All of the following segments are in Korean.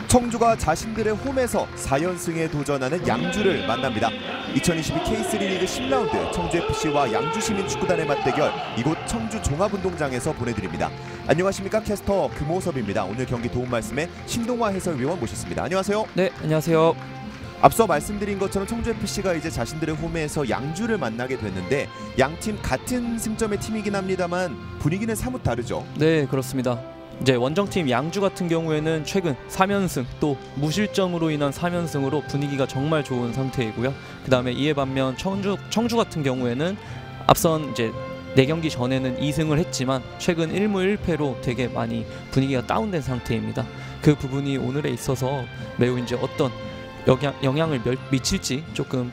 청주가 자신들의 홈에서 4연승에 도전하는 양주를 만납니다. 2022 K3 리그 10라운드 청주FC와 양주시민축구단의 맞대결, 이곳 청주 종합운동장에서 보내드립니다. 안녕하십니까, 캐스터 금호섭입니다. 오늘 경기 도움 말씀에 신동화 해설위원 모셨습니다. 안녕하세요. 네, 안녕하세요. 앞서 말씀드린 것처럼 청주FC가 이제 자신들의 홈에서 양주를 만나게 됐는데, 양팀 같은 승점의 팀이긴 합니다만 분위기는 사뭇 다르죠. 네, 그렇습니다. 이제 원정팀 양주 같은 경우에는 최근 3연승 또 무실점으로 인한 3연승으로 분위기가 정말 좋은 상태이고요. 그 다음에 이에 반면 청주 같은 경우에는 앞선 이제 4경기 전에는 2승을 했지만 최근 1무 1패로 되게 많이 분위기가 다운된 상태입니다. 그 부분이 오늘에 있어서 매우 이제 어떤 영향을 미칠지 조금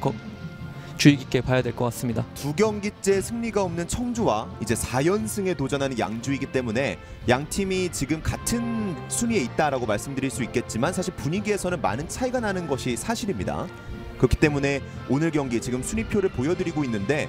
주의 깊게 봐야 될 것 같습니다. 2경기째 승리가 없는 청주와 이제 4연승에 도전하는 양주이기 때문에 양팀이 지금 같은 순위에 있다라고 말씀드릴 수 있겠지만 사실 분위기에서는 많은 차이가 나는 것이 사실입니다. 그렇기 때문에 오늘 경기 지금 순위표를 보여드리고 있는데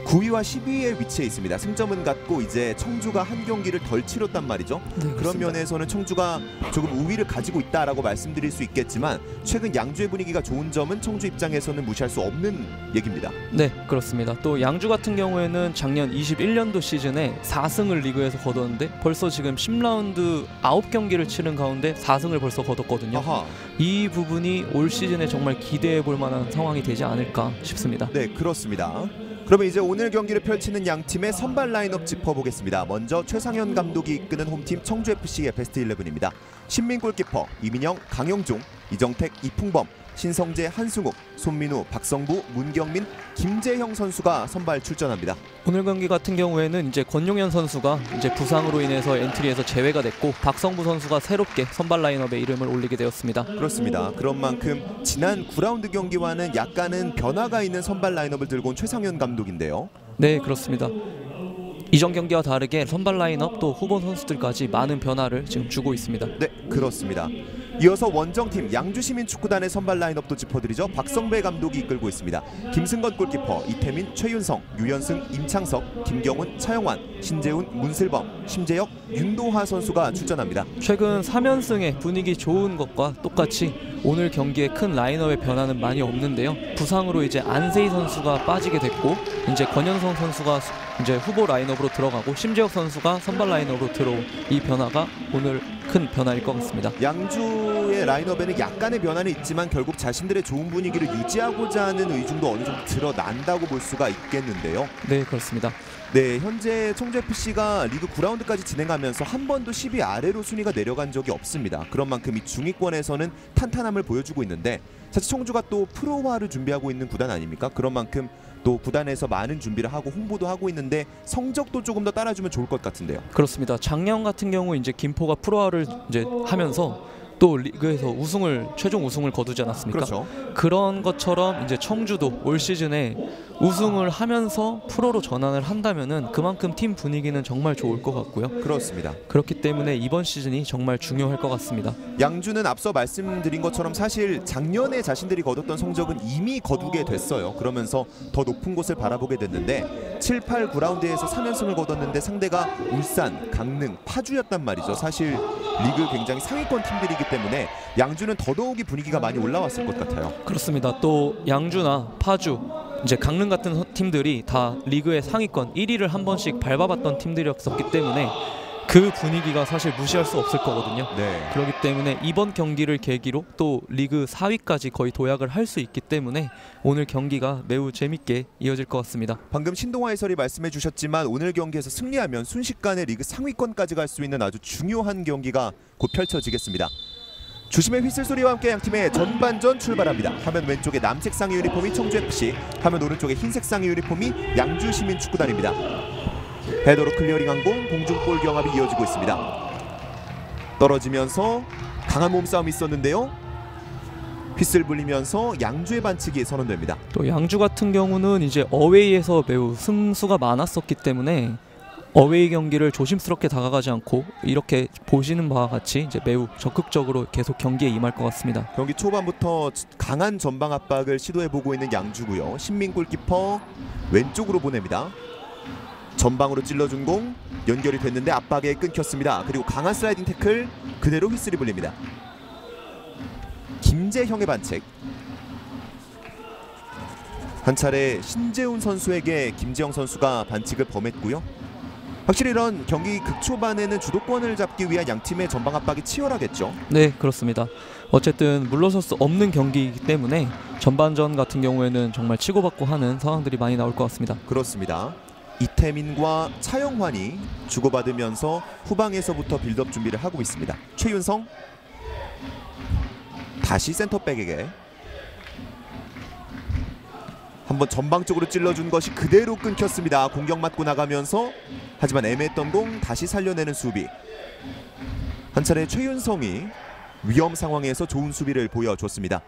9위와 10위에 위치해 있습니다. 승점은 같고 이제 청주가 한 경기를 덜 치렀단 말이죠. 네, 그런 면에서는 청주가 조금 우위를 가지고 있다라고 말씀드릴 수 있겠지만 최근 양주의 분위기가 좋은 점은 청주 입장에서는 무시할 수 없는 얘기입니다. 네, 그렇습니다. 또 양주 같은 경우에는 작년 21년도 시즌에 4승을 리그에서 거뒀는데 벌써 지금 10라운드 9경기를 치른 가운데 4승을 벌써 거뒀거든요. 아하. 이 부분이 올 시즌에 정말 기대해 볼 만한 상황이 되지 않을까 싶습니다. 네, 그렇습니다. 그러면 이제 오늘 경기를 펼치는 양팀의 선발 라인업 짚어보겠습니다. 먼저 최상현 감독이 이끄는 홈팀 청주FC의 베스트 11입니다. 신민 골키퍼, 이민영, 강영종, 이정택, 이풍범, 신성재, 한승욱, 손민우, 박성부, 문경민, 김재형 선수가 선발 출전합니다. 오늘 경기 같은 경우에는 이제 권용현 선수가 이제 부상으로 인해서 엔트리에서 제외가 됐고 박성부 선수가 새롭게 선발 라인업에 이름을 올리게 되었습니다. 그렇습니다. 그런 만큼 지난 9라운드 경기와는 약간은 변화가 있는 선발 라인업을 들고 온 최상현 감독인데요. 네, 그렇습니다. 이전 경기와 다르게 선발 라인업 또 후보 선수들까지 많은 변화를 지금 주고 있습니다. 네, 그렇습니다. 이어서 원정팀 양주시민축구단의 선발 라인업도 짚어드리죠. 박성배 감독이 이끌고 있습니다. 김승건 골키퍼, 이태민, 최윤성, 유연승, 임창석, 김경훈, 차영환, 신재훈, 문슬범, 심재혁, 윤도하 선수가 출전합니다. 최근 3연승의 분위기 좋은 것과 똑같이 오늘 경기에 큰 라인업의 변화는 많이 없는데요. 부상으로 이제 안세희 선수가 빠지게 됐고 이제 권현성 선수가 이제 후보 라인업으로 들어가고 심재혁 선수가 선발 라인업으로 들어온 이 변화가 오늘 큰 변화일 것 같습니다. 양주의 라인업에는 약간의 변화는 있지만 결국 자신들의 좋은 분위기를 유지하고자 하는 의중도 어느 정도 드러난다고 볼 수가 있겠는데요. 네, 그렇습니다. 네, 현재 청주FC가 리그 9라운드까지 진행하면서 한 번도 10위 아래로 순위가 내려간 적이 없습니다. 그런 만큼 이 중위권에서는 탄탄함을 보여주고 있는데 사실 청주가 또 프로화를 준비하고 있는 구단 아닙니까? 그런 만큼 또 구단에서 많은 준비를 하고 홍보도 하고 있는데 성적도 조금 더 따라주면 좋을 것 같은데요. 그렇습니다. 작년 같은 경우 이제 김포가 프로화를 이제 하면서 또 리그에서 최종 우승을 거두지 않았습니까? 그렇죠. 그런 것처럼 이제 청주도 올 시즌에 우승을 하면서 프로로 전환을 한다면은 그만큼 팀 분위기는 정말 좋을 것 같고요. 그렇습니다. 그렇기 때문에 이번 시즌이 정말 중요할 것 같습니다. 양주는 앞서 말씀드린 것처럼 사실 작년에 자신들이 거뒀던 성적은 이미 거두게 됐어요. 그러면서 더 높은 곳을 바라보게 됐는데 7, 8, 9라운드에서 3연승을 거뒀는데 상대가 울산, 강릉, 파주였단 말이죠. 사실 리그 굉장히 상위권 팀들이기 때문에 양주는 더더욱이 분위기가 많이 올라왔을 것 같아요. 그렇습니다. 또 양주나 파주, 이제 강릉 같은 팀들이 다 리그의 상위권 1위를 한 번씩 밟아봤던 팀들이었기 때문에 그 분위기가 사실 무시할 수 없을 거거든요. 네. 그렇기 때문에 이번 경기를 계기로 또 리그 4위까지 거의 도약을 할 수 있기 때문에 오늘 경기가 매우 재밌게 이어질 것 같습니다. 방금 신동화 해설이 말씀해 주셨지만 오늘 경기에서 승리하면 순식간에 리그 상위권까지 갈 수 있는 아주 중요한 경기가 곧 펼쳐지겠습니다. 주심의 휘슬 소리와 함께 양팀의 전반전 출발합니다. 화면 왼쪽에 남색 상의 유니폼이 청주FC, 화면 오른쪽에 흰색 상의 유니폼이 양주시민축구단입니다. 헤더로 클리어링한 공, 공중볼 경합이 이어지고 있습니다. 떨어지면서 강한 몸싸움이 있었는데요. 휘슬 불리면서 양주의 반칙이 선언됩니다. 또 양주 같은 경우는 이제 어웨이에서 매우 승수가 많았었기 때문에 어웨이 경기를 조심스럽게 다가가지 않고 이렇게 보시는 바와 같이 이제 매우 적극적으로 계속 경기에 임할 것 같습니다. 경기 초반부터 강한 전방 압박을 시도해보고 있는 양주고요. 신민 골키퍼 왼쪽으로 보냅니다. 전방으로 찔러준 공 연결이 됐는데 압박에 끊겼습니다. 그리고 강한 슬라이딩 태클 그대로 휘슬이 불립니다. 김재형의 반칙. 한 차례 신재훈 선수에게 김재형 선수가 반칙을 범했고요. 확실히 이런 경기 극초반에는 주도권을 잡기 위한 양팀의 전방 압박이 치열하겠죠. 네, 그렇습니다. 어쨌든 물러설 수 없는 경기이기 때문에 전반전 같은 경우에는 정말 치고받고 하는 상황들이 많이 나올 것 같습니다. 그렇습니다. 이태민과 차영환이 주고받으면서 후방에서부터 빌드업 준비를 하고 있습니다. 최윤성 다시 센터백에게 한번 전방쪽으로 찔러준 것이 그대로 끊겼습니다. 공격 맞고 나가면서 하지만 애매했던 공 다시 살려내는 수비. 한 차례 최윤성이 위험 상황에서 좋은 수비를 보여줬습니다.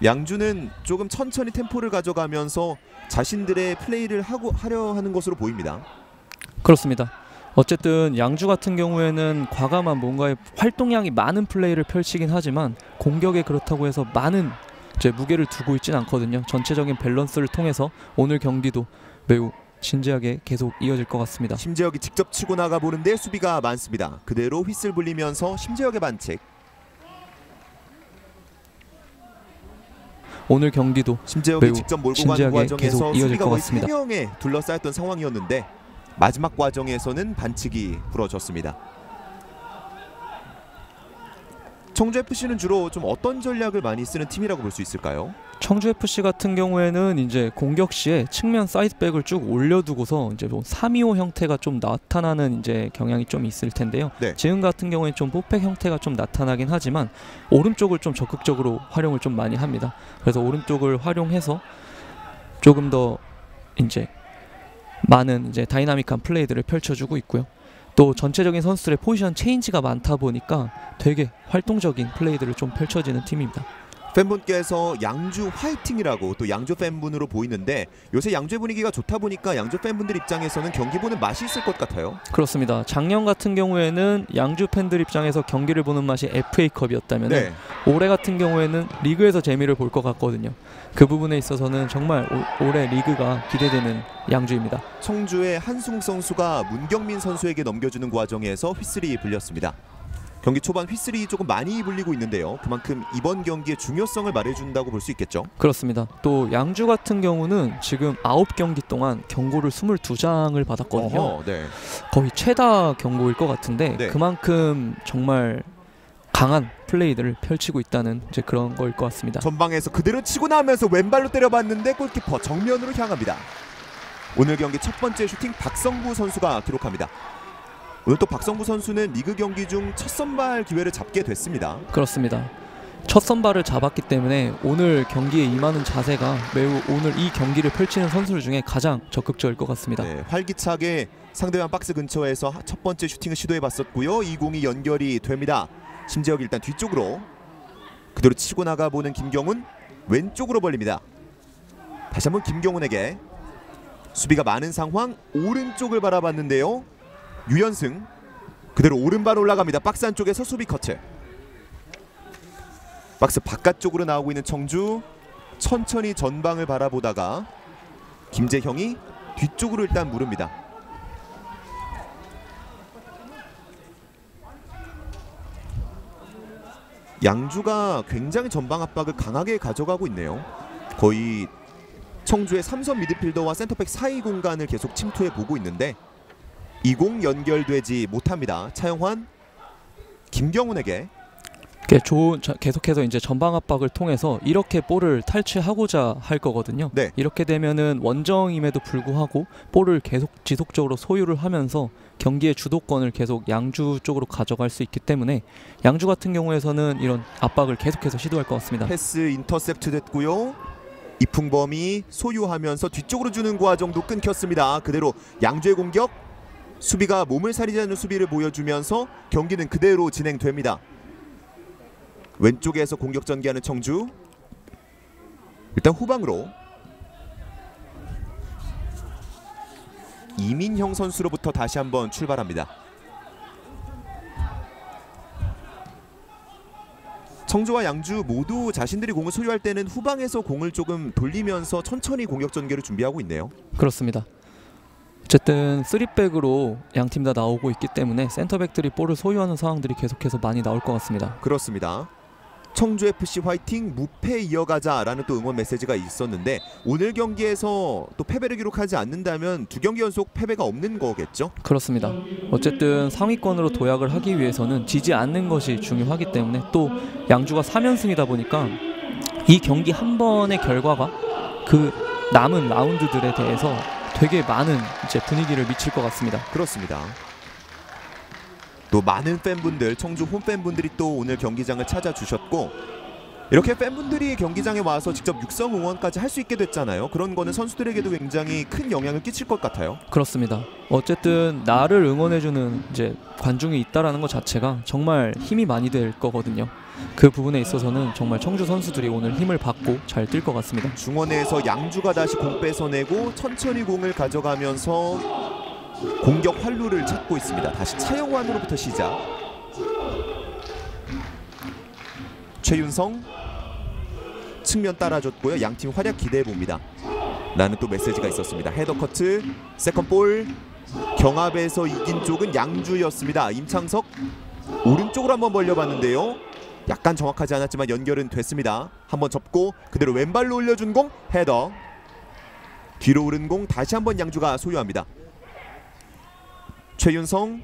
양주는 조금 천천히 템포를 가져가면서 자신들의 플레이를 하려 하는 것으로 보입니다. 그렇습니다. 어쨌든 양주 같은 경우에는 과감한 뭔가의 활동량이 많은 플레이를 펼치긴 하지만 공격에 그렇다고 해서 많은 무게를 두고 있진 않거든요. 전체적인 밸런스를 통해서 오늘 경기도 매우 진지하게 계속 이어질 것 같습니다. 심재혁이 직접 치고 나가 보는데 수비가 많습니다. 그대로 휘슬 불리면서 심재혁의 반칙. 오늘 경기도 심재혁이 직접 몰고 가는 과정에서 수비가 거의 같습니다. 3명에 둘러싸였던 상황이었는데 마지막 과정에서는 반칙이 부러졌습니다. 청주FC는 주로 좀 어떤 전략을 많이 쓰는 팀이라고 볼 수 있을까요? 청주FC 같은 경우에는 이제 공격 시에 측면 사이드백을 쭉 올려두고서 이제 뭐 3-2-5 형태가 좀 나타나는 이제 경향이 좀 있을 텐데요. 네. 지금 같은 경우에는 좀 포백 형태가 좀 나타나긴 하지만 오른쪽을 좀 적극적으로 활용을 좀 많이 합니다. 그래서 오른쪽을 활용해서 조금 더 이제 많은 이제 다이나믹한 플레이들을 펼쳐주고 있고요. 또 전체적인 선수들의 포지션 체인지가 많다 보니까 되게 활동적인 플레이들을 좀 펼쳐지는 팀입니다. 팬분께서 양주 화이팅이라고 또 양주 팬분으로 보이는데 요새 양주의 분위기가 좋다 보니까 양주 팬분들 입장에서는 경기 보는 맛이 있을 것 같아요. 그렇습니다. 작년 같은 경우에는 양주 팬들 입장에서 경기를 보는 맛이 FA컵이었다면 네. 올해 같은 경우에는 리그에서 재미를 볼 것 같거든요. 그 부분에 있어서는 정말 올해 리그가 기대되는 양주입니다. 청주의 한승욱 선수가 문경민 선수에게 넘겨주는 과정에서 휘슬이 불렸습니다. 경기 초반 휘슬이 조금 많이 불리고 있는데요. 그만큼 이번 경기의 중요성을 말해준다고 볼 수 있겠죠. 그렇습니다. 또 양주 같은 경우는 지금 9경기 동안 경고를 22장을 받았거든요. 네. 거의 최다 경고일 것 같은데 네. 그만큼 정말 강한 플레이들을 펼치고 있다는 이제 그런 거일 것 같습니다. 전방에서 그대로 치고 나면서 왼발로 때려봤는데 골키퍼 정면으로 향합니다. 오늘 경기 첫 번째 슈팅 박성구 선수가 기록합니다. 오늘 또 박성구 선수는 리그 경기 중 첫 선발 기회를 잡게 됐습니다. 그렇습니다. 첫 선발을 잡았기 때문에 오늘 경기에 임하는 자세가 매우 오늘 이 경기를 펼치는 선수들 중에 가장 적극적일 것 같습니다. 네, 활기차게 상대방 박스 근처에서 첫 번째 슈팅을 시도해봤었고요. 이 공이 연결이 됩니다. 심재혁이 일단 뒤쪽으로 그대로 치고 나가보는 김경훈, 왼쪽으로 벌립니다. 다시 한번 김경훈에게 수비가 많은 상황, 오른쪽을 바라봤는데요. 유연승 그대로 오른발 올라갑니다. 박스 안쪽에서 수비 커트. 박스 바깥쪽으로 나오고 있는 청주, 천천히 전방을 바라보다가 김재형이 뒤쪽으로 일단 무릅니다. 양주가 굉장히 전방 압박을 강하게 가져가고 있네요. 거의 청주의 3선 미드필더와 센터백 사이 공간을 계속 침투해보고 있는데 이 공 연결되지 못합니다. 차영환, 김경훈에게 계속해서 이제 전방 압박을 통해서 이렇게 볼을 탈취하고자 할 거거든요. 네. 이렇게 되면은 원정임에도 불구하고 볼을 계속 지속적으로 소유를 하면서 경기의 주도권을 계속 양주 쪽으로 가져갈 수 있기 때문에 양주 같은 경우에서는 이런 압박을 계속해서 시도할 것 같습니다. 패스 인터셉트 됐고요. 이풍범이 소유하면서 뒤쪽으로 주는 과정도 끊겼습니다. 그대로 양주의 공격, 수비가 몸을 사리지 않는 수비를 보여주면서 경기는 그대로 진행됩니다. 왼쪽에서 공격 전개하는 청주, 일단 후방으로 이민형 선수로부터 다시 한번 출발합니다. 청주와 양주 모두 자신들이 공을 소유할 때는 후방에서 공을 조금 돌리면서 천천히 공격 전개를 준비하고 있네요. 그렇습니다. 어쨌든 3백으로 양 팀 다 나오고 있기 때문에 센터백들이 볼을 소유하는 상황들이 계속해서 많이 나올 것 같습니다. 그렇습니다. 청주FC 화이팅, 무패 이어가자라는 또 응원 메시지가 있었는데 오늘 경기에서 또 패배를 기록하지 않는다면 2경기 연속 패배가 없는 거겠죠? 그렇습니다. 어쨌든 상위권으로 도약을 하기 위해서는 지지 않는 것이 중요하기 때문에 또 양주가 3연승이다 보니까 이 경기 한 번의 결과가 그 남은 라운드들에 대해서 되게 많은 이제 분위기를 미칠 것 같습니다. 그렇습니다. 또 많은 팬분들, 청주 홈팬분들이 또 오늘 경기장을 찾아주셨고 이렇게 팬분들이 경기장에 와서 직접 육성 응원까지 할 수 있게 됐잖아요. 그런 거는 선수들에게도 굉장히 큰 영향을 끼칠 것 같아요. 그렇습니다. 어쨌든 나를 응원해주는 이제 관중이 있다라는 것 자체가 정말 힘이 많이 될 거거든요. 그 부분에 있어서는 정말 청주 선수들이 오늘 힘을 받고 잘 뛸 것 같습니다. 중원에서 양주가 다시 공 뺏어내고 천천히 공을 가져가면서 공격 활로를 찾고 있습니다. 다시 차영환으로부터 시작. 최윤성 측면 따라줬고요. 양팀 활약 기대해봅니다 라는 또 메시지가 있었습니다. 헤더 커트, 세컨볼. 경합에서 이긴 쪽은 양주였습니다. 임창석 오른쪽으로 한번 벌려봤는데요. 약간 정확하지 않았지만 연결은 됐습니다. 한번 접고 그대로 왼발로 올려준 공, 헤더. 뒤로 오른 공 다시 한번 양주가 소유합니다. 최윤성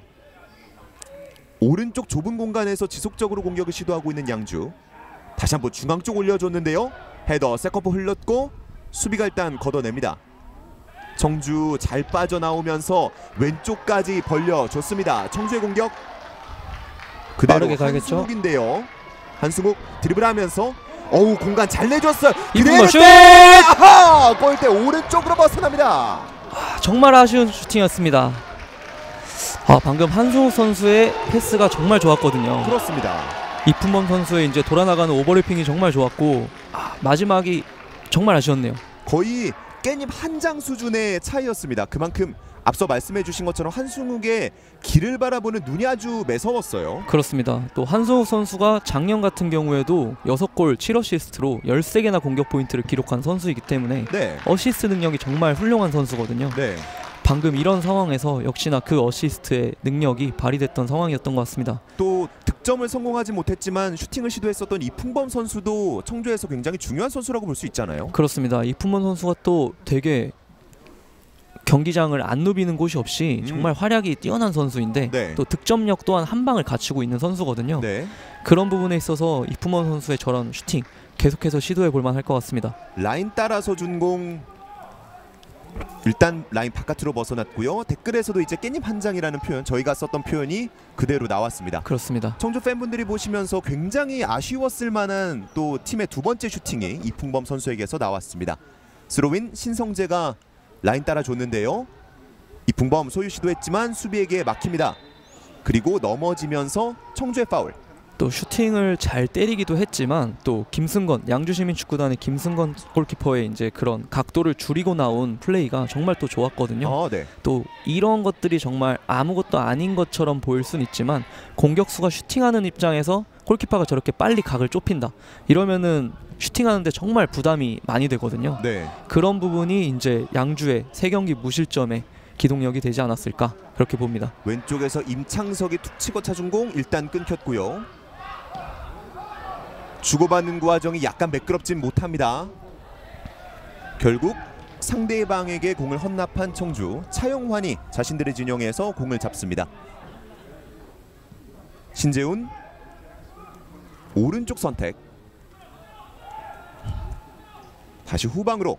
오른쪽 좁은 공간에서 지속적으로 공격을 시도하고 있는 양주. 다시 한번 중앙 쪽 올려줬는데요. 헤더, 세컨볼 흘렀고 수비가 일단 걷어냅니다. 청주 잘 빠져나오면서 왼쪽까지 벌려줬습니다. 청주의 공격 그대로 빠르게 가야겠죠? 한승욱인데요. 한승욱 드리블하면서 어우 공간 잘 내줬어요. 이분만 슛! 아하! 골대 오른쪽으로 벗어납니다. 정말 아쉬운 슈팅이었습니다. 방금 한승욱 선수의 패스가 정말 좋았거든요. 그렇습니다. 이품범 선수의 이제 돌아나가는 오버래핑이 정말 좋았고 마지막이 정말 아쉬웠네요. 거의 깻잎 한 장 수준의 차이였습니다. 그만큼 앞서 말씀해주신 것처럼 한승욱의 길을 바라보는 눈이 아주 매서웠어요. 그렇습니다. 또 한승욱 선수가 작년 같은 경우에도 6골 7어시스트로 13개나 공격 포인트를 기록한 선수이기 때문에 네. 어시스트 능력이 정말 훌륭한 선수거든요. 네. 방금 이런 상황에서 역시나 그 어시스트의 능력이 발휘됐던 상황이었던 것 같습니다. 또 득점을 성공하지 못했지만 슈팅을 시도했었던 이풍범 선수도 청주에서 굉장히 중요한 선수라고 볼 수 있잖아요. 그렇습니다. 이품범 선수가 또 되게 경기장을 안 누비는 곳이 없이 정말 활약이 뛰어난 선수인데 네. 또 득점력 또한 한 방을 갖추고 있는 선수거든요. 네. 그런 부분에 있어서 이품범 선수의 저런 슈팅 계속해서 시도해 볼 만할 것 같습니다. 라인 따라서 준 공 일단 라인 바깥으로 벗어났고요. 댓글에서도 이제 깻잎 한 장이라는 표현, 저희가 썼던 표현이 그대로 나왔습니다. 그렇습니다. 청주 팬분들이 보시면서 굉장히 아쉬웠을 만한 또 팀의 두 번째 슈팅이 이풍범 선수에게서 나왔습니다. 스로인 신성재가 라인 따라줬는데요. 이풍범 소유 시도했지만 수비에게 막힙니다. 그리고 넘어지면서 청주의 파울. 또 슈팅을 잘 때리기도 했지만 또 김승건, 양주시민축구단의 김승건 골키퍼의 이제 그런 각도를 줄이고 나온 플레이가 정말 또 좋았거든요. 네. 또 이런 것들이 정말 아무것도 아닌 것처럼 보일 순 있지만 공격수가 슈팅하는 입장에서 골키퍼가 저렇게 빨리 각을 좁힌다. 이러면은 슈팅하는데 정말 부담이 많이 되거든요. 네. 그런 부분이 이제 양주의 3경기 무실점에 기동력이 되지 않았을까 그렇게 봅니다. 왼쪽에서 임창석이 툭 치고 차준 공 일단 끊겼고요. 주고받는 과정이 약간 매끄럽진 못합니다. 결국 상대방에게 공을 헌납한 청주. 차영환이 자신들의 진영에서 공을 잡습니다. 신재훈 오른쪽 선택. 다시 후방으로.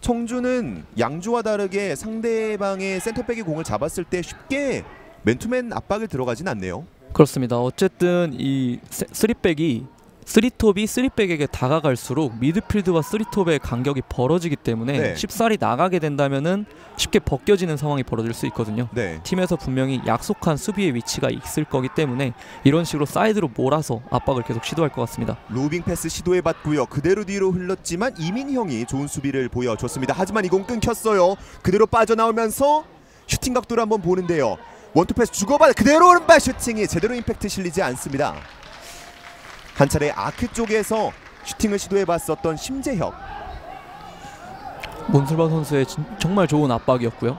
청주는 양주와 다르게 상대방의 센터백이 공을 잡았을 때 쉽게 맨투맨 압박을 들어가진 않네요. 그렇습니다. 어쨌든 이 3백이 3톱이 3백에게 다가갈수록 미드필드와 3톱의 간격이 벌어지기 때문에 네. 쉽사리 나가게 된다면은 쉽게 벗겨지는 상황이 벌어질 수 있거든요. 네. 팀에서 분명히 약속한 수비의 위치가 있을 거기 때문에 이런 식으로 사이드로 몰아서 압박을 계속 시도할 것 같습니다. 로빙 패스 시도해봤고요. 그대로 뒤로 흘렀지만 이민형이 좋은 수비를 보여줬습니다. 하지만 이 공 끊겼어요. 그대로 빠져나오면서 슈팅 각도를 한번 보는데요. 원투 패스 주고받아 그대로 오른발 슈팅이 제대로 임팩트 실리지 않습니다. 한 차례 아크 쪽에서 슈팅을 시도해봤었던 심재혁. 몬슬바 선수의 정말 좋은 압박이었고요.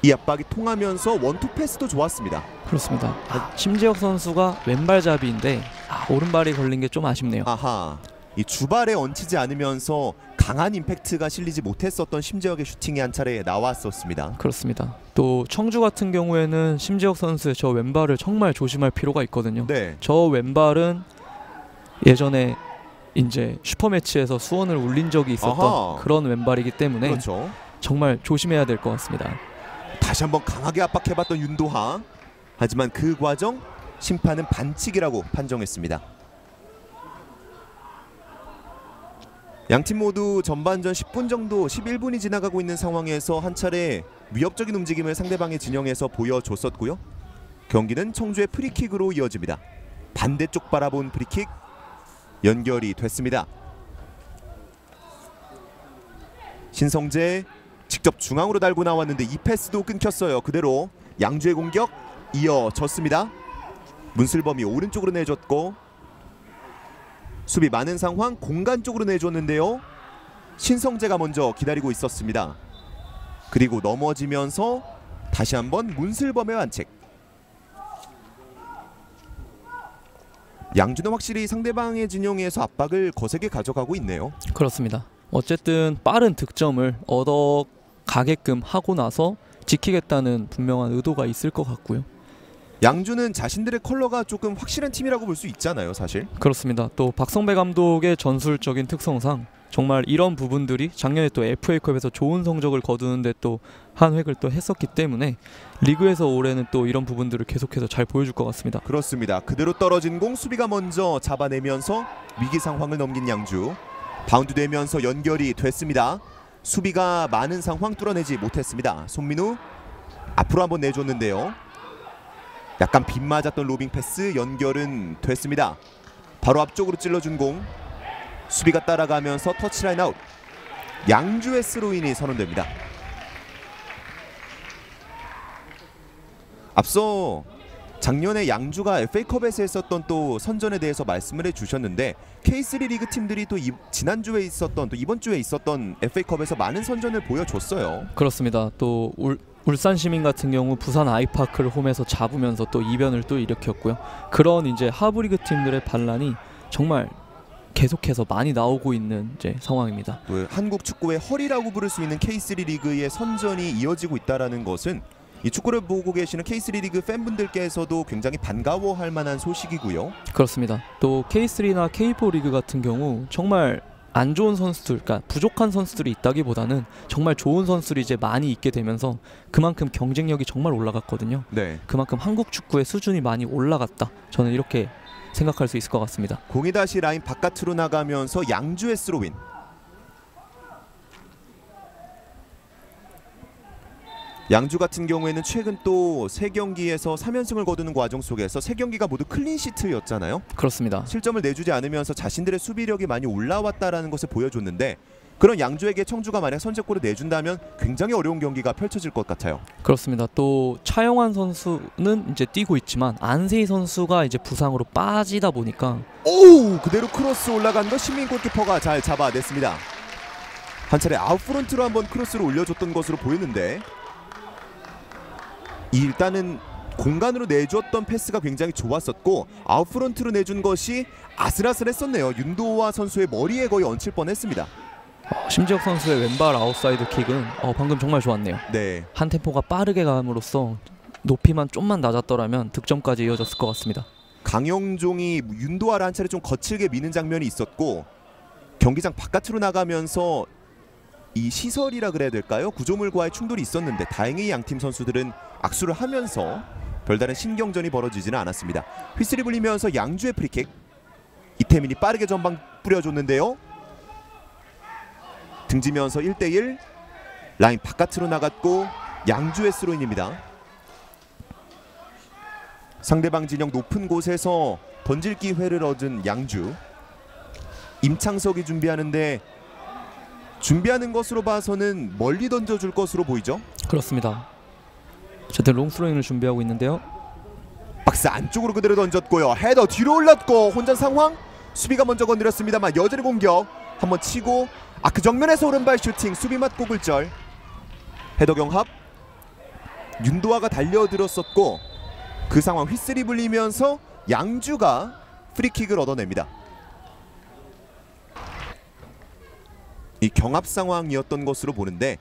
이 압박이 통하면서 원투 패스도 좋았습니다. 그렇습니다. 심지혁 선수가 왼발잡이인데 오른발이 걸린 게 좀 아쉽네요. 아하, 이 주발에 얹히지 않으면서 강한 임팩트가 실리지 못했었던 심지혁의 슈팅이 한 차례 나왔었습니다. 그렇습니다. 또 청주 같은 경우에는 심지혁 선수의 저 왼발을 정말 조심할 필요가 있거든요. 네. 저 왼발은 예전에 이제 슈퍼매치에서 수원을 울린 적이 있었던 아하. 그런 왼발이기 때문에 그렇죠. 정말 조심해야 될 것 같습니다. 다시 한번 강하게 압박해봤던 윤도하. 하지만 그 과정 심판은 반칙이라고 판정했습니다. 양팀 모두 전반전 10분 정도 11분이 지나가고 있는 상황에서 한 차례 위협적인 움직임을 상대방의 진영에서 보여줬었고요. 경기는 청주의 프리킥으로 이어집니다. 반대쪽 바라본 프리킥 연결이 됐습니다. 신성재 직접 중앙으로 달고 나왔는데 이 패스도 끊겼어요. 그대로 양주의 공격 이어졌습니다. 문슬범이 오른쪽으로 내줬고 수비 많은 상황 공간 쪽으로 내줬는데요. 신성재가 먼저 기다리고 있었습니다. 그리고 넘어지면서 다시 한번 문슬범의 반칙. 양주는 확실히 상대방의 진영에서 압박을 거세게 가져가고 있네요. 그렇습니다. 어쨌든 빠른 득점을 얻어가게끔 하고 나서 지키겠다는 분명한 의도가 있을 것 같고요. 양주는 자신들의 컬러가 조금 확실한 팀이라고 볼 수 있잖아요, 사실. 그렇습니다. 또 박성배 감독의 전술적인 특성상 정말 이런 부분들이 작년에 또 FA컵에서 좋은 성적을 거두는데 또 한 획을 또 했었기 때문에 리그에서 올해는 또 이런 부분들을 계속해서 잘 보여줄 것 같습니다. 그렇습니다. 그대로 떨어진 공 수비가 먼저 잡아내면서 위기 상황을 넘긴 양주. 바운드 되면서 연결이 됐습니다. 수비가 많은 상황 뚫어내지 못했습니다. 손민우 앞으로 한번 내줬는데요. 약간 빗 맞았던 로빙 패스 연결은 됐습니다. 바로 앞쪽으로 찔러준 공. 수비가 따라가면서 터치라인 아웃. 양주의 스로인이 선언됩니다. 앞서 작년에 양주가 FA컵에서 했었던 또 선전에 대해서 말씀을 해주셨는데 K3 리그 팀들이 또 지난주에 있었던 또 이번 주에 있었던 FA컵에서 많은 선전을 보여줬어요. 그렇습니다. 또 울산 시민 같은 경우 부산 아이파크를 홈에서 잡으면서 또 이변을 또 일으켰고요. 그런 이제 하부리그 팀들의 반란이 정말 계속해서 많이 나오고 있는 이제 상황입니다. 한국 축구의 허리라고 부를 수 있는 K3 리그의 선전이 이어지고 있다라는 것은 이 축구를 보고 계시는 K3 리그 팬분들께서도 굉장히 반가워할 만한 소식이고요. 그렇습니다. 또 K3나 K4 리그 같은 경우 정말 안 좋은 선수들, 그러니까 부족한 선수들이 있다기보다는 정말 좋은 선수들이 이제 많이 있게 되면서 그만큼 경쟁력이 정말 올라갔거든요. 네. 그만큼 한국 축구의 수준이 많이 올라갔다. 저는 이렇게 생각할 수 있을 것 같습니다. 공이 다시 라인 바깥으로 나가면서 양주의 스로인. 양주 같은 경우에는 최근 또 3경기에서 3연승을 거두는 과정 속에서 3경기가 모두 클린시트였잖아요. 그렇습니다. 실점을 내주지 않으면서 자신들의 수비력이 많이 올라왔다라는 것을 보여줬는데 그런 양주에게 청주가 만약 선제골을 내준다면 굉장히 어려운 경기가 펼쳐질 것 같아요. 그렇습니다. 또 차영환 선수는 이제 뛰고 있지만 안세희 선수가 이제 부상으로 빠지다 보니까 그대로 크로스 올라간 거 신민 골키퍼가 잘 잡아냈습니다. 한 차례 아웃프론트로 한번 크로스를 올려줬던 것으로 보이는데 일단은 공간으로 내줬던 패스가 굉장히 좋았었고 아웃프론트로 내준 것이 아슬아슬했었네요. 윤도화 선수의 머리에 거의 얹힐 뻔했습니다. 심지혁 선수의 왼발 아웃사이드 킥은 방금 정말 좋았네요. 네. 한 템포가 빠르게 감으로써 높이만 좀만 낮았더라면 득점까지 이어졌을 것 같습니다. 강영종이 윤도화를 한 차례 좀 거칠게 미는 장면이 있었고 경기장 바깥으로 나가면서 이 시설이라 그래야 될까요? 구조물과의 충돌이 있었는데 다행히 양팀 선수들은 악수를 하면서 별다른 신경전이 벌어지지는 않았습니다. 휘슬이 불리면서 양주의 프리킥. 이태민이 빠르게 전방 뿌려줬는데요. 등지면서 1대1 라인 바깥으로 나갔고 양주의 스로인입니다. 상대방 진영 높은 곳에서 던질 기회를 얻은 양주. 임창석이 준비하는 것으로 봐서는 멀리 던져줄 것으로 보이죠? 그렇습니다. 어쨌든 롱스로잉을 준비하고 있는데요. 박스 안쪽으로 그대로 던졌고요. 헤더 뒤로 올랐고 혼전 상황. 수비가 먼저 건드렸습니다만 여전히 공격. 한번 치고 그 정면에서 오른발 슈팅. 수비 맞고 굴절. 헤더 경합. 윤도아가 달려들었었고 그 상황 휘슬이 불리면서 양주가 프리킥을 얻어냅니다. 이 경합 상황이었던 것으로 보는데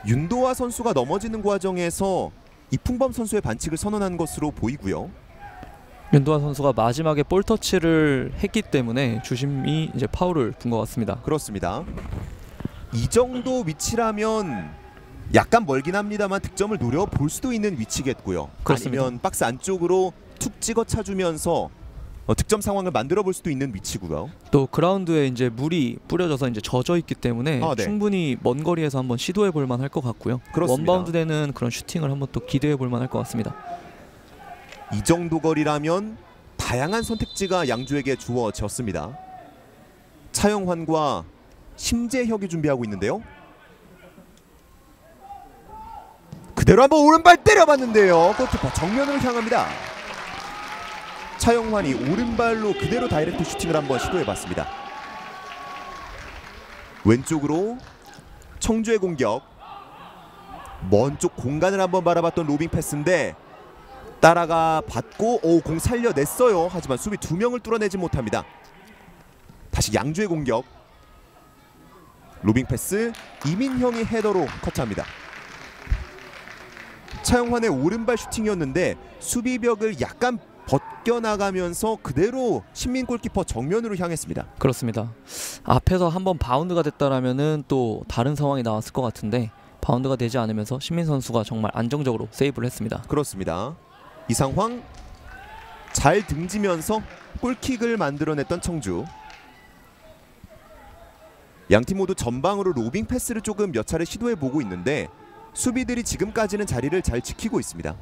윤도아 선수가 넘어지는 과정에서 이풍범 선수의 반칙을 선언한 것으로 보이고요. 윤도아 선수가 마지막에 볼 터치를 했기 때문에 주심이 이제 파울을 분 것 같습니다. 그렇습니다. 이 정도 위치라면 약간 멀긴 합니다만 득점을 노려볼 수도 있는 위치겠고요. 그렇습니다. 아니면 박스 안쪽으로 툭 찍어 차주면서 득점 상황을 만들어 볼 수도 있는 위치고요. 또 그라운드에 이제 물이 뿌려져서 이제 젖어 있기 때문에 네. 충분히 먼 거리에서 한번 시도해 볼 만할 것 같고요. 그렇습니다. 원바운드 되는 그런 슈팅을 한번 또 기대해 볼 만할 것 같습니다. 이 정도 거리라면 다양한 선택지가 양주에게 주어졌습니다. 차영환과 심재혁이 준비하고 있는데요. 그대로 한번 오른발 때려봤는데요. 골키퍼 정면으로 향합니다. 차영환이 오른발로 그대로 다이렉트 슈팅을 한번 시도해봤습니다. 왼쪽으로 청주의 공격. 먼 쪽 공간을 한번 바라봤던 로빙 패스인데 따라가 받고 공 살려냈어요. 하지만 수비 2명을 뚫어내지 못합니다. 다시 양주의 공격. 로빙 패스 이민형이 헤더로 커트합니다. 차영환의 오른발 슈팅이었는데 수비벽을 약간 벗겨나가면서 그대로 신민 골키퍼 정면으로 향했습니다. 그렇습니다. 앞에서 한번 바운드가 됐다라면은 또 다른 상황이 나왔을 것 같은데 바운드가 되지 않으면서 신민 선수가 정말 안정적으로 세이브를 했습니다. 그렇습니다. 이 상황 잘 등지면서 골킥을 만들어냈던 청주. 양팀 모두 전방으로 로빙 패스를 조금 몇 차례 시도해보고 있는데 수비들이 지금까지는 자리를 잘 지키고 있습니다.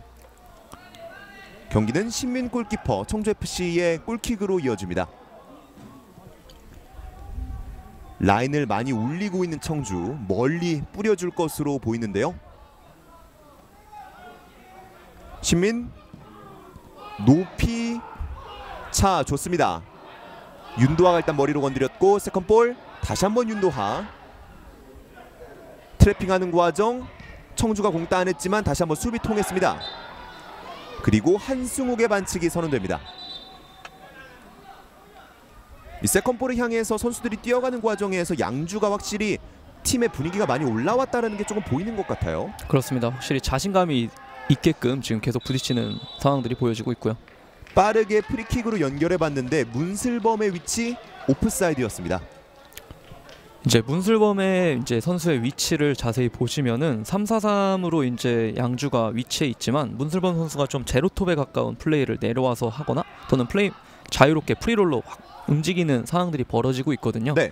경기는 신민 골키퍼 청주FC의 골킥으로 이어집니다. 라인을 많이 올리고 있는 청주, 멀리 뿌려줄 것으로 보이는데요. 신민 높이 차 좋습니다. 윤도하가 일단 머리로 건드렸고 세컨볼 다시 한번 윤도하. 트래핑하는 과정 청주가 공 따냈지만 다시 한번 수비 통했습니다. 그리고 한승욱의 반칙이 선언됩니다. 이 세컨볼을 향해서 선수들이 뛰어가는 과정에서 양주가 확실히 팀의 분위기가 많이 올라왔다는 게 조금 보이는 것 같아요. 그렇습니다. 확실히 자신감이 있게끔 지금 계속 부딪히는 상황들이 보여지고 있고요. 빠르게 프리킥으로 연결해봤는데 문슬범의 위치 오프사이드였습니다. 이제 문슬범의 이제 선수의 위치를 자세히 보시면은 3-4-3으로 이제 양주가 위치해 있지만 문슬범 선수가 좀 제로톱에 가까운 플레이를 내려와서 하거나 또는 자유롭게 프리롤로 확 움직이는 상황들이 벌어지고 있거든요. 네.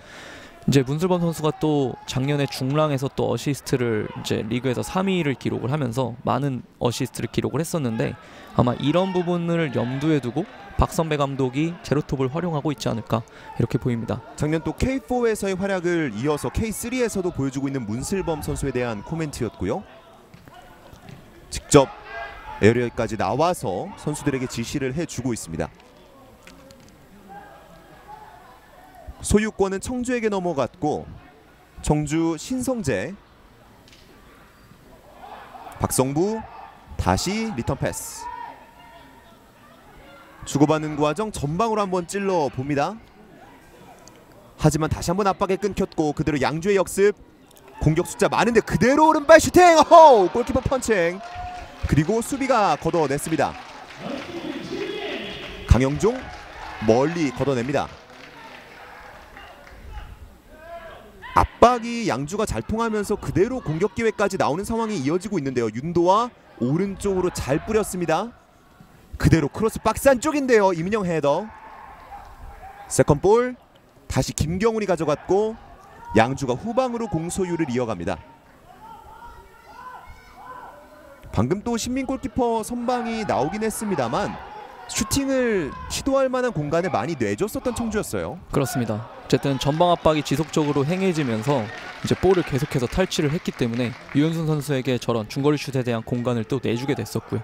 이제 문슬범 선수가 또 작년에 중랑에서 또 어시스트를 이제 리그에서 3위를 기록을 하면서 많은 어시스트를 기록을 했었는데 아마 이런 부분을 염두에 두고 박선배 감독이 제로톱을 활용하고 있지 않을까 이렇게 보입니다. 작년 또 K4에서의 활약을 이어서 K3에서도 보여주고 있는 문슬범 선수에 대한 코멘트였고요. 직접 에어리어까지 나와서 선수들에게 지시를 해주고 있습니다. 소유권은 청주에게 넘어갔고 청주 신성재, 박성부 다시 리턴 패스. 주고받는 과정 전방으로 한번 찔러 봅니다. 하지만 다시 한번 압박에 끊겼고 그대로 양주의 역습. 공격 숫자 많은데 그대로 오른발 슈팅. 골키퍼 펀칭. 그리고 수비가 걷어냈습니다. 강영종 멀리 걷어냅니다. 압박이 양주가 잘 통하면서 그대로 공격 기회까지 나오는 상황이 이어지고 있는데요. 윤도와 오른쪽으로 잘 뿌렸습니다. 그대로 크로스 박스 안쪽인데요. 이민영 헤더. 세컨볼 다시 김경훈이 가져갔고 양주가 후방으로 공소유를 이어갑니다. 방금 또 신민 골키퍼 선방이 나오긴 했습니다만 슈팅을 시도할 만한 공간을 많이 내줬었던 청주였어요. 그렇습니다. 어쨌든 전방 압박이 지속적으로 행해지면서 이제 볼을 계속해서 탈취를 했기 때문에 유현순 선수에게 저런 중거리 슛에 대한 공간을 또 내주게 됐었고요.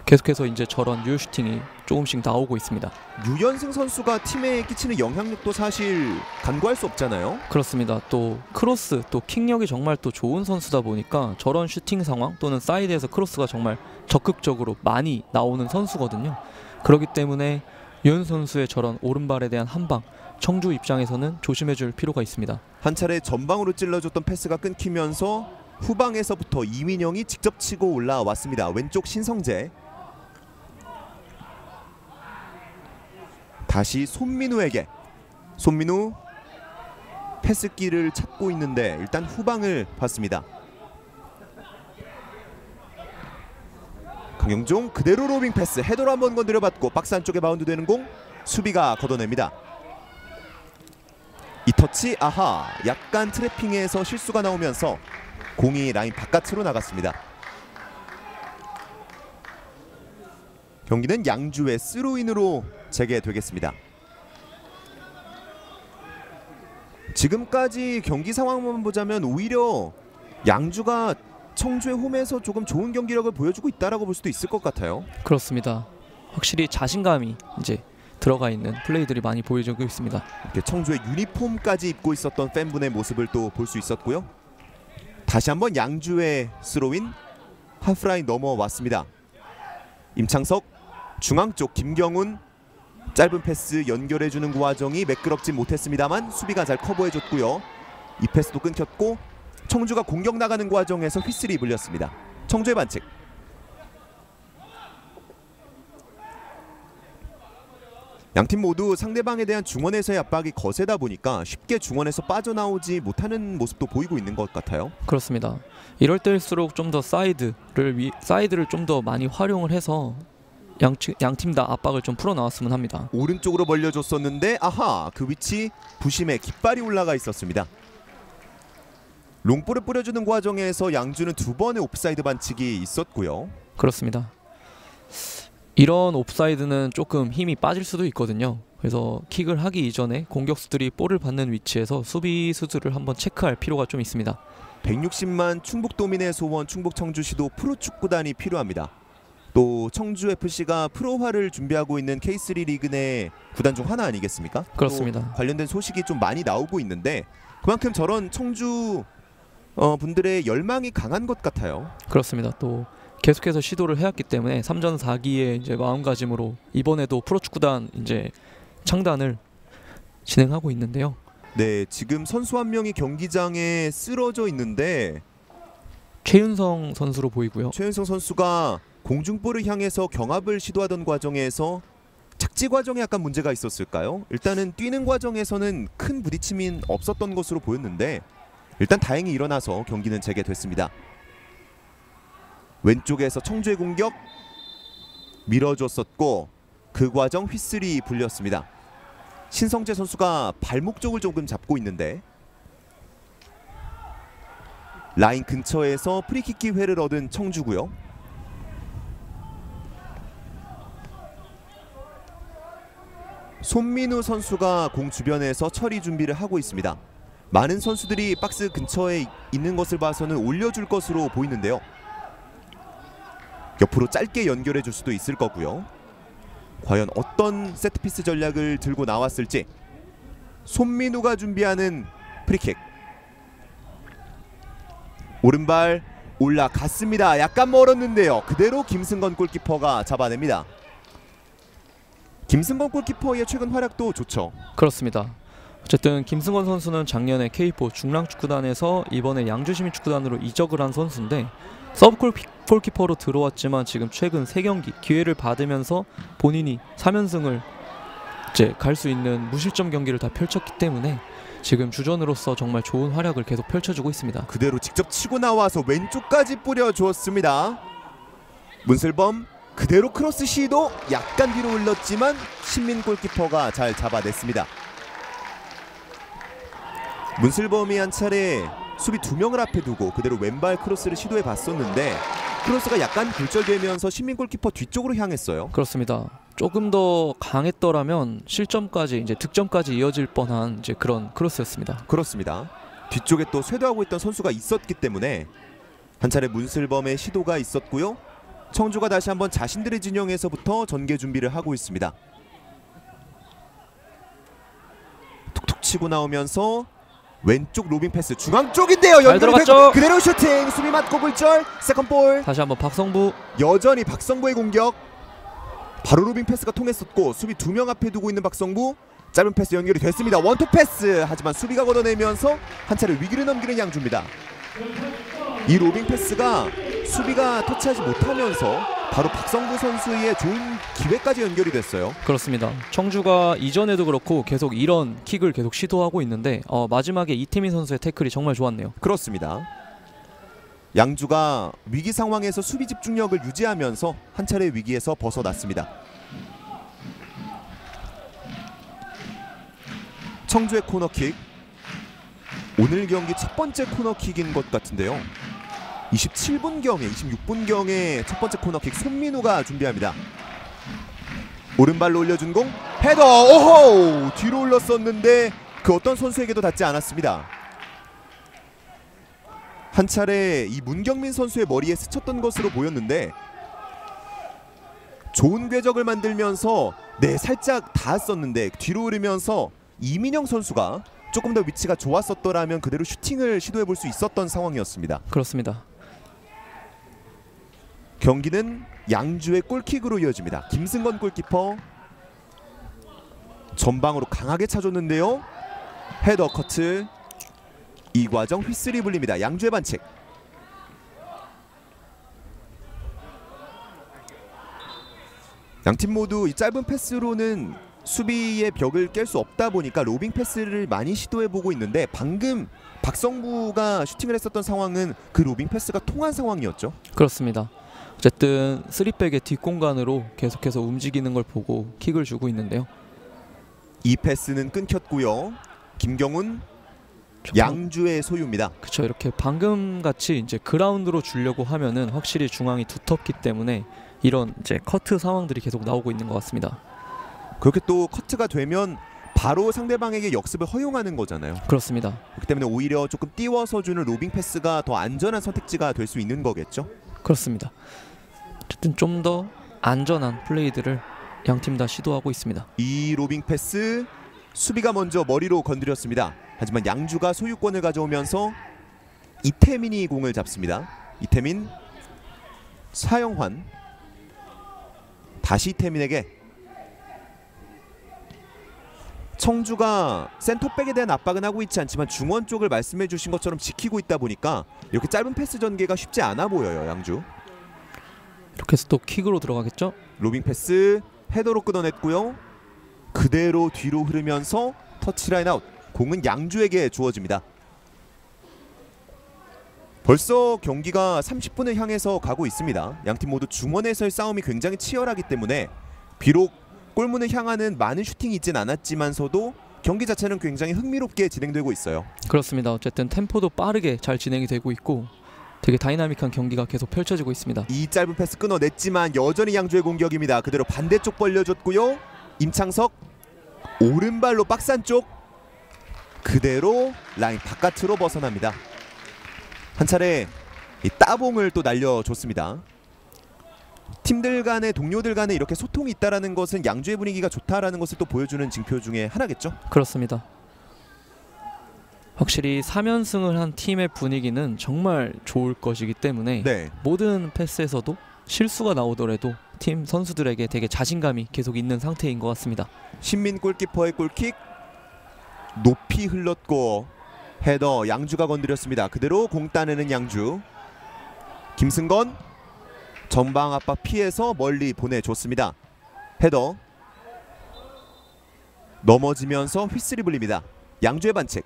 계속해서 이제 저런 유효 슈팅이 조금씩 나오고 있습니다. 유연승 선수가 팀에 끼치는 영향력도 사실 간과할 수 없잖아요. 그렇습니다. 또 크로스 또 킥력이 정말 또 좋은 선수다 보니까 저런 슈팅 상황 또는 사이드에서 크로스가 정말 적극적으로 많이 나오는 선수거든요. 그렇기 때문에 유현 선수의 저런 오른발에 대한 한방 청주 입장에서는 조심해줄 필요가 있습니다. 한 차례 전방으로 찔러줬던 패스가 끊기면서 후방에서부터 이민영이 직접 치고 올라왔습니다. 왼쪽 신성재. 다시 손민우에게. 손민우 패스길을 찾고 있는데 일단 후방을 봤습니다. 강영종 그대로 로빙 패스. 헤더로 한번 건드려봤고 박스 안쪽에 바운드 되는 공 수비가 걷어냅니다. 이 터치 아하 약간 트래핑에서 실수가 나오면서 공이 라인 바깥으로 나갔습니다. 경기는 양주의 스로인으로 재개되겠습니다. 지금까지 경기 상황만 보자면 오히려 양주가 청주의 홈에서 조금 좋은 경기력을 보여주고 있다라고 볼 수도 있을 것 같아요. 그렇습니다. 확실히 자신감이 이제 들어가 있는 플레이들이 많이 보여주고 있습니다. 이렇게 청주의 유니폼까지 입고 있었던 팬분의 모습을 또 볼 수 있었고요. 다시 한번 양주의 스로인 하프라인 넘어왔습니다. 임창석 중앙 쪽 김경훈 짧은 패스 연결해주는 과정이 매끄럽지 못했습니다만 수비가 잘 커버해줬고요. 이 패스도 끊겼고 청주가 공격 나가는 과정에서 휘슬이 불렸습니다. 청주의 반칙. 양팀 모두 상대방에 대한 중원에서의 압박이 거세다 보니까 쉽게 중원에서 빠져나오지 못하는 모습도 보이고 있는 것 같아요. 그렇습니다. 이럴 때일수록 좀 더 사이드를 좀 더 많이 활용을 해서 양팀 다 압박을 좀 풀어나왔으면 합니다. 오른쪽으로 벌려줬었는데 아하 그 위치 부심에 깃발이 올라가 있었습니다. 롱볼을 뿌려주는 과정에서 양주는 두 번의 옵사이드 반칙이 있었고요. 그렇습니다. 이런 옵사이드는 조금 힘이 빠질 수도 있거든요. 그래서 킥을 하기 이전에 공격수들이 볼을 받는 위치에서 수비수들을 한번 체크할 필요가 좀 있습니다. 160만 충북도민의 소원 충북청주시도 프로축구단이 필요합니다. 또 청주FC가 프로화를 준비하고 있는 K3 리그 내 구단 중 하나 아니겠습니까? 그렇습니다. 관련된 소식이 좀 많이 나오고 있는데 그만큼 저런 청주 분들의 열망이 강한 것 같아요. 그렇습니다. 또 계속해서 시도를 해왔기 때문에 3전 4기의 이제 마음가짐으로 이번에도 프로축구단 이제 창단을 진행하고 있는데요. 네, 지금 선수 한 명이 경기장에 쓰러져 있는데 최윤성 선수로 보이고요. 최윤성 선수가 공중볼을 향해서 경합을 시도하던 과정에서 착지 과정에 약간 문제가 있었을까요? 일단은 뛰는 과정에서는 큰 부딪힘이 없었던 것으로 보였는데 일단 다행히 일어나서 경기는 재개됐습니다. 왼쪽에서 청주의 공격 밀어줬었고 그 과정 휘슬이 불렸습니다. 신성재 선수가 발목 쪽을 조금 잡고 있는데 라인 근처에서 프리킥 기회를 얻은 청주고요. 손민우 선수가 공 주변에서 처리 준비를 하고 있습니다. 많은 선수들이 박스 근처에 있는 것을 봐서는 올려줄 것으로 보이는데요. 옆으로 짧게 연결해 줄 수도 있을 거고요. 과연 어떤 세트피스 전략을 들고 나왔을지. 손민우가 준비하는 프리킥. 오른발 올라갔습니다. 약간 멀었는데요. 그대로 김승건 골키퍼가 잡아냅니다. 김승건 골키퍼의 최근 활약도 좋죠. 그렇습니다. 어쨌든 김승건 선수는 작년에 K4 중랑축구단에서 이번에 양주시민축구단으로 이적을 한 선수인데 서브 골키퍼로 들어왔지만 지금 최근 3경기 기회를 받으면서 본인이 3연승을 이제 갈 수 있는 무실점 경기를 다 펼쳤기 때문에 지금 주전으로서 정말 좋은 활약을 계속 펼쳐주고 있습니다. 그대로 직접 치고 나와서 왼쪽까지 뿌려주었습니다. 문슬범 그대로 크로스 시도 약간 뒤로 흘렀지만 신민 골키퍼가 잘 잡아냈습니다. 문슬범이 한 차례 수비 2명을 앞에 두고 그대로 왼발 크로스를 시도해 봤었는데 크로스가 약간 굴절되면서 신민 골키퍼 뒤쪽으로 향했어요. 그렇습니다. 조금 더 강했더라면 실점까지 이제 득점까지 이어질 뻔한 이제 그런 크로스였습니다. 그렇습니다. 뒤쪽에 또 쇄도하고 있던 선수가 있었기 때문에 한 차례 문슬범의 시도가 있었고요. 청주가 다시 한번 자신들의 진영에서부터 전개 준비를 하고 있습니다. 툭툭 치고 나오면서 왼쪽 로빙 패스 중앙 쪽인데요. 잘 연결이 들어갔죠. 그대로 슈팅. 수비 맞고 굴절. 세컨볼. 다시 한번 박성부. 여전히 박성부의 공격. 바로 로빙 패스가 통했었고 수비 2명 앞에 두고 있는 박성부. 짧은 패스 연결이 됐습니다. 원투 패스. 하지만 수비가 걷어내면서 한 차례 위기를 넘기는 양주입니다. 이 로빙 패스가 수비가 터치하지 못하면서 바로 박성부 선수의 좋은 기회까지 연결이 됐어요. 그렇습니다. 청주가 이전에도 그렇고 계속 이런 킥을 계속 시도하고 있는데 마지막에 이태민 선수의 태클이 정말 좋았네요. 그렇습니다. 양주가 위기 상황에서 수비 집중력을 유지하면서 한 차례 위기에서 벗어났습니다. 청주의 코너킥. 오늘 경기 첫 번째 코너킥인 것 같은데요. 27분경에 26분경에 첫 번째 코너킥 손민우가 준비합니다. 오른발로 올려준 공 헤더. 오호! 뒤로 올렸었는데 그 어떤 선수에게도 닿지 않았습니다. 한 차례 이 문경민 선수의 머리에 스쳤던 것으로 보였는데 좋은 궤적을 만들면서 살짝 닿았었는데 뒤로 흐르면서 이민영 선수가 조금 더 위치가 좋았었더라면 그대로 슈팅을 시도해볼 수 있었던 상황이었습니다. 그렇습니다. 경기는 양주의 골킥으로 이어집니다. 김승건 골키퍼 전방으로 강하게 차줬는데요. 헤더 커트. 이 과정 휘슬이 불립니다. 양주의 반칙. 양팀 모두 이 짧은 패스로는 수비의 벽을 깰 수 없다 보니까 로빙 패스를 많이 시도해보고 있는데 방금 박성부가 슈팅을 했었던 상황은 그 로빙 패스가 통한 상황이었죠. 그렇습니다. 어쨌든 3백의 뒷공간으로 계속해서 움직이는 걸 보고 킥을 주고 있는데요. 이 패스는 끊겼고요. 김경훈 양주의 소유입니다. 그렇죠. 이렇게 방금 같이 이제 그라운드로 주려고 하면은 확실히 중앙이 두텁기 때문에 이런 이제 커트 상황들이 계속 나오고 있는 것 같습니다. 그렇게 또 커트가 되면 바로 상대방에게 역습을 허용하는 거잖아요. 그렇습니다. 그렇기 때문에 오히려 조금 띄워서 주는 로빙 패스가 더 안전한 선택지가 될 수 있는 거겠죠. 그렇습니다. 어쨌든 좀 더 안전한 플레이들을 양팀 다 시도하고 있습니다. 이 로빙 패스 수비가 먼저 머리로 건드렸습니다. 하지만 양주가 소유권을 가져오면서 이태민이 공을 잡습니다. 이태민, 사영환, 다시 이태민에게. 청주가 센터백에 대한 압박은 하고 있지 않지만 중원 쪽을 말씀해 주신 것처럼 지키고 있다 보니까 이렇게 짧은 패스 전개가 쉽지 않아 보여요. 양주. 이렇게 해서 또 킥으로 들어가겠죠? 로빙 패스 헤더로 끊어냈고요. 그대로 뒤로 흐르면서 터치라인 아웃. 공은 양주에게 주어집니다. 벌써 경기가 30분을 향해서 가고 있습니다. 양팀 모두 중원에서의 싸움이 굉장히 치열하기 때문에 비록 골문을 향하는 많은 슈팅이 있진 않았지만서도 경기 자체는 굉장히 흥미롭게 진행되고 있어요. 그렇습니다. 어쨌든 템포도 빠르게 잘 진행이 되고 있고 되게 다이나믹한 경기가 계속 펼쳐지고 있습니다. 이 짧은 패스 끊어냈지만 여전히 양주의 공격입니다. 그대로 반대쪽 벌려줬고요. 임창석 오른발로 박스 안쪽 그대로 라인 바깥으로 벗어납니다. 한 차례 이 따봉을 또 날려줬습니다. 팀들 간의 동료들 간에 이렇게 소통이 있다라는 것은 양주의 분위기가 좋다라는 것을 또 보여주는 징표 중에 하나겠죠. 그렇습니다. 확실히 3연승을 한 팀의 분위기는 정말 좋을 것이기 때문에 모든 패스에서도 실수가 나오더라도 팀 선수들에게 되게 자신감이 계속 있는 상태인 것 같습니다. 신민 골키퍼의 골킥 높이 흘렀고 헤더 양주가 건드렸습니다. 그대로 공 따내는 양주. 김승건 전방 압박 피해서 멀리 보내줬습니다. 헤더 넘어지면서 휘슬이 불립니다. 양주의 반칙.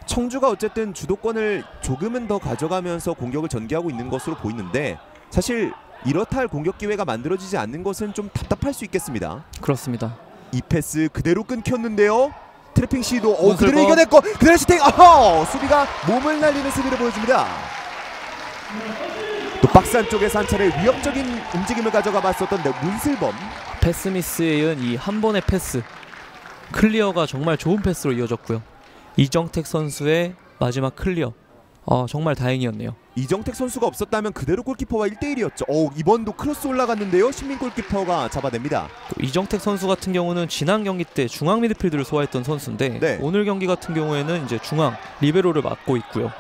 청주가 어쨌든 주도권을 조금은 더 가져가면서 공격을 전개하고 있는 것으로 보이는데 사실 이렇다 할 공격 기회가 만들어지지 않는 것은 좀 답답할 수 있겠습니다. 그렇습니다. 이 패스 그대로 끊겼는데요. 트래핑 시도 그대로 문슬범. 이겨냈고 그대로 슈팅. 어허! 수비가 몸을 날리는 수비를 보여줍니다. 또 박스 안쪽에서 한 차례 위협적인 움직임을 가져가 봤었던 문슬범. 패스 미스에 이은 이 한 번의 패스 클리어가 정말 좋은 패스로 이어졌고요. 이정택 선수의 마지막 클리어 정말 다행이었네요. 이정택 선수가 없었다면 그대로 골키퍼와 1대1이었죠. 이번도 크로스 올라갔는데요. 신민 골키퍼가 잡아냅니다. 또 이정택 선수 같은 경우는 지난 경기 때 중앙 미드필드를 소화했던 선수인데 네. 오늘 경기 같은 경우에는 이제 중앙 리베로를 맡고 있고요.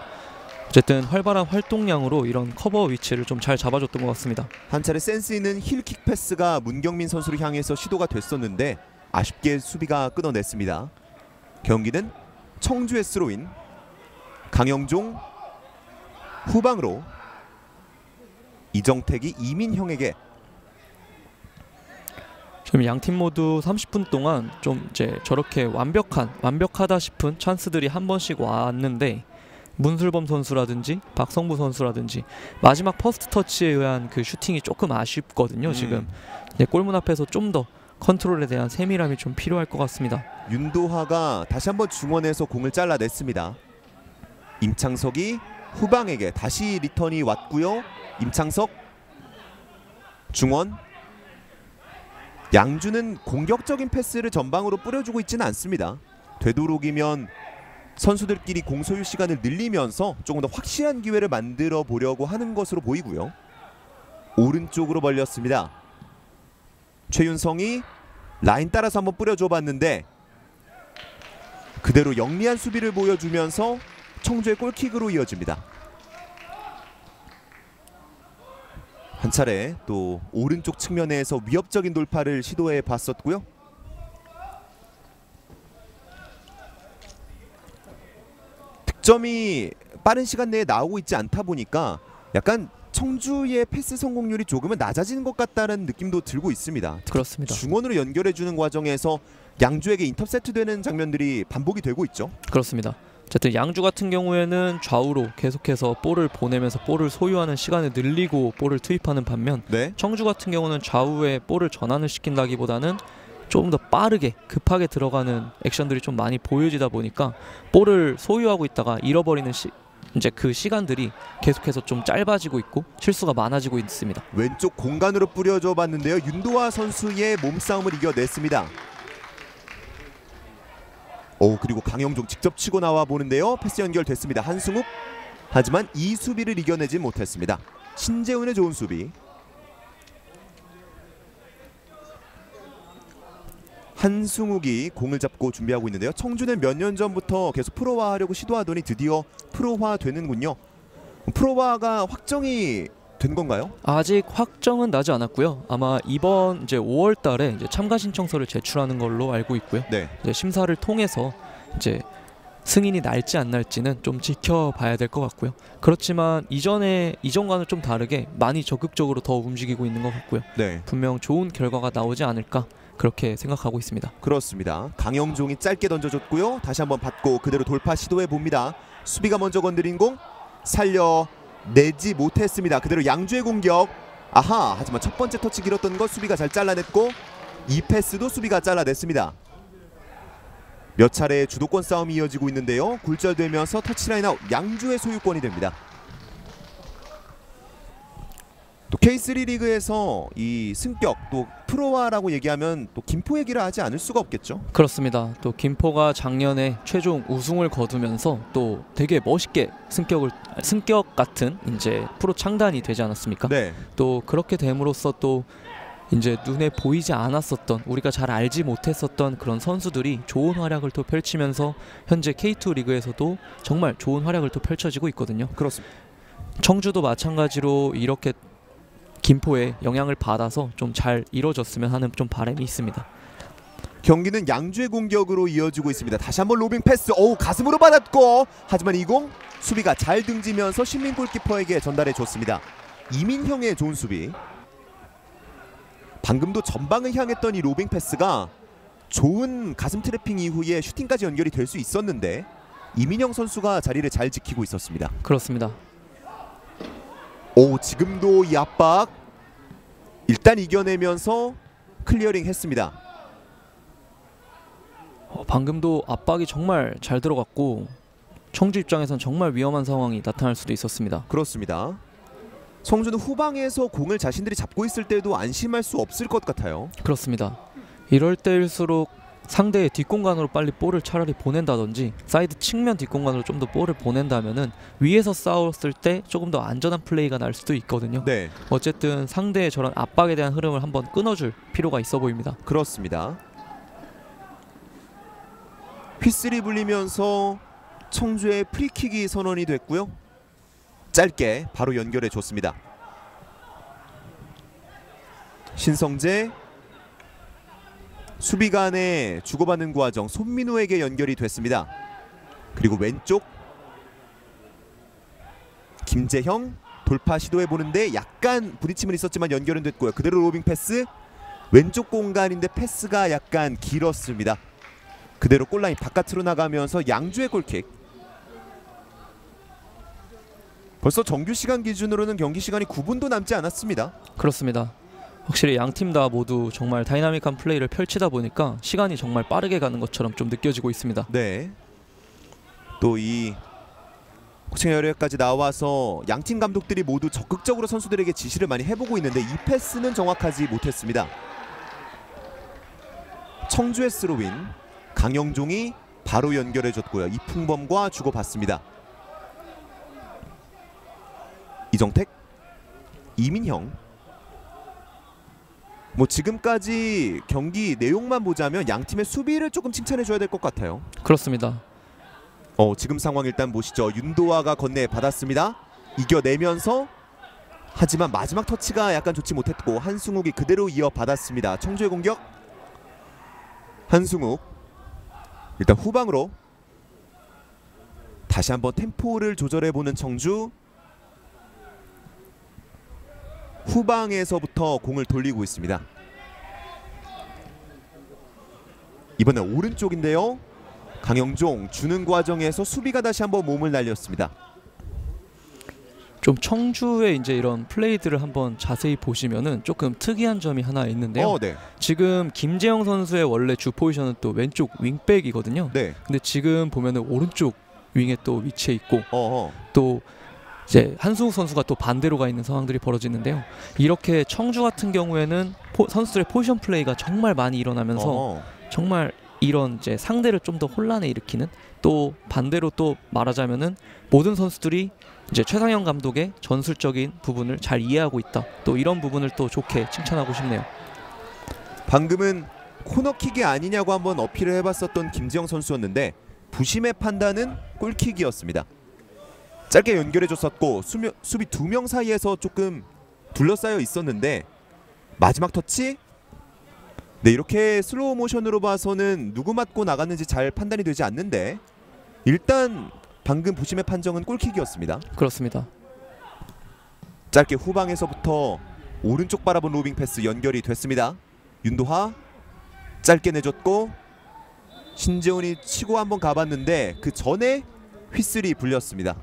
어쨌든 활발한 활동량으로 이런 커버 위치를 좀 잘 잡아줬던 것 같습니다. 한 차례 센스 있는 힐킥 패스가 문경민 선수를 향해서 시도가 됐었는데 아쉽게 수비가 끊어냈습니다. 경기는 청주의 스로인, 강영종 후방으로 이정택이 이민형에게. 지금 양 팀 모두 30분 동안 좀 이제 저렇게 완벽하다 싶은 찬스들이 한 번씩 왔는데 문슬범 선수라든지 박성부 선수라든지 마지막 퍼스트 터치에 의한 그 슈팅이 조금 아쉽거든요. 지금 이제 골문 앞에서 좀 더 컨트롤에 대한 세밀함이 좀 필요할 것 같습니다. 윤도하가 다시 한번 중원에서 공을 잘라냈습니다. 임창석이 후방에게 다시 리턴이 왔고요. 임창석 중원. 양주는 공격적인 패스를 전방으로 뿌려주고 있지는 않습니다. 되도록이면 선수들끼리 공소유 시간을 늘리면서 조금 더 확실한 기회를 만들어 보려고 하는 것으로 보이고요. 오른쪽으로 벌렸습니다. 최윤성이 라인 따라서 한번 뿌려줘 봤는데 그대로 영리한 수비를 보여주면서 청주의 골킥으로 이어집니다. 한 차례 또 오른쪽 측면에서 위협적인 돌파를 시도해 봤었고요. 득점이 빠른 시간 내에 나오고 있지 않다 보니까 약간 청주의 패스 성공률이 조금은 낮아지는 것 같다는 느낌도 들고 있습니다. 그렇습니다. 중원으로 연결해주는 과정에서 양주에게 인터셉트되는 장면들이 반복이 되고 있죠. 그렇습니다. 어쨌든 양주 같은 경우에는 좌우로 계속해서 볼을 보내면서 볼을 소유하는 시간을 늘리고 볼을 투입하는 반면 네. 청주 같은 경우는 좌우에 볼을 전환을 시킨다기보다는 조금 더 빠르게 급하게 들어가는 액션들이 좀 많이 보여지다 보니까 볼을 소유하고 있다가 잃어버리는 이제 그 시간들이 계속해서 좀 짧아지고 있고 실수가 많아지고 있습니다. 왼쪽 공간으로 뿌려줘 봤는데요. 윤도하 선수의 몸싸움을 이겨냈습니다. 그리고 강영종 직접 치고 나와 보는데요. 패스 연결됐습니다. 한승욱. 하지만 이 수비를 이겨내지 못했습니다. 신재훈의 좋은 수비. 한승욱이 공을 잡고 준비하고 있는데요. 청주는 몇 년 전부터 계속 프로화하려고 시도하더니 드디어 프로화 되는군요. 프로화가 확정이 된 건가요? 아직 확정은 나지 않았고요. 아마 이번 이제 5월달에 이제 참가 신청서를 제출하는 걸로 알고 있고요. 네. 이제 심사를 통해서 이제 승인이 날지 안 날지는 좀 지켜봐야 될 것 같고요. 그렇지만 이전과는 좀 다르게 많이 적극적으로 더 움직이고 있는 것 같고요. 네. 분명 좋은 결과가 나오지 않을까 그렇게 생각하고 있습니다. 그렇습니다. 강영종이 짧게 던져줬고요. 다시 한번 받고 그대로 돌파 시도해 봅니다. 수비가 먼저 건드린 공 살려내지 못했습니다. 그대로 양주의 공격. 하지만 첫 번째 터치 길었던 것 수비가 잘 잘라냈고 이 패스도 수비가 잘라냈습니다. 몇 차례 주도권 싸움이 이어지고 있는데요. 굴절되면서 터치라인 아웃. 양주의 소유권이 됩니다. 또 K3 리그에서 이 승격 또 프로화라고 얘기하면 또 김포 얘기를 하지 않을 수가 없겠죠. 그렇습니다. 또 김포가 작년에 최종 우승을 거두면서 또 되게 멋있게 승격 같은 이제 프로 창단이 되지 않았습니까? 네. 또 그렇게 됨으로써 또 이제 눈에 보이지 않았었던 우리가 잘 알지 못했었던 그런 선수들이 좋은 활약을 또 펼치면서 현재 K2 리그에서도 정말 좋은 활약을 또 펼쳐지고 있거든요. 그렇습니다. 청주도 마찬가지로 이렇게 김포에 영향을 받아서 좀 잘 이루어졌으면 하는 좀 바람이 있습니다. 경기는 양주의 공격으로 이어지고 있습니다. 다시 한번 로빙 패스. 가슴으로 받았고 하지만 이 공 수비가 잘 등지면서 신민 골키퍼에게 전달해 줬습니다. 이민형의 좋은 수비. 방금도 전방을 향했던 이 로빙 패스가 좋은 가슴 트래핑 이후에 슈팅까지 연결이 될 수 있었는데 이민형 선수가 자리를 잘 지키고 있었습니다. 그렇습니다. 지금도 이 압박 일단 이겨내면서 클리어링 했습니다. 방금도 압박이 정말 잘 들어갔고 청주 입장에선 정말 위험한 상황이 나타날 수도 있었습니다. 그렇습니다. 청주는 후방에서 공을 자신들이 잡고 있을 때도 안심할 수 없을 것 같아요. 그렇습니다. 이럴 때일수록 상대의 뒷공간으로 빨리 볼을 차라리 보낸다든지 사이드 측면 뒷공간으로 좀 더 볼을 보낸다면은 위에서 싸웠을 때 조금 더 안전한 플레이가 날 수도 있거든요. 네, 어쨌든 상대의 저런 압박에 대한 흐름을 한번 끊어줄 필요가 있어 보입니다. 그렇습니다. 휘슬이 불리면서 청주의 프리킥이 선언이 됐고요. 짧게 바로 연결해 줬습니다. 신성재 수비 간에 주고받는 과정 손민우에게 연결이 됐습니다. 그리고 왼쪽 김재형 돌파 시도해 보는데 약간 부딪힘은 있었지만 연결은 됐고요. 그대로 로빙 패스, 왼쪽 공간인데 패스가 약간 길었습니다. 그대로 골라인 바깥으로 나가면서 양주의 골킥. 벌써 정규 시간 기준으로는 경기 시간이 9분도 남지 않았습니다. 그렇습니다. 확실히 양 팀 다 모두 정말 다이나믹한 플레이를 펼치다 보니까 시간이 정말 빠르게 가는 것처럼 좀 느껴지고 있습니다. 네. 또 이 코칭 열애까지 나와서 양팀 감독들이 모두 적극적으로 선수들에게 지시를 많이 해보고 있는데 이 패스는 정확하지 못했습니다. 청주의 스로윈, 강영종이 바로 연결해줬고요. 이풍범과 주고받습니다. 이정택, 이민형. 뭐 지금까지 경기 내용만 보자면 양 팀의 수비를 조금 칭찬해줘야 될 것 같아요. 그렇습니다. 지금 상황 일단 보시죠. 윤도아가 건네 받았습니다. 이겨내면서 하지만 마지막 터치가 약간 좋지 못했고 한승욱이 그대로 이어받았습니다. 청주의 공격. 한승욱 일단 후방으로 다시 한번 템포를 조절해보는 청주. 후방에서부터 공을 돌리고 있습니다. 이번엔 오른쪽인데요. 강영종 주는 과정에서 수비가 다시 한번 몸을 날렸습니다. 좀 청주의 이제 이런 플레이들을 한번 자세히 보시면은 조금 특이한 점이 하나 있는데요. 네. 지금 김재영 선수의 원래 주 포지션은 또 왼쪽 윙백이거든요. 네. 근데 지금 보면은 오른쪽 윙에 또 위치해 있고 또 이제 한승욱 선수가 또 반대로 가 있는 상황들이 벌어지는데요. 이렇게 청주 같은 경우에는 선수들의 포지션 플레이가 정말 많이 일어나면서 정말 이런 이제 상대를 좀 더 혼란에 일으키는, 또 반대로 또 말하자면은 모든 선수들이 이제 최상현 감독의 전술적인 부분을 잘 이해하고 있다. 또 이런 부분을 또 좋게 칭찬하고 싶네요. 방금은 코너킥이 아니냐고 한번 어필을 해봤었던 김지영 선수였는데 부심의 판단은 골킥이었습니다. 짧게 연결해줬었고 수비 2명 사이에서 조금 둘러싸여 있었는데 마지막 터치. 네, 이렇게 슬로우 모션으로 봐서는 누구 맞고 나갔는지 잘 판단이 되지 않는데 일단 방금 부심의 판정은 골킥이었습니다. 그렇습니다. 짧게 후방에서부터 오른쪽 바라본 로빙 패스 연결이 됐습니다. 윤도하 짧게 내줬고 신재훈이 치고 한번 가봤는데 그 전에 휘슬이 불렸습니다.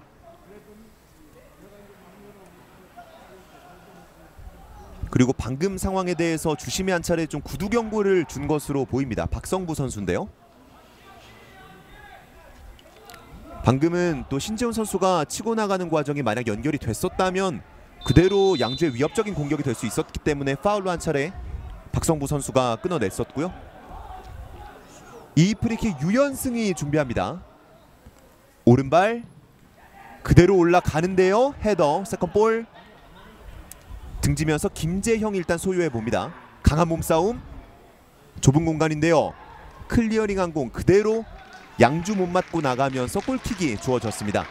그리고 방금 상황에 대해서 주심이 한 차례 좀 구두 경고를 준 것으로 보입니다. 박성부 선수인데요. 방금은 또 신재훈 선수가 치고 나가는 과정이 만약 연결이 됐었다면 그대로 양주의 위협적인 공격이 될 수 있었기 때문에 파울로 한 차례 박성부 선수가 끊어냈었고요. 이 프리킥 유연승이 준비합니다. 오른발 그대로 올라가는데요. 헤더 세컨볼. 등지면서 김재형이 일단 소유해봅니다. 강한 몸싸움. 좁은 공간인데요. 클리어링한 공 그대로 양주 못 맞고 나가면서 골킥이 주어졌습니다.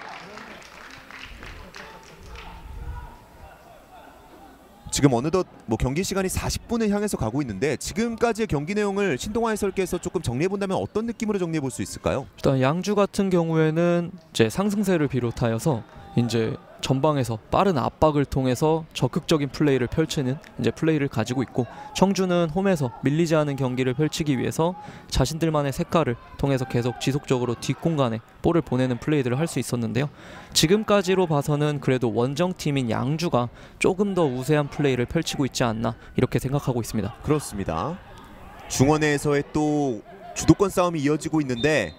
지금 어느덧 뭐 경기 시간이 40분을 향해서 가고 있는데 지금까지의 경기 내용을 신동환 해설께서 조금 정리해본다면 어떤 느낌으로 정리해볼 수 있을까요? 일단 양주 같은 경우에는 이제 상승세를 비롯하여서 이제 전방에서 빠른 압박을 통해서 적극적인 플레이를 펼치는 이제 플레이를 가지고 있고, 청주는 홈에서 밀리지 않은 경기를 펼치기 위해서 자신들만의 색깔을 통해서 계속 지속적으로 뒷공간에 볼을 보내는 플레이들을 할 수 있었는데요. 지금까지로 봐서는 그래도 원정팀인 양주가 조금 더 우세한 플레이를 펼치고 있지 않나 이렇게 생각하고 있습니다. 그렇습니다. 중원에서의 또 주도권 싸움이 이어지고 있는데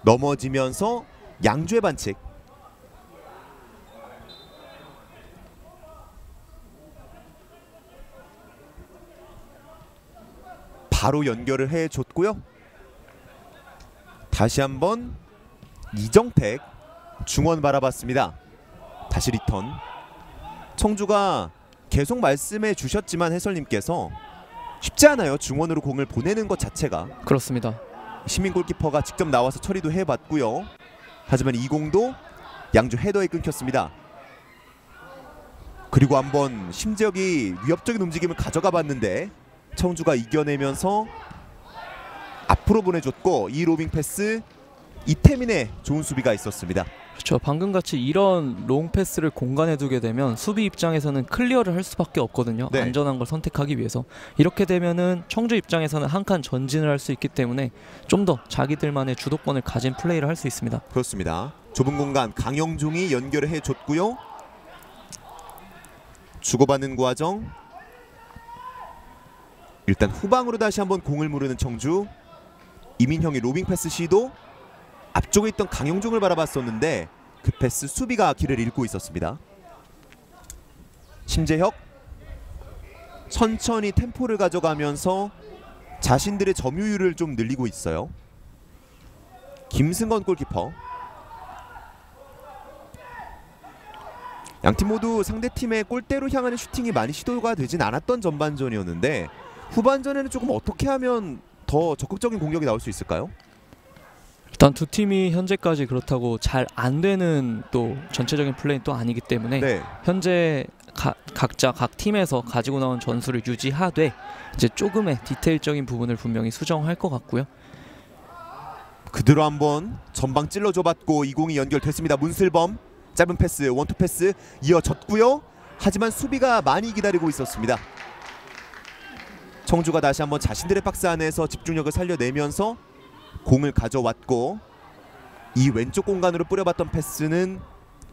넘어지면서 양주의 반칙. 바로 연결을 해줬고요. 다시 한번 이정택 중원 바라봤습니다. 다시 리턴. 청주가 계속 말씀해 주셨지만 해설님께서 쉽지 않아요. 중원으로 공을 보내는 것 자체가. 그렇습니다. 시민 골키퍼가 직접 나와서 처리도 해봤고요. 하지만 이 공도 양주 헤더에 끊겼습니다. 그리고 한번 심재혁이 위협적인 움직임을 가져가 봤는데 청주가 이겨내면서 앞으로 보내줬고, 이 로빙 패스 이태민의 좋은 수비가 있었습니다. 그렇죠. 방금같이 이런 롱 패스를 공간에 두게 되면 수비 입장에서는 클리어를 할 수밖에 없거든요. 네. 안전한 걸 선택하기 위해서. 이렇게 되면은 청주 입장에서는 한 칸 전진을 할 수 있기 때문에 좀 더 자기들만의 주도권을 가진 플레이를 할 수 있습니다. 그렇습니다. 좁은 공간 강영종이 연결을 해줬고요. 주고받는 과정. 일단 후방으로 다시 한번 공을 무르는 청주. 이민형이 로빙 패스 시도. 앞쪽에 있던 강영종을 바라봤었는데 그 패스 수비가 길을 잃고 있었습니다. 심재혁 천천히 템포를 가져가면서 자신들의 점유율을 좀 늘리고 있어요. 김승건 골키퍼. 양팀 모두 상대팀의 골대로 향하는 슈팅이 많이 시도가 되진 않았던 전반전이었는데 후반전에는 조금 어떻게 하면 더 적극적인 공격이 나올 수 있을까요? 일단 두 팀이 현재까지 그렇다고 잘 안 되는 또 전체적인 플레이는 또 아니기 때문에 네. 현재 각자 각 팀에서 가지고 나온 전술을 유지하되 이제 조금의 디테일적인 부분을 분명히 수정할 것 같고요. 그대로 한번 전방 찔러줘봤고 이 공이 연결됐습니다. 문슬범 짧은 패스 원투 패스 이어졌고요. 하지만 수비가 많이 기다리고 있었습니다. 청주가 다시 한번 자신들의 박스 안에서 집중력을 살려내면서 공을 가져왔고, 이 왼쪽 공간으로 뿌려봤던 패스는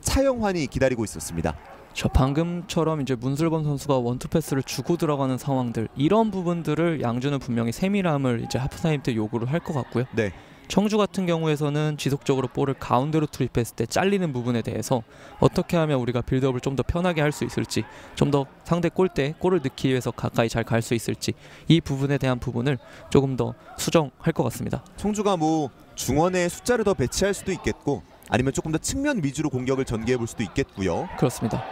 차영환이 기다리고 있었습니다. 저 방금처럼 이제 문슬범 선수가 원투 패스를 주고 들어가는 상황들, 이런 부분들을 양주는 분명히 세밀함을 이제 하프타임 때 요구를 할 것 같고요. 네. 청주 같은 경우에서는 지속적으로 볼을 가운데로 투입했을 때 잘리는 부분에 대해서 어떻게 하면 우리가 빌드업을 좀 더 편하게 할 수 있을지, 좀 더 상대 골대에 골을 넣기 위해서 가까이 잘 갈 수 있을지, 이 부분에 대한 부분을 조금 더 수정할 것 같습니다. 청주가 뭐 중원에 숫자를 더 배치할 수도 있겠고 아니면 조금 더 측면 위주로 공격을 전개해 볼 수도 있겠고요. 그렇습니다.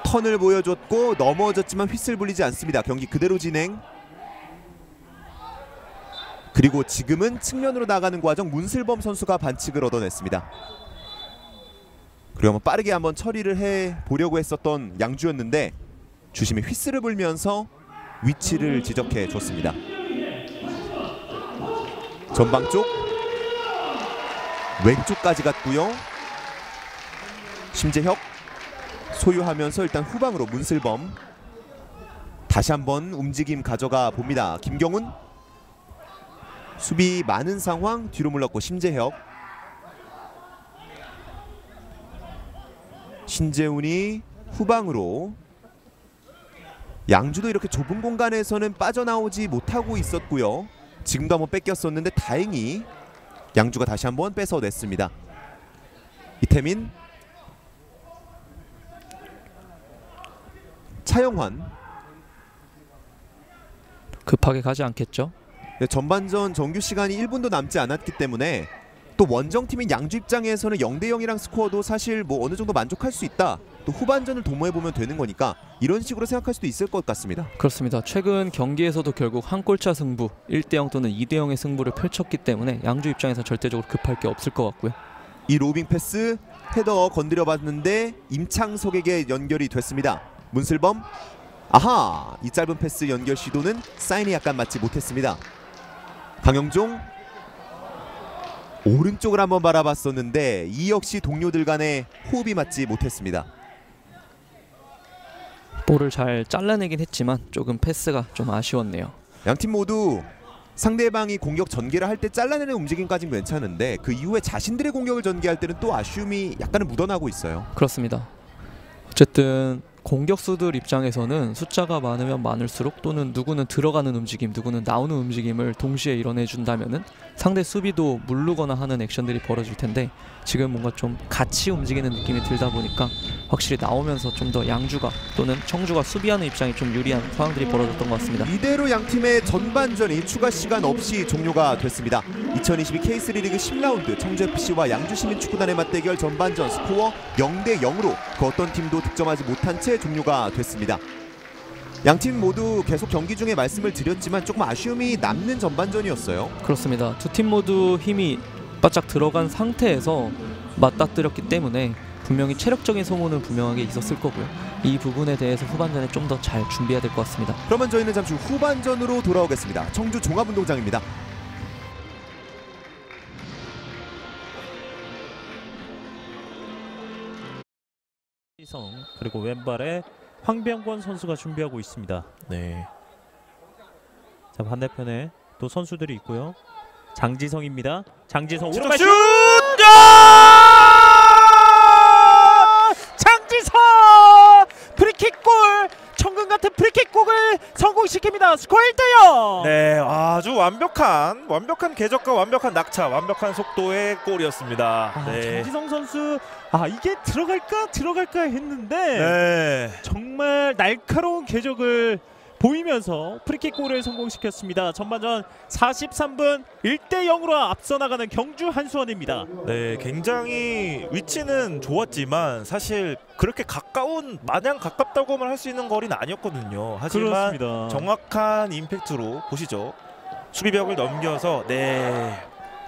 턴을 보여줬고 넘어졌지만 휘슬 불리지 않습니다. 경기 그대로 진행. 그리고 지금은 측면으로 나가는 과정 문슬범 선수가 반칙을 얻어냈습니다. 그리고 한번 빠르게 한번 처리를 해보려고 했었던 양주였는데 주심이 휘슬을 불면서 위치를 지적해 줬습니다. 전방 쪽 왼쪽까지 갔고요. 심재혁 소유하면서 일단 후방으로 문슬범. 다시 한번 움직임 가져가 봅니다. 김경훈 수비 많은 상황 뒤로 물렀고 심재혁. 신재훈이 후방으로. 양주도 이렇게 좁은 공간에서는 빠져나오지 못하고 있었고요. 지금도 한번 뺏겼었는데 다행히 양주가 다시 한번 뺏어냈습니다. 이태민, 차영환. 급하게 가지 않겠죠? 네, 전반전 정규 시간이 1분도 남지 않았기 때문에 또 원정팀인 양주 입장에서는 0대0이랑 스코어도 사실 뭐 어느 정도 만족할 수 있다. 또 후반전을 도모해보면 되는 거니까 이런 식으로 생각할 수도 있을 것 같습니다. 그렇습니다. 최근 경기에서도 결국 한 골차 승부, 1대0 또는 2대0의 승부를 펼쳤기 때문에 양주 입장에서 절대적으로 급할 게 없을 것 같고요. 이 로빙 패스 헤더 건드려봤는데 임창석에게 연결이 됐습니다. 문슬범. 아하! 이 짧은 패스 연결 시도는 사인이 약간 맞지 못했습니다. 강영종 오른쪽을 한번 바라봤었는데 이 역시 동료들 간의 호흡이 맞지 못했습니다. 볼을 잘 잘라내긴 했지만 조금 패스가 좀 아쉬웠네요. 양팀 모두 상대방이 공격 전개를 할 때 잘라내는 움직임까지는 괜찮은데 그 이후에 자신들의 공격을 전개할 때는 또 아쉬움이 약간은 묻어나고 있어요. 그렇습니다. 어쨌든 공격수들 입장에서는 숫자가 많으면 많을수록 또는 누구는 들어가는 움직임, 누구는 나오는 움직임을 동시에 이뤄내준다면은 상대 수비도 물르거나 하는 액션들이 벌어질 텐데 지금 뭔가 좀 같이 움직이는 느낌이 들다 보니까 확실히 나오면서 좀 더 양주가 또는 청주가 수비하는 입장이 좀 유리한 상황들이 벌어졌던 것 같습니다. 이대로 양팀의 전반전이 추가 시간 없이 종료가 됐습니다. 2022 K3 리그 10라운드 청주FC와 양주시민축구단의 맞대결 전반전 스코어 0대0으로 그 어떤 팀도 득점하지 못한 채 종료가 됐습니다. 양팀 모두 계속 경기 중에 말씀을 드렸지만 조금 아쉬움이 남는 전반전이었어요. 그렇습니다. 두 팀 모두 힘이 바짝 들어간 상태에서 맞닥뜨렸기 때문에 분명히 체력적인 소모는 분명하게 있었을 거고요. 이 부분에 대해서 후반전에 좀 더 잘 준비해야 될 것 같습니다. 그러면 저희는 잠시 후 후반전으로 돌아오겠습니다. 청주 종합운동장입니다. 이성 그리고 왼발에 황병권 선수가 준비하고 있습니다. 네. 자, 반대편에 또 선수들이 있고요. 장지성입니다. 장지성 오른발 슛! 장지성! 프리킥골! 천금 같은 프리킥골을 성공시킵니다. 스코어 1대0. 네, 아주 완벽한 궤적과 완벽한 낙차, 완벽한 속도의 골이었습니다. 네. 장지성 선수 이게 들어갈까 했는데 네. 정말 날카로운 궤적을 보이면서 프리킥골을 성공시켰습니다. 전반전 43분 1대0으로 앞서 나가는 경주 한수원입니다. 네, 굉장히 위치는 좋았지만 사실 그렇게 마냥 가깝다고만 할 수 있는 거리는 아니었거든요. 하지만 그렇습니다. 정확한 임팩트로 보시죠. 수비벽을 넘겨서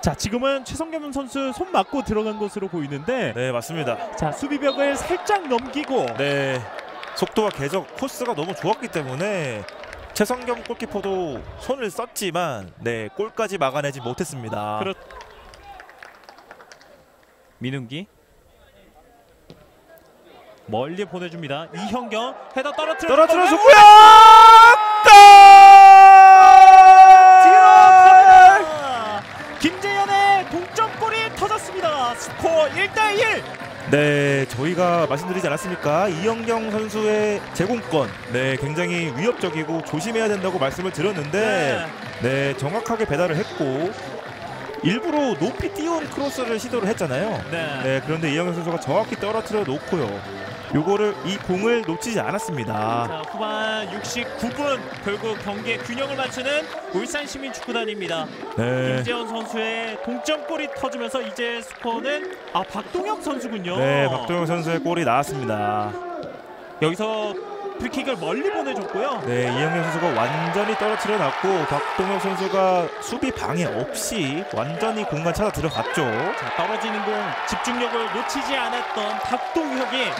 자, 지금은 최성겸 선수 손 맞고 들어간 것으로 보이는데 네, 맞습니다. 자, 수비벽을 살짝 넘기고 네. 속도와 궤적 코스가 너무 좋았기 때문에 최성겸 골키퍼도 손을 썼지만 네, 골까지 막아내지 못했습니다. 민웅기 멀리 보내줍니다. 이형경 헤더 떨어뜨려줬고요. 김재현의 동점골이 터졌습니다. 스코어 1대1. 네, 저희가 말씀드리지 않았습니까? 이영경 선수의 제공권, 네, 굉장히 위협적이고 조심해야 된다고 말씀을 드렸는데, 네, 정확하게 배달을 했고 일부러 높이 띄운 크로스를 시도를 했잖아요. 네, 그런데 이영경 선수가 정확히 떨어뜨려 놓고요. 이 공을 놓치지 않았습니다. 자, 후반 69분 결국 경기의 균형을 맞추는 울산시민축구단입니다. 네. 김재현 선수의 동점골이 터지면서 이제 스코어는 박동혁 선수군요. 네, 박동혁 선수의 골이 나왔습니다. 여기서 프리킥을 멀리 보내줬고요. 네, 이영경 선수가 완전히 떨어뜨려 놨고 박동혁 선수가 수비 방해 없이 완전히 공간 찾아 들어갔죠. 자, 떨어지는 공 집중력을 놓치지 않았던 박동혁이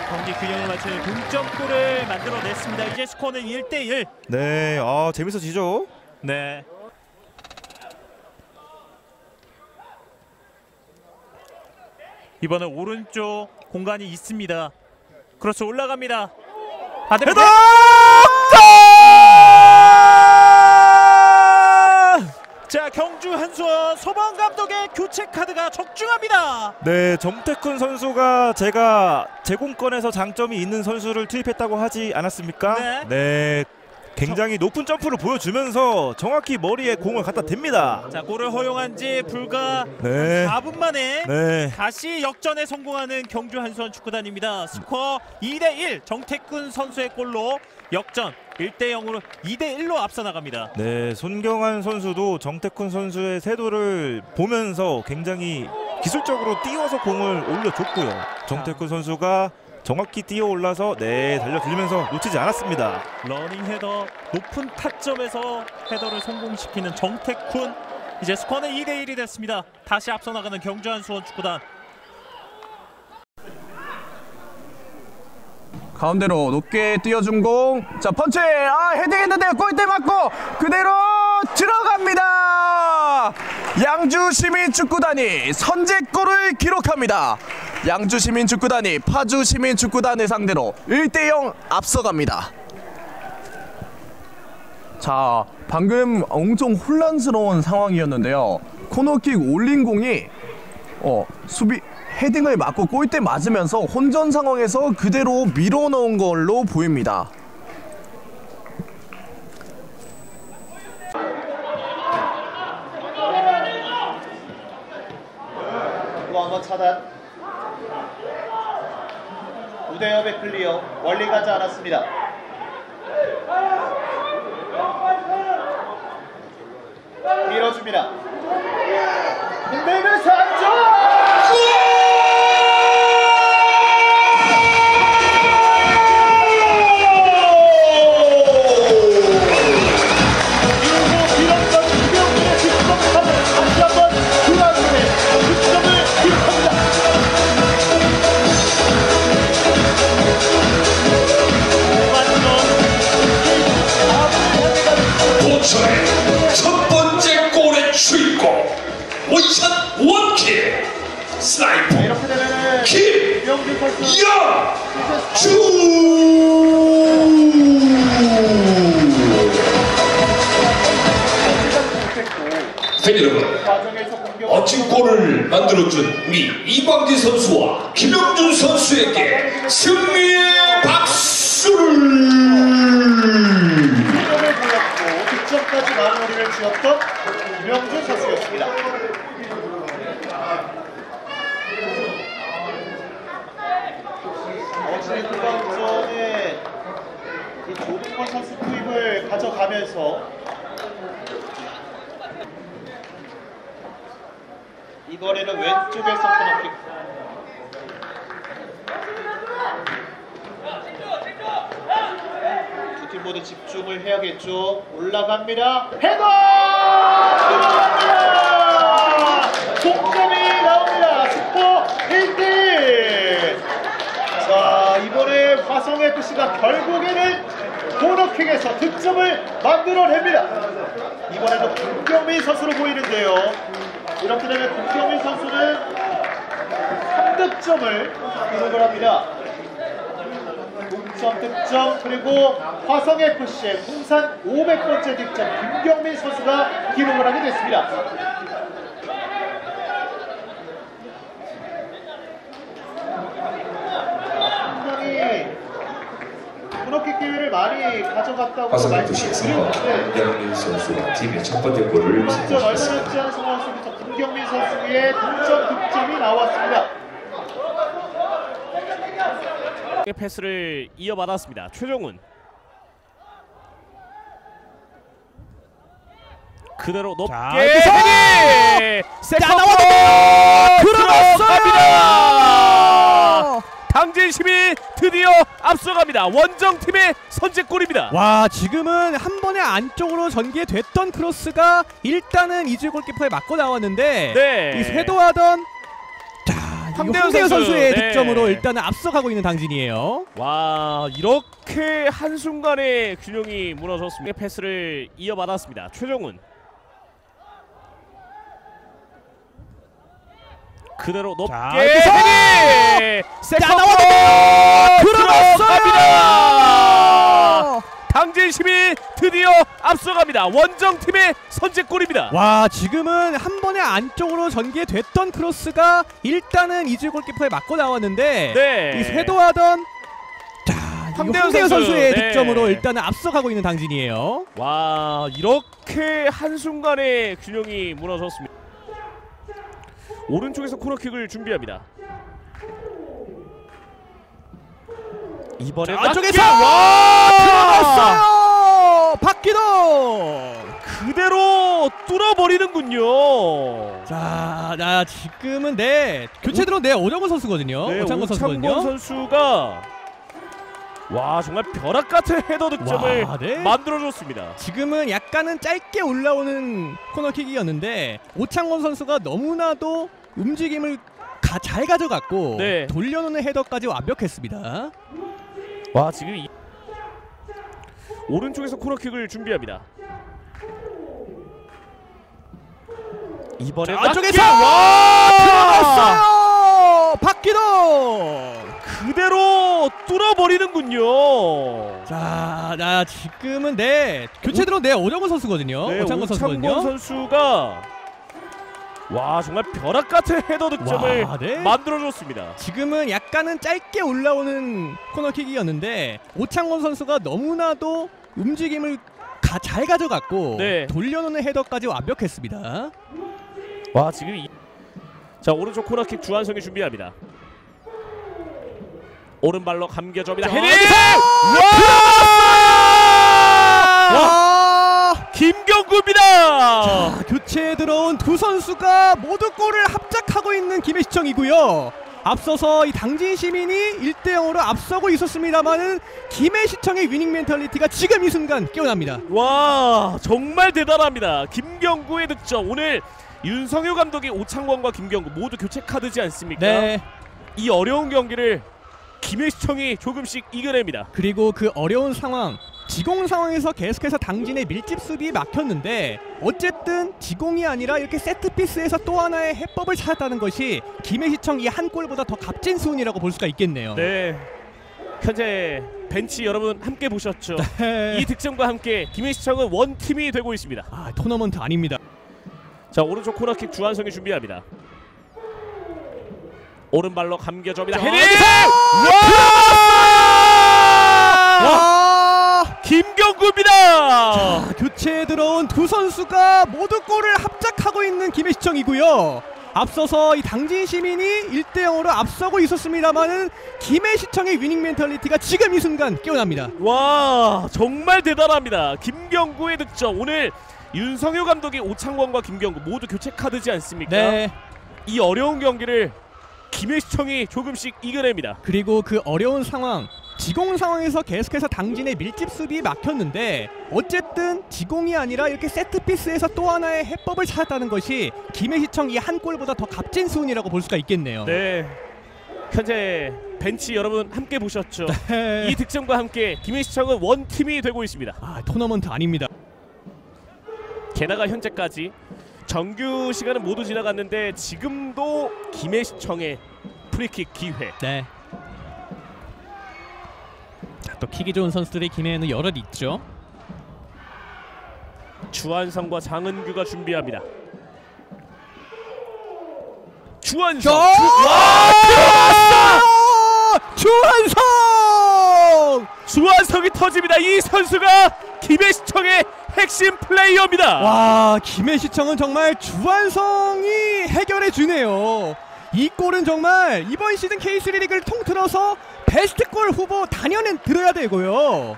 경기 균형을 맞추는 동점골을 만들어냈습니다. 이제 스코어는 1대1. 네, 재밌어지죠? 네. 이번엔 오른쪽 공간이 있습니다. 크로스 올라갑니다. 헤더! 자, 경주 한수원 소방 감독의 교체 카드가 적중합니다. 네, 정태쿤 선수가 제가 제공권에서 장점이 있는 선수를 투입했다고 하지 않았습니까? 네. 굉장히 높은 점프를 보여주면서 정확히 머리에 공을 갖다 댑니다. 자, 골을 허용한 지 불과 네. 4분 만에 네. 다시 역전에 성공하는 경주 한수원 축구단입니다. 스코어 2대1 정태쿤 선수의 골로 역전 1대0으로 2대1로 앞서 나갑니다. 네, 손경환 선수도 정태쿤 선수의 세도를 보면서 굉장히 기술적으로 띄워서 공을 올려줬고요. 정태쿤 선수가 정확히 뛰어 올라서 달려들면서 놓치지 않았습니다. 러닝 헤더 높은 타점에서 헤더를 성공시키는 정태쿤. 이제 스코어는 2대1이 됐습니다. 다시 앞서 나가는 경주 한수원 축구단. 가운데로 높게 띄워준 공. 자, 펀치. 헤딩했는데 골대 맞고 그대로 들어갑니다. 양주시민축구단이 선제골을 기록합니다. 양주시민축구단이 파주시민축구단을 상대로 1대0 앞서갑니다. 자, 방금 엄청 혼란스러운 상황이었는데요. 코너킥 올린 공이 수비 헤딩을 맞고 골대 맞으면서 혼전 상황에서 그대로 밀어넣은 걸로 보입니다. 또 한번 차단. 우대엽의 클리어. 멀리 가지 않았습니다. 밀어줍니다. 흔들면서 안쪽! 도철의 첫 번째 골의 주인공 원샷 원킬 스나이퍼 이렇게 되면은 김영주 팬 여러분, 멋진 골을 만들어준 우리 이광진 선수와 김영준 선수에게 승리의 박수를. 득점까지 마무리를 지었던 김영준 선수였습니다. 어제 후반전에 이 조동권 선수 투입을 가져가면서 이번에는 왼쪽에서 코너킥. 두 팀 모두 집중을 해야겠죠. 올라갑니다. 헤더! 들어갑니다! 동점이 나옵니다. 스코어 1대1. 자, 이번에 화성FC가 결국에는 코너킥에서 득점을 만들어냅니다. 이번에도 김경민 선수로 보이는데요. 이렇게 되면 김경민 선수는 3득점을 기록을 합니다. 동점 득점, 그리고 화성FC의 통산 500번째 득점 김경민 선수가 기록을 하게 됐습니다. 상당히 코너킥 기회를 많이 가져갔다고 화성FC에서 김경민 선수가 팀의 첫 번째 골을 먼저 얼마나 않은 상황 속에서 김경민 선수의 동점 득점이 나왔습니다. 패스를 이어받았습니다. 최종훈 그대로 높게 헤딩! 세컨볼 들어갔어요! 당진심이 드디어 앞서갑니다. 원정팀의 선제골입니다. 와, 지금은 한 번에 안쪽으로 전개됐던 크로스가 일단은 이주일 골키퍼에 맞고 나왔는데 네. 이 쇄도하던 황대현 선수의 네. 득점으로 일단은 앞서가고 있는 당진이에요. 와, 이렇게 한순간에 균형이 무너졌습니다. 패스를 이어받았습니다. 최종훈 그대로 높게 헤딩! 세컨볼 들어갔어요! 당진심이 드디어 앞서갑니다. 원정팀의 선제골입니다. 와, 지금은 한 번에 안쪽으로 전개됐던 크로스가 일단은 이주일 골키퍼에 맞고 나왔는데 네. 이 쇄도하던 황대현 선수의 네. 득점으로 일단은 앞서가고 있는 당진이에요. 와, 이렇게 한순간에 균형이 무너졌습니다. 오른쪽에서 코너킥을 준비합니다. 이번에 안쪽에서 들어갔어요! 박기동 그대로 뚫어버리는군요. 자, 지금은 교체 들어온 오정권 선수거든요. 네, 오창권 선수거든요. 오창권 선수가 와, 정말 벼락 같은 헤더 득점을 와, 네. 만들어줬습니다. 지금은 약간은 짧게 올라오는 코너킥이었는데 오창권 선수가 너무나도 움직임을 잘 가져갔고 네. 돌려놓는 헤더까지 완벽했습니다. 와, 지금 오른쪽에서 코너킥을 준비합니다. 이번에 안쪽에서 들어갔어요! 박기동 그대로 뚫어버리는군요. 자, 지금은 교체 들어온 오정권 선수거든요. 네, 오창권 선수거든요. 선수가 와 정말 벼락 같은 헤더 득점을 와, 네. 만들어줬습니다. 지금은 약간은 짧게 올라오는 코너킥이었는데 오창원 선수가 너무나도 움직임을 잘 가져갔고 네. 돌려놓는 헤더까지 완벽했습니다. 와 지금 자 오른쪽 코너킥 주한성이 준비합니다. 오른발로 감겨줍니다. 헤딩! 와! 김경구입니다. 자, 교체에 들어온 두 선수가 모두 골을 합작하고 있는 김해시청이고요. 앞서서 이 당진 시민이 1대0으로 앞서고 있었습니다만은 김해시청의 위닝 멘탈리티가 지금 이 순간 깨어납니다. 와 정말 대단합니다. 김경구의 득점. 오늘 윤성효 감독이 오창권과 김경구 모두 교체 카드지 않습니까? 네. 이 어려운 경기를 김해시청이 조금씩 이겨냅니다. 그리고 그 어려운 상황, 지공 상황에서 계속해서 당진의 밀집 수비에 막혔는데 어쨌든 지공이 아니라 이렇게 세트피스에서 또 하나의 해법을 찾았다는 것이 김해시청 이 한 골보다 더 값진 수훈이라고 볼 수가 있겠네요. 네. 현재 벤치 여러분 함께 보셨죠? 네. 이 득점과 함께 김해시청은 원팀이 되고 있습니다. 아, 토너먼트 아닙니다. 자 오른쪽 코너킥 주한성이 준비합니다. 오른발로 감겨줍니다. 헤딩! 와! 김경구입니다. 자, 교체에 들어온 두 선수가 모두 골을 합작하고 있는 김해시청이고요. 앞서서 이 당진 시민이 1대0으로 앞서고 있었습니다만은 김해시청의 위닝 멘탈리티가 지금 이 순간 깨어납니다. 와 정말 대단합니다. 김경구의 득점. 오늘 윤성효 감독이 오창권과 김경구 모두 교체 카드지 않습니까? 네. 이 어려운 경기를 김해시청이 조금씩 이겨냅니다. 그리고 그 어려운 상황, 지공 상황에서 계속해서 당진의 밀집 수비에 막혔는데 어쨌든 지공이 아니라 이렇게 세트피스에서 또 하나의 해법을 찾았다는 것이 김해시청 이 한 골보다 더 값진 수훈이라고 볼 수가 있겠네요. 네. 현재 벤치 여러분 함께 보셨죠? 네. 이 득점과 함께 김해시청은 원팀이 되고 있습니다. 아, 토너먼트 아닙니다. 게다가 현재까지 정규 시간은 모두 지나갔는데 지금도 김해시청의 프리킥 기회. 네. 자, 또 킥이 좋은 선수들의 김해에는 여럿 있죠. 주한성과 장은규가 준비합니다. 주한성! 주한성! 주한성이 터집니다. 이 선수가 김해시청의 핵심 플레이어입니다. 와, 김해시청은 정말 주한성이 해결해 주네요. 이 골은 정말 이번 시즌 K3 리그를 통틀어서 베스트 골 후보 단연히 들어야 되고요.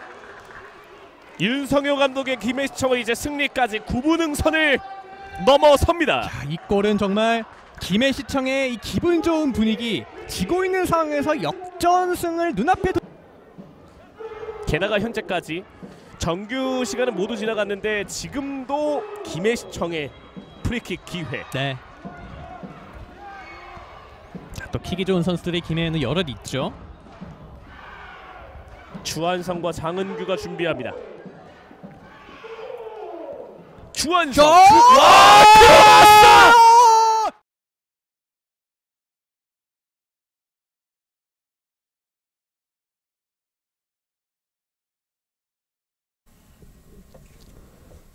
윤성효 감독의 김해시청은 이제 승리까지 9분응선을 넘어섭니다. 자, 이 골은 정말 김해시청의 이 기분 좋은 분위기, 지고 있는 상황에서 역전승을 눈앞에 게다가 현재까지 정규 시간은 모두 지나갔는데 지금도 김해시청의 프리킥 기회. 네. 자, 또 킥이 좋은 선수들의 김해에는 여럿 있죠. 주한성과 장은규가 준비합니다. 주한성!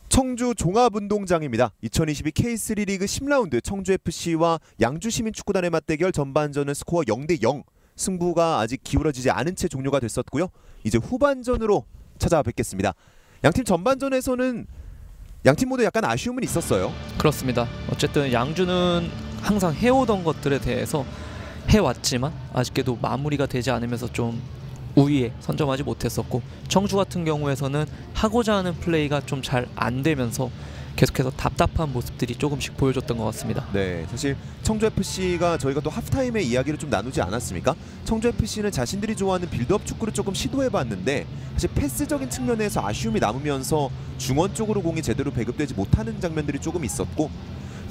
청주 종합운동장입니다. 2022 K3 리그 10라운드 청주FC와 양주시민축구단의 맞대결 전반전은 스코어 0대0, 승부가 아직 기울어지지 않은 채 종료가 됐었고요. 이제 후반전으로 찾아뵙겠습니다. 양팀 전반전에서는 양팀 모두 약간 아쉬움은 있었어요. 그렇습니다. 어쨌든 양주는 항상 해오던 것들에 대해서 해왔지만 아쉽게도 마무리가 되지 않으면서 좀 우위에 선점하지 못했었고, 청주 같은 경우에서는 하고자 하는 플레이가 좀 잘 안 되면서 계속해서 답답한 모습들이 조금씩 보여줬던 것 같습니다. 네, 사실 청주FC가 저희가 또 하프타임에 이야기를 좀 나누지 않았습니까? 청주FC는 자신들이 좋아하는 빌드업 축구를 조금 시도해봤는데 사실 패스적인 측면에서 아쉬움이 남으면서 중원 쪽으로 공이 제대로 배급되지 못하는 장면들이 조금 있었고,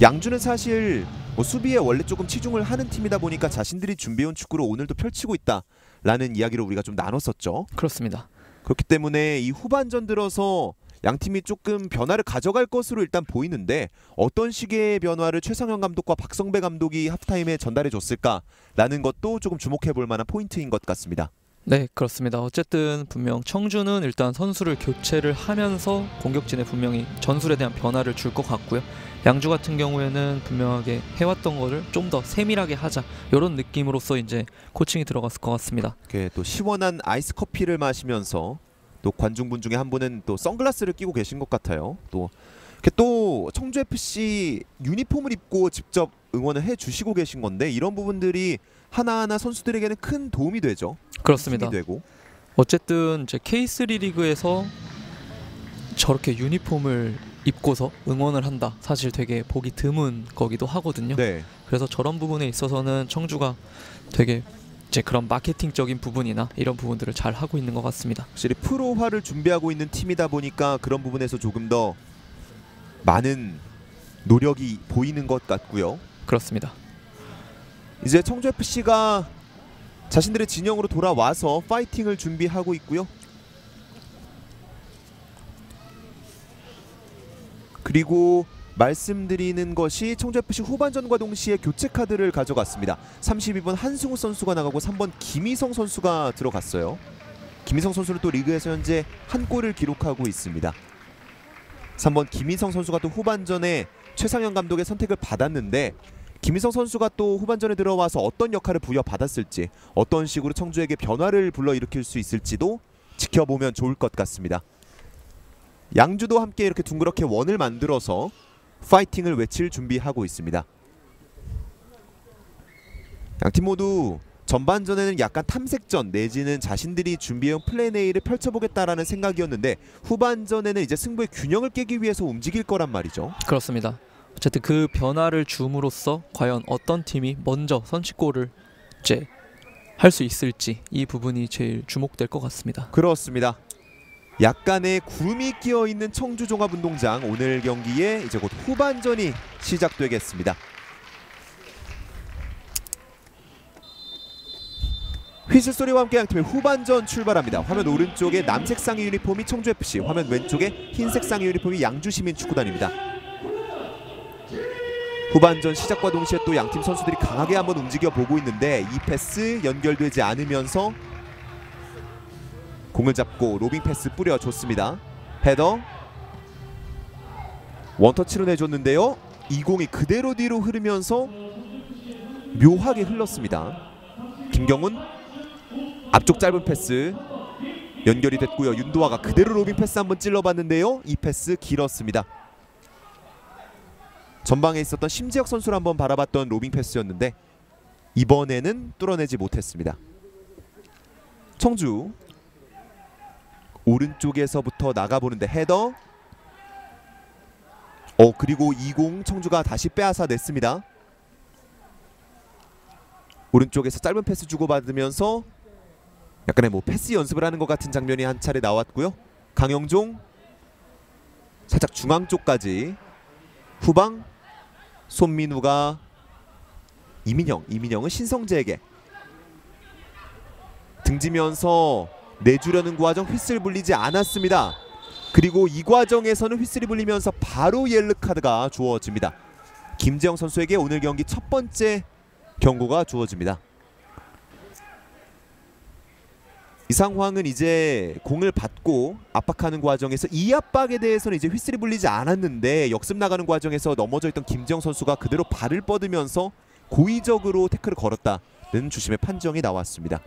양주는 사실 수비에 원래 조금 치중을 하는 팀이다 보니까 자신들이 준비해온 축구를 오늘도 펼치고 있다라는 이야기를 우리가 좀 나눴었죠. 그렇습니다. 그렇기 때문에 이 후반전 들어서 양팀이 조금 변화를 가져갈 것으로 일단 보이는데 어떤 식의 변화를 최상현 감독과 박성배 감독이 하프타임에 전달해 줬을까라는 것도 조금 주목해 볼 만한 포인트인 것 같습니다. 네, 그렇습니다. 어쨌든 분명 청주는 일단 선수를 교체를 하면서 공격진에 분명히 전술에 대한 변화를 줄 것 같고요. 양주 같은 경우에는 분명하게 해왔던 거를 좀 더 세밀하게 하자 이런 느낌으로서 이제 코칭이 들어갔을 것 같습니다. 이렇게 또 시원한 아이스 커피를 마시면서 또 관중분 중에 한 분은 또 선글라스를 끼고 계신 것 같아요. 또 이렇게 또 청주 FC 유니폼을 입고 직접 응원을 해주시고 계신 건데 이런 부분들이 하나하나 선수들에게는 큰 도움이 되죠. 그렇습니다. 힘이 되고. 어쨌든 이제 K3 리그에서 저렇게 유니폼을 입고서 응원을 한다. 사실 되게 보기 드문 거기도 하거든요. 네. 그래서 저런 부분에 있어서는 청주가 되게 이제 그런 마케팅적인 부분이나 이런 부분들을 잘 하고 있는 것 같습니다. 확실히 프로화를 준비하고 있는 팀이다 보니까 그런 부분에서 조금 더 많은 노력이 보이는 것 같고요. 그렇습니다. 이제 청주 FC가 자신들의 진영으로 돌아와서 파이팅을 준비하고 있고요. 그리고 말씀드리는 것이 청주 FC 후반전과 동시에 교체 카드를 가져갔습니다. 32번 한승우 선수가 나가고 3번 김희성 선수가 들어갔어요. 김희성 선수는 또 리그에서 현재 한 골을 기록하고 있습니다. 3번 김희성 선수가 또 후반전에 최상현 감독의 선택을 받았는데 김희성 선수가 또 후반전에 들어와서 어떤 역할을 부여받았을지 어떤 식으로 청주에게 변화를 불러일으킬 수 있을지도 지켜보면 좋을 것 같습니다. 양주도 함께 이렇게 둥그렇게 원을 만들어서 파이팅을 외칠 준비하고 있습니다. 양팀 모두 전반전에는 약간 탐색전 내지는 자신들이 준비해온 플랜 A를 펼쳐보겠다라는 생각이었는데 후반전에는 이제 승부의 균형을 깨기 위해서 움직일 거란 말이죠. 그렇습니다. 어쨌든 그 변화를 줌으로써 과연 어떤 팀이 먼저 선취골을 이제 할 수 있을지 이 부분이 제일 주목될 것 같습니다. 그렇습니다. 약간의 구름이 끼어있는 청주종합운동장 오늘 경기에 이제 곧 후반전이 시작되겠습니다. 휘슬 소리와 함께 양팀의 후반전 출발합니다. 화면 오른쪽에 남색 상의 유니폼이 청주FC, 화면 왼쪽에 흰색 상의 유니폼이 양주시민축구단입니다. 후반전 시작과 동시에 또 양팀 선수들이 강하게 한번 움직여보고 있는데 이 패스 연결되지 않으면서 공을 잡고 로빙 패스 뿌려줬습니다. 헤더 원터치로 내줬는데요. 이 공이 그대로 뒤로 흐르면서 묘하게 흘렀습니다. 김경훈 앞쪽 짧은 패스 연결이 됐고요. 윤도아가 그대로 로빙 패스 한번 찔러봤는데요. 이 패스 길었습니다. 전방에 있었던 심지혁 선수를 한번 바라봤던 로빙 패스였는데 이번에는 뚫어내지 못했습니다. 청주 오른쪽에서부터 나가보는데 헤더 그리고 20 청주가 다시 빼앗아 냈습니다. 오른쪽에서 짧은 패스 주고받으면서 약간의 패스 연습을 하는 것 같은 장면이 한 차례 나왔고요. 강영종 살짝 중앙 쪽까지 후방 손민우가 이민영은 신성재에게 등지면서 내주려는 과정 휘슬 불리지 않았습니다. 그리고 이 과정에서는 휘슬이 불리면서 바로 옐로카드가 주어집니다. 김재영 선수에게 오늘 경기 첫 번째 경고가 주어집니다. 이 상황은 이제 공을 받고 압박하는 과정에서 이 압박에 대해서는 이제 휘슬이 불리지 않았는데 역습 나가는 과정에서 넘어져 있던 김재영 선수가 그대로 발을 뻗으면서 고의적으로 태클을 걸었다는 주심의 판정이 나왔습니다.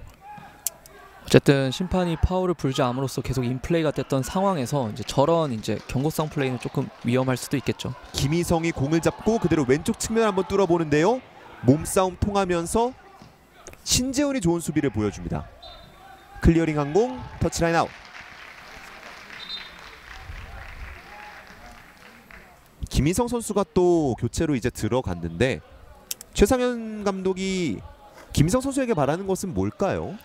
어쨌든 심판이 파울을 불지 않음으로써 계속 인플레이가 됐던 상황에서 이제 저런 이제 경고성 플레이는 조금 위험할 수도 있겠죠. 김희성이 공을 잡고 그대로 왼쪽 측면 한번 뚫어보는데요. 몸싸움 통하면서 신재훈이 좋은 수비를 보여줍니다. 클리어링 한 공, 터치라인 아웃. 김희성 선수가 또 교체로 이제 들어갔는데 최상현 감독이 김희성 선수에게 바라는 것은 뭘까요?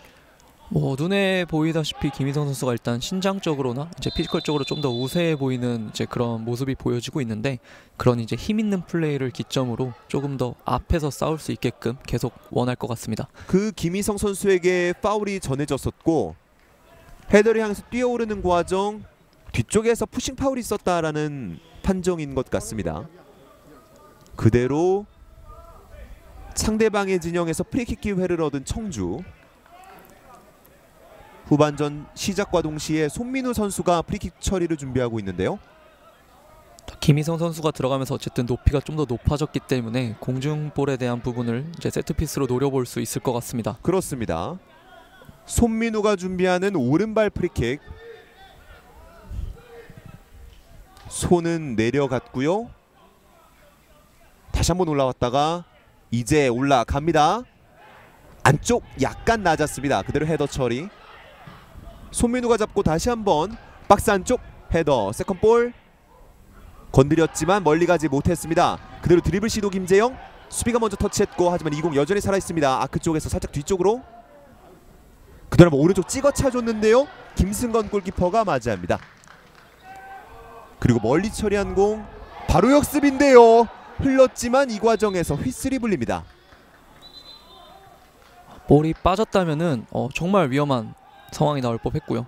눈에 보이다시피 김희성 선수가 일단 신장적으로나 이제 피지컬적으로 좀 더 우세해 보이는 이제 그런 모습이 보여지고 있는데 그런 이제 힘 있는 플레이를 기점으로 조금 더 앞에서 싸울 수 있게끔 계속 원할 것 같습니다. 그 김희성 선수에게 파울이 전해졌었고 헤더를 향해서 뛰어오르는 과정 뒤쪽에서 푸싱 파울이 있었다라는 판정인 것 같습니다. 그대로 상대방의 진영에서 프리킥 기회를 얻은 청주. 후반전 시작과 동시에 손민우 선수가 프리킥 처리를 준비하고 있는데요. 김희성 선수가 들어가면서 어쨌든 높이가 좀 더 높아졌기 때문에 공중볼에 대한 부분을 이제 세트피스로 노려볼 수 있을 것 같습니다. 그렇습니다. 손민우가 준비하는 오른발 프리킥. 손은 내려갔고요. 다시 한번 올라왔다가 이제 올라갑니다. 안쪽 약간 낮았습니다. 그대로 헤더 처리. 손민우가 잡고 다시 한번 박스 안쪽 헤더 세컨볼. 건드렸지만 멀리 가지 못했습니다. 그대로 드리블 시도 김재영. 수비가 먼저 터치했고 하지만 이 공 여전히 살아있습니다. 아크 쪽에서 살짝 뒤쪽으로. 그대로 오른쪽 찍어 차줬는데요. 김승건 골키퍼가 맞이합니다. 그리고 멀리 처리한 공 바로 역습인데요. 흘렀지만 이 과정에서 휘슬이 불립니다. 볼이 빠졌다면은 정말 위험한 상황이 나올 법했고요.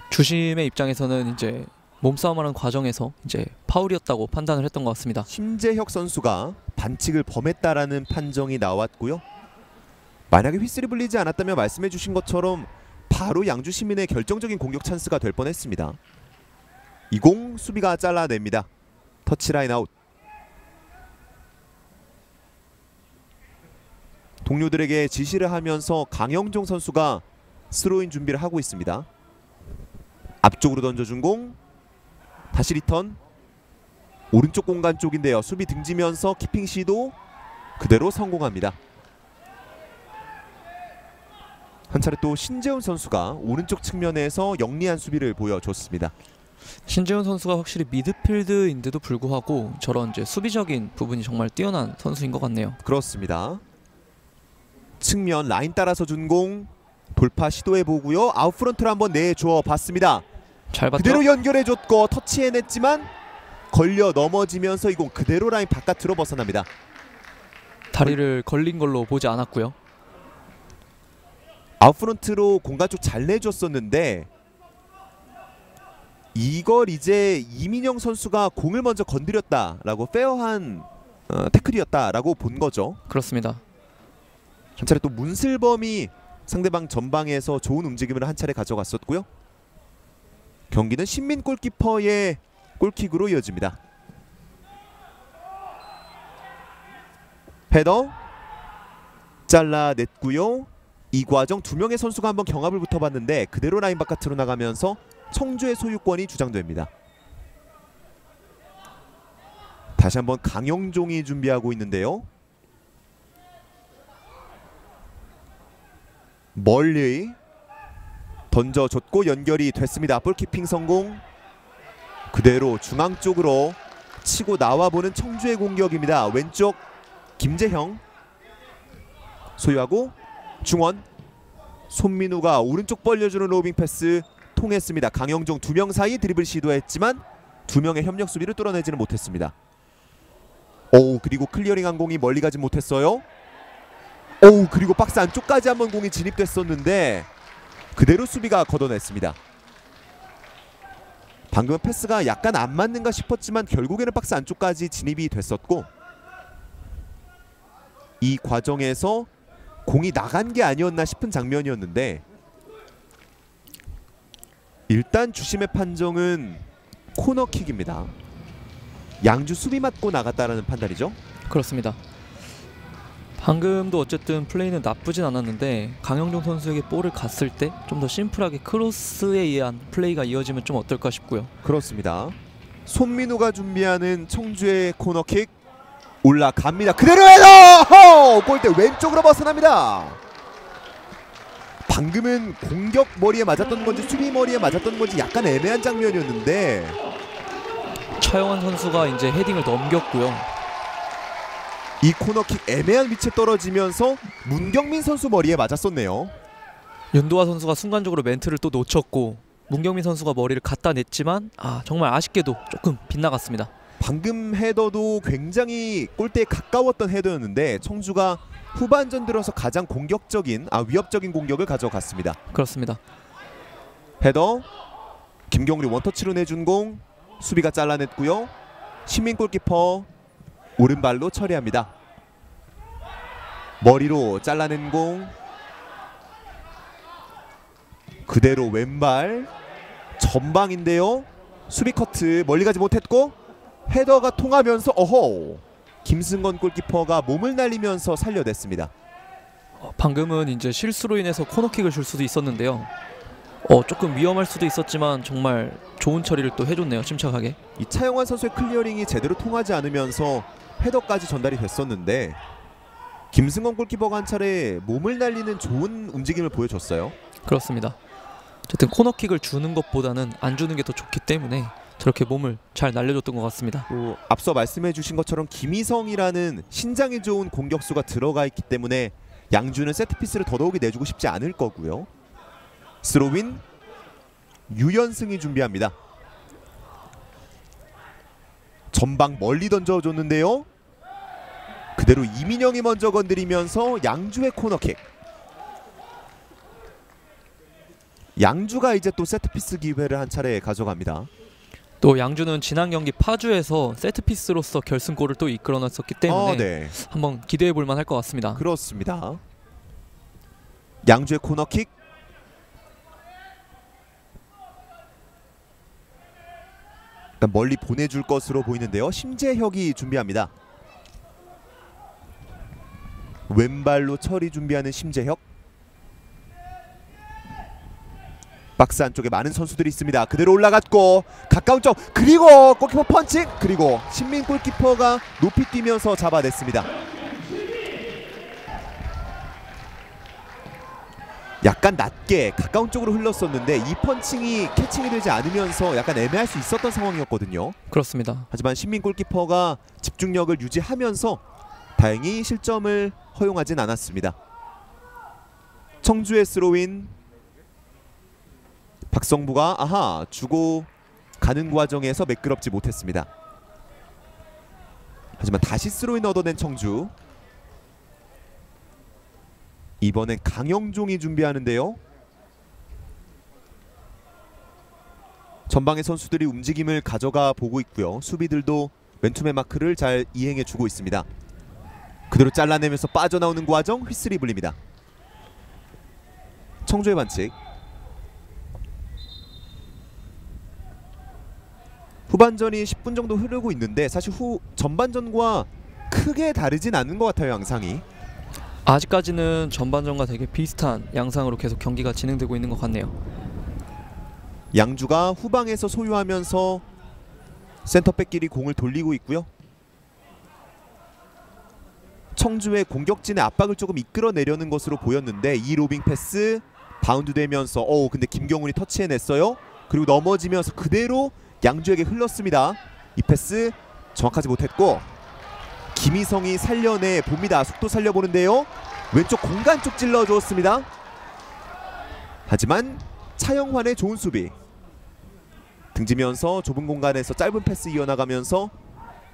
주심의 입장에서는 이제 몸싸움하는 과정에서 이제 파울이었다고 판단을 했던 것 같습니다. 심재혁 선수가 반칙을 범했다라는 판정이 나왔고요. 만약에 휘슬이 불리지 않았다면 말씀해주신 것처럼 바로 양주 시민의 결정적인 공격 찬스가 될 뻔했습니다. 이 공 수비가 잘라냅니다. 터치라인 아웃. 동료들에게 지시를 하면서 강영종 선수가 스로인 준비를 하고 있습니다. 앞쪽으로 던져준 공 다시 리턴. 오른쪽 공간 쪽인데요. 수비 등지면서 키핑 시도 그대로 성공합니다. 한 차례 또 신재훈 선수가 오른쪽 측면에서 영리한 수비를 보여줬습니다. 신재훈 선수가 확실히 미드필드인데도 불구하고 저런 이제 수비적인 부분이 정말 뛰어난 선수인 것 같네요. 그렇습니다. 측면 라인 따라서 준 공 돌파 시도해보고요. 아웃프런트를 한번 내줘 봤습니다. 잘 봤죠? 그대로 연결해줬고 터치해냈지만 걸려 넘어지면서 이 공 그대로 라인 바깥으로 벗어납니다. 다리를 걸린 걸로 보지 않았고요. 아웃프런트로 공간 쪽 잘 내줬었는데 이걸 이제 이민영 선수가 공을 먼저 건드렸다라고 페어한 태클이었다라고 본 거죠. 그렇습니다. 한 차례 또 문슬범이 상대방 전방에서 좋은 움직임을 한 차례 가져갔었고요. 경기는 신민 골키퍼의 골킥으로 이어집니다. 헤더 잘라냈고요. 이 과정 두 명의 선수가 한번 경합을 붙어봤는데 그대로 라인 바깥으로 나가면서 청주의 소유권이 주장됩니다. 다시 한번 강영종이 준비하고 있는데요. 멀리 던져줬고 연결이 됐습니다. 볼키핑 성공. 그대로 중앙 쪽으로 치고 나와보는 청주의 공격입니다. 왼쪽 김재형 소유하고 중원. 손민우가 오른쪽 벌려주는 로빙 패스 통했습니다. 강영종 두 명 사이 드리블 시도했지만 두 명의 협력 수비를 뚫어내지는 못했습니다. 그리고 클리어링한 공이 멀리 가지 못했어요. 그리고 박스 안쪽까지 한번 공이 진입됐었는데 그대로 수비가 걷어냈습니다. 방금 패스가 약간 안 맞는가 싶었지만 결국에는 박스 안쪽까지 진입이 됐었고 이 과정에서 공이 나간 게 아니었나 싶은 장면이었는데 일단 주심의 판정은 코너킥입니다. 양주 수비 맞고 나갔다라는 판단이죠. 그렇습니다. 방금도 어쨌든 플레이는 나쁘진 않았는데 강영종 선수에게 볼을 갔을 때 좀 더 심플하게 크로스에 의한 플레이가 이어지면 좀 어떨까 싶고요. 그렇습니다. 손민우가 준비하는 청주의 코너킥 올라갑니다. 그대로 헤더! 골대 왼쪽으로 벗어납니다. 방금은 공격 머리에 맞았던 건지 수비 머리에 맞았던 건지 약간 애매한 장면이었는데 차영환 선수가 이제 헤딩을 넘겼고요. 이 코너킥 애매한 위치에 떨어지면서 문경민 선수 머리에 맞았었네요. 윤도하 선수가 순간적으로 멘트를 또 놓쳤고 문경민 선수가 머리를 갖다 냈지만 정말 아쉽게도 조금 빗나갔습니다. 방금 헤더도 굉장히 골대에 가까웠던 헤더였는데 청주가 후반전 들어서 가장 위협적인 공격을 가져갔습니다. 그렇습니다. 헤더 김경률이 원터치로 내준 공 수비가 잘라냈고요. 신민 골키퍼 오른발로 처리합니다. 머리로 잘라낸 공 그대로 왼발 전방인데요. 수비 커트 멀리 가지 못했고 헤더가 통하면서 김승건 골키퍼가 몸을 날리면서 살려냈습니다. 방금은 이제 실수로 인해서 코너킥을 줄 수도 있었는데요. 조금 위험할 수도 있었지만 정말 좋은 처리를 또 해줬네요. 침착하게. 이 차영환 선수의 클리어링이 제대로 통하지 않으면서 헤더까지 전달이 됐었는데 김승건 골키퍼가 한 차례 몸을 날리는 좋은 움직임을 보여줬어요. 그렇습니다. 어쨌든 코너킥을 주는 것보다는 안 주는 게 더 좋기 때문에 저렇게 몸을 잘 날려줬던 것 같습니다. 또 앞서 말씀해 주신 것처럼 김희성이라는 신장이 좋은 공격수가 들어가 있기 때문에 양주는 세트피스를 더더욱이 내주고 싶지 않을 거고요. 스로윈 유연승이 준비합니다. 전방 멀리 던져줬는데요. 그대로 이민영이 먼저 건드리면서 양주의 코너킥. 양주가 이제 또 세트피스 기회를 한 차례 가져갑니다. 또 양주는 지난 경기 파주에서 세트피스로서 결승골을 또 이끌어놨었기 때문에 한번 기대해 볼 만할 것 같습니다. 그렇습니다. 양주의 코너킥. 일단 멀리 보내줄 것으로 보이는데요. 심재혁이 준비합니다. 왼발로 처리 준비하는 심재혁. 박스 안쪽에 많은 선수들이 있습니다. 그대로 올라갔고 가까운 쪽 그리고 골키퍼 펀칭 그리고 신민 골키퍼가 높이 뛰면서 잡아냈습니다. 약간 낮게 가까운 쪽으로 흘렀었는데 이 펀칭이 캐칭이 되지 않으면서 약간 애매할 수 있었던 상황이었거든요. 그렇습니다. 하지만 신민 골키퍼가 집중력을 유지하면서 다행히 실점을 허용하진 않았습니다. 청주의 스로인. 박성부가 주고 가는 과정에서 매끄럽지 못했습니다. 하지만 다시 스로인 얻어낸 청주. 이번엔 강영종이 준비하는데요. 전방의 선수들이 움직임을 가져가 보고 있고요. 수비들도 맨투맨 마크를 잘 이행해주고 있습니다. 그대로 잘라내면서 빠져나오는 과정 휘슬이 불립니다. 청주의 반칙. 후반전이 10분 정도 흐르고 있는데 사실 전반전과 크게 다르진 않은 것 같아요. 양상이 아직까지는 전반전과 되게 비슷한 양상으로 계속 경기가 진행되고 있는 것 같네요. 양주가 후방에서 소유하면서 센터백끼리 공을 돌리고 있고요. 청주의 공격진의 압박을 조금 이끌어내려는 것으로 보였는데 이 로빙 패스 바운드 되면서 근데 김경훈이 터치해냈어요. 그리고 넘어지면서 그대로 양주에게 흘렀습니다. 이 패스 정확하지 못했고 김희성이 살려내 봅니다. 속도 살려보는데요. 왼쪽 공간 쪽 찔러주었습니다. 하지만 차영환의 좋은 수비. 등지면서 좁은 공간에서 짧은 패스 이어나가면서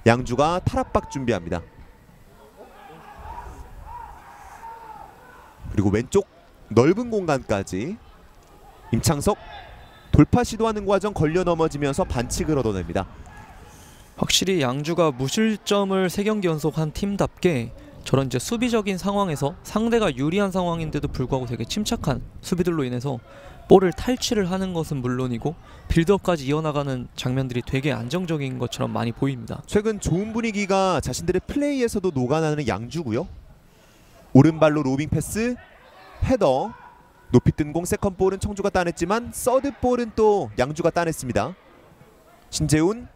양주가 탈압박 준비합니다. 그리고 왼쪽 넓은 공간까지 임창석 돌파 시도하는 과정 걸려 넘어지면서 반칙을 얻어냅니다. 확실히 양주가 무실점을 3경기 연속 한 팀답게 저런 이제 수비적인 상황에서 상대가 유리한 상황인데도 불구하고 되게 침착한 수비들로 인해서 볼을 탈취를 하는 것은 물론이고 빌드업까지 이어나가는 장면들이 되게 안정적인 것처럼 많이 보입니다. 최근 좋은 분위기가 자신들의 플레이에서도 녹아나는 양주고요. 오른발로 로빙 패스, 헤더, 높이 뜬 공 세컨볼은 청주가 따냈지만 서드볼은 또 양주가 따냈습니다. 신재훈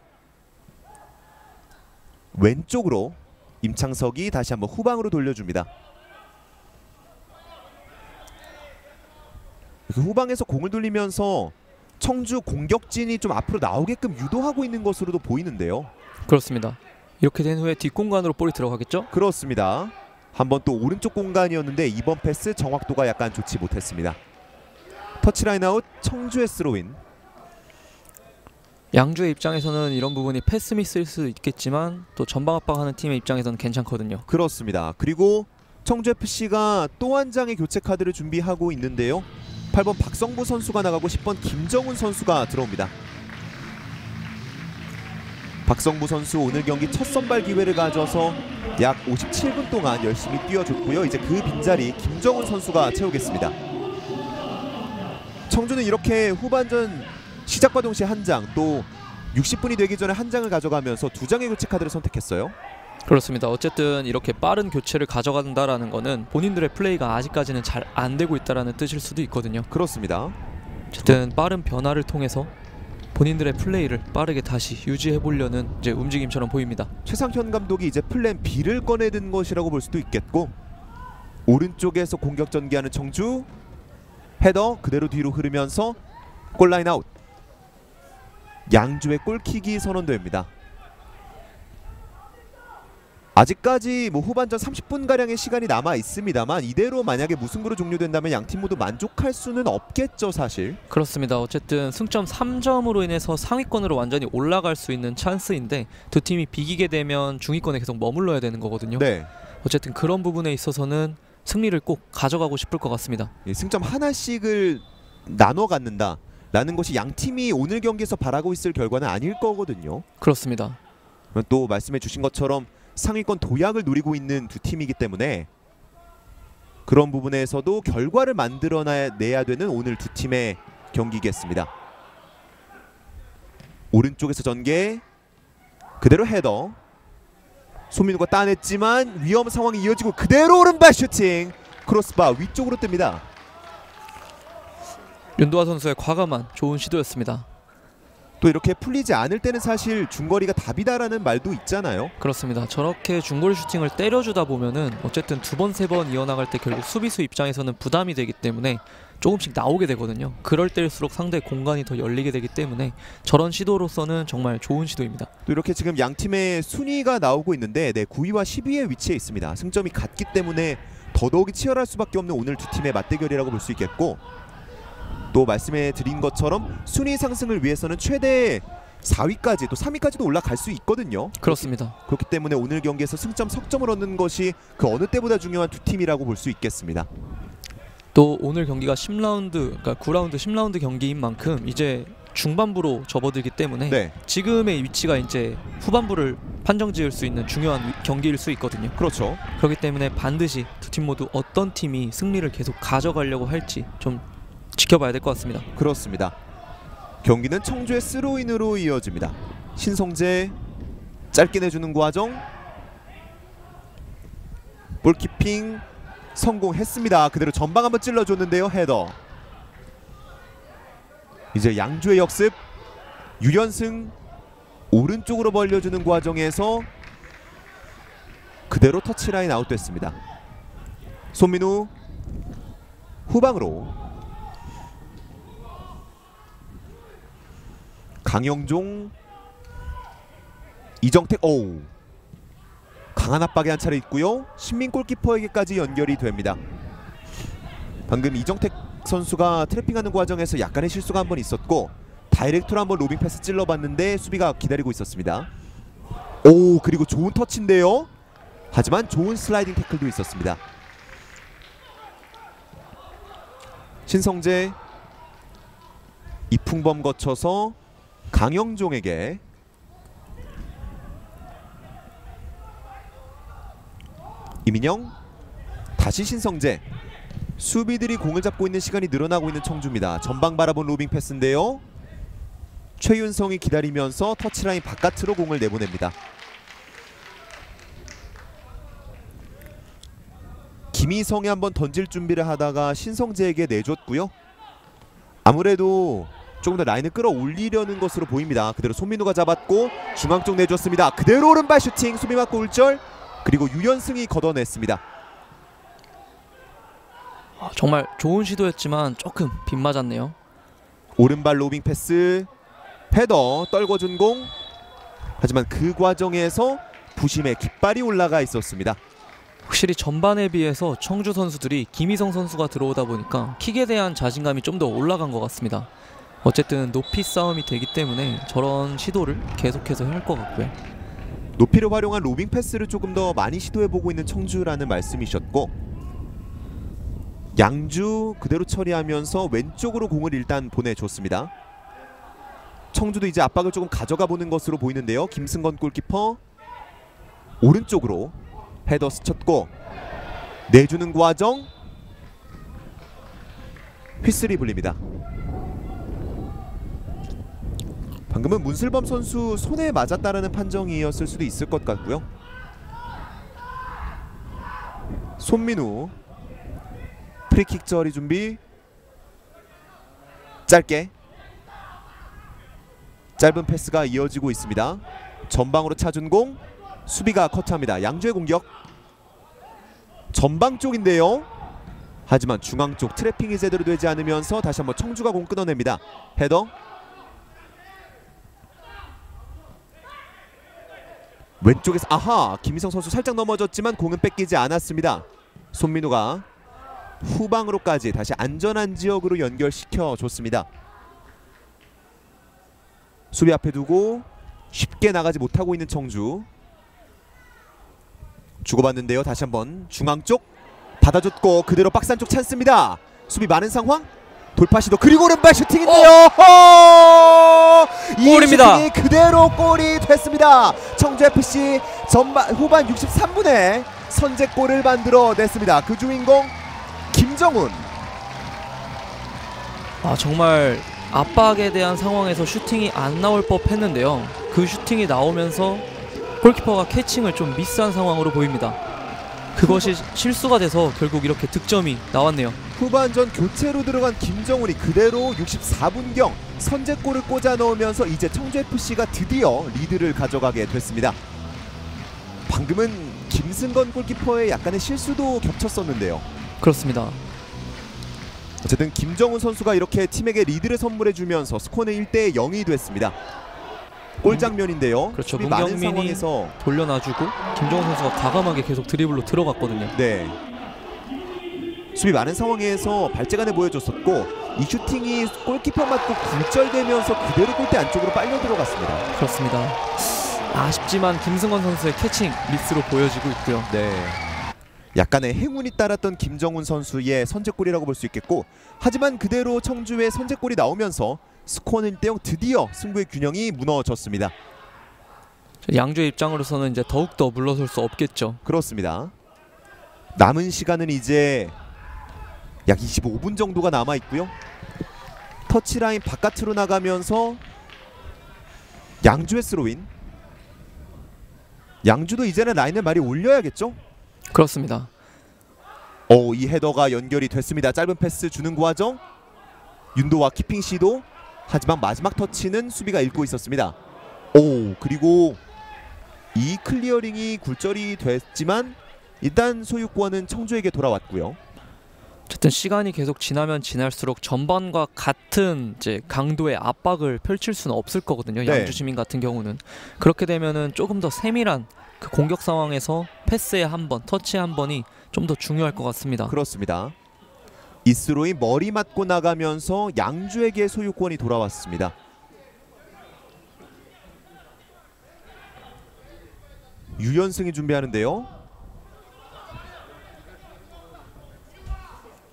왼쪽으로 임창석이 다시 한번 후방으로 돌려줍니다. 후방에서 공을 돌리면서 청주 공격진이 좀 앞으로 나오게끔 유도하고 있는 것으로도 보이는데요. 그렇습니다. 이렇게 된 후에 뒷공간으로 볼이 들어가겠죠? 그렇습니다. 한번 또 오른쪽 공간이었는데 이번 패스 정확도가 약간 좋지 못했습니다. 터치라인 아웃 청주의 스로인. 양주의 입장에서는 이런 부분이 패스 미스일 수 있겠지만 또 전방 압박하는 팀의 입장에서는 괜찮거든요. 그렇습니다. 그리고 청주FC가 또 한 장의 교체 카드를 준비하고 있는데요. 8번 박성부 선수가 나가고 10번 김정훈 선수가 들어옵니다. 박성부 선수 오늘 경기 첫 선발 기회를 가져서 약 57분 동안 열심히 뛰어줬고요. 이제 그 빈자리 김정훈 선수가 채우겠습니다. 청주는 이렇게 후반전 시작과 동시에 한 장, 또 60분이 되기 전에 한 장을 가져가면서 2장의 교체 카드를 선택했어요. 그렇습니다. 어쨌든 이렇게 빠른 교체를 가져간다라는 거는 본인들의 플레이가 아직까지는 잘 안 되고 있다라는 뜻일 수도 있거든요. 그렇습니다. 어쨌든 빠른 변화를 통해서 본인들의 플레이를 빠르게 다시 유지해 보려는 이제 움직임처럼 보입니다. 최상현 감독이 이제 플랜 B를 꺼내든 것이라고 볼 수도 있겠고, 오른쪽에서 공격 전개하는 청주, 헤더 그대로 뒤로 흐르면서 골라인 아웃. 양주의 골킥이 선언됩니다. 아직까지 뭐 후반전 30분가량의 시간이 남아 있습니다만, 이대로 만약에 무승부로 종료된다면 양팀 모두 만족할 수는 없겠죠, 사실. 그렇습니다. 어쨌든 승점 3점으로 인해서 상위권으로 완전히 올라갈 수 있는 찬스인데, 두 팀이 비기게 되면 중위권에 계속 머물러야 되는 거거든요. 네. 어쨌든 그런 부분에 있어서는 승리를 꼭 가져가고 싶을 것 같습니다. 승점 하나씩을 나눠 갖는다 라는 것이 양팀이 오늘 경기에서 바라고 있을 결과는 아닐 거거든요. 그렇습니다. 또 말씀해 주신 것처럼 상위권 도약을 노리고 있는 두 팀이기 때문에 그런 부분에서도 결과를 만들어내야 되는 오늘 두 팀의 경기겠습니다. 오른쪽에서 전개, 그대로 헤더. 소민우가 따냈지만 위험 상황이 이어지고 그대로 오른발 슈팅, 크로스바 위쪽으로 뜹니다. 윤도하 선수의 과감한 좋은 시도였습니다. 또 이렇게 풀리지 않을 때는 사실 중거리가 답이다라는 말도 있잖아요. 그렇습니다. 저렇게 중거리 슈팅을 때려주다 보면은 어쨌든 2번, 3번 이어나갈 때 결국 수비수 입장에서는 부담이 되기 때문에 조금씩 나오게 되거든요. 그럴 때일수록 상대의 공간이 더 열리게 되기 때문에 저런 시도로서는 정말 좋은 시도입니다. 또 이렇게 지금 양 팀의 순위가 나오고 있는데 9위와 10위에 위치해 있습니다. 승점이 같기 때문에 더더욱이 치열할 수밖에 없는 오늘 두 팀의 맞대결이라고 볼 수 있겠고, 또 말씀해 드린 것처럼 순위 상승을 위해서는 최대 4위까지 또 3위까지도 올라갈 수 있거든요. 그렇습니다. 그렇기 때문에 오늘 경기에서 승점 석점을 얻는 것이 그 어느 때보다 중요한 두 팀이라고 볼 수 있겠습니다. 또 오늘 경기가 10라운드, 그러니까 9라운드 10라운드 경기인 만큼 이제 중반부로 접어들기 때문에 네. 지금의 위치가 이제 후반부를 판정지을 수 있는 중요한 경기일 수 있거든요. 그렇죠. 그렇기 때문에 반드시 두 팀 모두 어떤 팀이 승리를 계속 가져가려고 할지 좀 지켜봐야 될 것 같습니다. 그렇습니다. 경기는 청주의 스로인으로 이어집니다. 신성재 짧게 내주는 과정, 볼키핑 성공했습니다. 그대로 전방 한번 찔러줬는데요. 헤더. 이제 양주의 역습, 유연승 오른쪽으로 벌려주는 과정에서 그대로 터치라인 아웃됐습니다. 손민우 후방으로, 강영종, 이정택, 오우, 강한 압박의 한 차례 있고요. 신민 골키퍼에게까지 연결이 됩니다. 방금 이정택 선수가 트래핑하는 과정에서 약간의 실수가 한 번 있었고, 다이렉트로 한번 로빙 패스 찔러봤는데 수비가 기다리고 있었습니다. 오, 그리고 좋은 터치인데요. 하지만 좋은 슬라이딩 태클도 있었습니다. 신성재 이풍범 거쳐서 강영종에게, 이민영, 다시 신성재. 수비들이 공을 잡고 있는 시간이 늘어나고 있는 청주입니다. 전방 바라본 로빙 패스인데요. 최윤성이 기다리면서 터치라인 바깥으로 공을 내보냅니다. 김희성이 한번 던질 준비를 하다가 신성재에게 내줬고요. 아무래도 조금 더 라인을 끌어올리려는 것으로 보입니다. 그대로 손민우가 잡았고 중앙 쪽 내줬습니다. 그대로 오른발 슈팅, 수비 맞고 울절, 그리고 유연승이 걷어냈습니다. 정말 좋은 시도였지만 조금 빗맞았네요. 오른발 로빙 패스, 헤더 떨궈준 공. 하지만 그 과정에서 부심의 깃발이 올라가 있었습니다. 확실히 전반에 비해서 청주 선수들이 김희성 선수가 들어오다 보니까 킥에 대한 자신감이 좀 더 올라간 것 같습니다. 어쨌든 높이 싸움이 되기 때문에 저런 시도를 계속해서 해야 할 것 같고요. 높이를 활용한 로빙 패스를 조금 더 많이 시도해보고 있는 청주라는 말씀이셨고, 양주 그대로 처리하면서 왼쪽으로 공을 일단 보내줬습니다. 청주도 이제 압박을 조금 가져가 보는 것으로 보이는데요. 김승건 골키퍼 오른쪽으로 헤더 스쳤고 내주는 과정, 휘슬이 불립니다. 방금은 문슬범 선수 손에 맞았다라는 판정이었을 수도 있을 것 같고요. 손민우 프리킥 처리 준비. 짧게 짧은 패스가 이어지고 있습니다. 전방으로 차준 공, 수비가 커트합니다. 양주의 공격. 전방 쪽인데요. 하지만 중앙 쪽 트래핑이 제대로 되지 않으면서 다시 한번 청주가 공 끊어냅니다. 헤더. 왼쪽에서 아하, 김희성 선수 살짝 넘어졌지만 공은 뺏기지 않았습니다. 손민우가 후방으로까지 다시 안전한 지역으로 연결시켜 줬습니다. 수비 앞에 두고 쉽게 나가지 못하고 있는 청주. 주고받는데요. 다시 한번 중앙 쪽 받아줬고 그대로 박스 안쪽 찬스입니다. 수비 많은 상황. 돌파 시도 그리고 오른발 슈팅인데요. 이 골입니다. 슈팅이 그대로 골이 됐습니다. 청주FC 후반 63분에 선제골을 만들어냈습니다. 그 주인공 김정훈. 정말 압박에 대한 상황에서 슈팅이 안 나올 법했는데요. 그 슈팅이 나오면서 골키퍼가 캐칭을 좀 미스한 상황으로 보입니다. 그것이 실수가 돼서 결국 이렇게 득점이 나왔네요. 후반전 교체로 들어간 김정훈이 그대로 64분경 선제골을 꽂아 넣으면서 이제 청주FC가 드디어 리드를 가져가게 됐습니다. 방금은 김승건 골키퍼의 약간의 실수도 겹쳤었는데요. 그렇습니다. 어쨌든 김정훈 선수가 이렇게 팀에게 리드를 선물해주면서 스코어는 1대0이 됐습니다. 골 장면인데요. 그렇죠. 수비 많은 문경민이 상황에서 돌려놔주고 김정훈 선수가 과감하게 계속 드리블로 들어갔거든요. 네. 수비 많은 상황에서 발재간에 보여줬었고 이 슈팅이 골키퍼 맞고 굴절되면서 그대로 골대 안쪽으로 빨려 들어갔습니다. 그렇습니다. 아쉽지만 김승건 선수의 캐칭 미스로 보여지고 있고요. 네. 약간의 행운이 따랐던 김정훈 선수의 선제골이라고 볼 수 있겠고, 하지만 그대로 청주의 선제골이 나오면서 스코어는 1대0, 드디어 승부의 균형이 무너졌습니다. 양주의 입장으로서는 이제 더욱더 물러설 수 없겠죠. 그렇습니다. 남은 시간은 이제 약 25분 정도가 남아 있고요. 터치라인 바깥으로 나가면서 양주의 스로인. 양주도 이제는 라인을 많이 올려야겠죠? 그렇습니다. 이 헤더가 연결이 됐습니다. 짧은 패스 주는 과정. 윤도와 키핑 시도. 하지만 마지막 터치는 수비가 읽고 있었습니다. 그리고 이 클리어링이 굴절이 됐지만 일단 소유권은 청주에게 돌아왔고요. 어쨌든 시간이 계속 지나면 지날수록 전반과 같은 이제 강도의 압박을 펼칠 수는 없을 거거든요. 네. 양주 시민 같은 경우는 그렇게 되면은 조금 더 세밀한 그 공격 상황에서 패스의 한 번, 터치의 한 번이 좀 더 중요할 것 같습니다. 그렇습니다. 이스로이 머리 맞고 나가면서 양주에게 소유권이 돌아왔습니다. 유연승이 준비하는데요.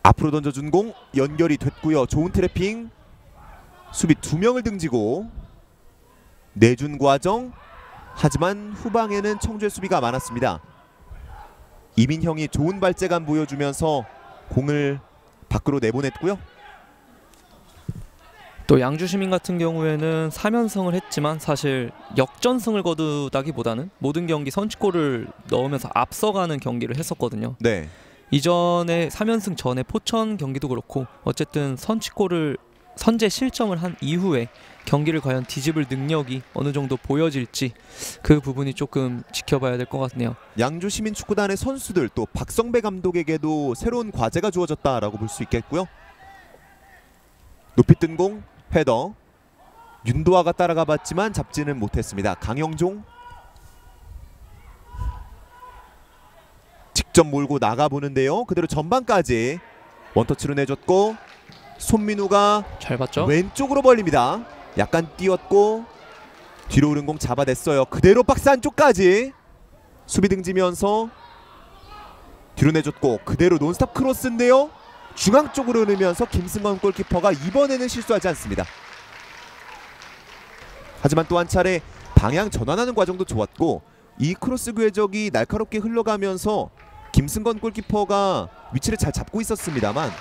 앞으로 던져준 공 연결이 됐고요. 좋은 트래핑. 수비 2명을 등지고 내준 과정. 하지만 후방에는 청주의 수비가 많았습니다. 이민형이 좋은 발재간 보여주면서 공을 밖으로 내보냈고요. 또 양주 시민 같은 경우에는 3연승을 했지만 사실 역전승을 거두다기보다는 모든 경기 선취골을 넣으면서 앞서가는 경기를 했었거든요. 네. 이전에 3연승 전에 포천 경기도 그렇고 어쨌든 선제 실점을 한 이후에 경기를 과연 뒤집을 능력이 어느 정도 보여질지 그 부분이 조금 지켜봐야 될 것 같네요. 양주 시민축구단의 선수들 또 박성배 감독에게도 새로운 과제가 주어졌다라고 볼 수 있겠고요. 높이 뜬 공 헤더. 윤도아가 따라가 봤지만 잡지는 못했습니다. 강영종 직접 몰고 나가보는데요. 그대로 전방까지 원터치로 내줬고 손민우가 잘 봤죠? 왼쪽으로 벌립니다. 약간 띄웠고 뒤로 오른 공 잡아냈어요. 그대로 박스 안쪽까지 수비 등지면서 뒤로 내줬고 그대로 논스톱 크로스인데요. 중앙 쪽으로 흐르면서 김승건 골키퍼가 이번에는 실수하지 않습니다. 하지만 또 한 차례 방향 전환하는 과정도 좋았고 이 크로스 궤적이 날카롭게 흘러가면서 김승건 골키퍼가 위치를 잘 잡고 있었습니다만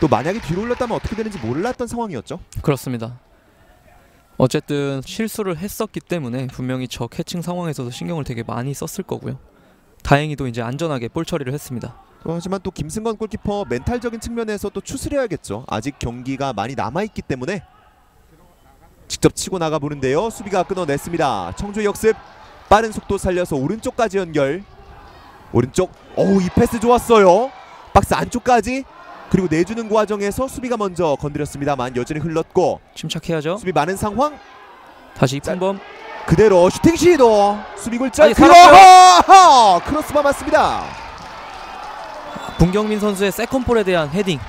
또 만약에 뒤로 올렸다면 어떻게 되는지 몰랐던 상황이었죠. 그렇습니다. 어쨌든 실수를 했었기 때문에 분명히 저 캐칭 상황에서도 신경을 되게 많이 썼을 거고요. 다행히도 이제 안전하게 볼 처리를 했습니다. 하지만 또 김승건 골키퍼 멘탈적인 측면에서 또 추스려야겠죠. 아직 경기가 많이 남아있기 때문에 직접 치고 나가보는데요. 수비가 끊어냈습니다. 청주의 역습 빠른 속도 살려서 오른쪽까지 연결. 오른쪽 이 패스 좋았어요. 박스 안쪽까지 그리고 내주는 과정에서 수비가 먼저 건드렸습니다만 여전히 흘렀고 침착해야죠. 수비 많은 상황. 다시 이쁜범 그대로 슈팅 시도 수비 골절. 아니, 살았어요. 크로스바 맞습니다. 문경민 선수의 세컨볼에 대한 헤딩.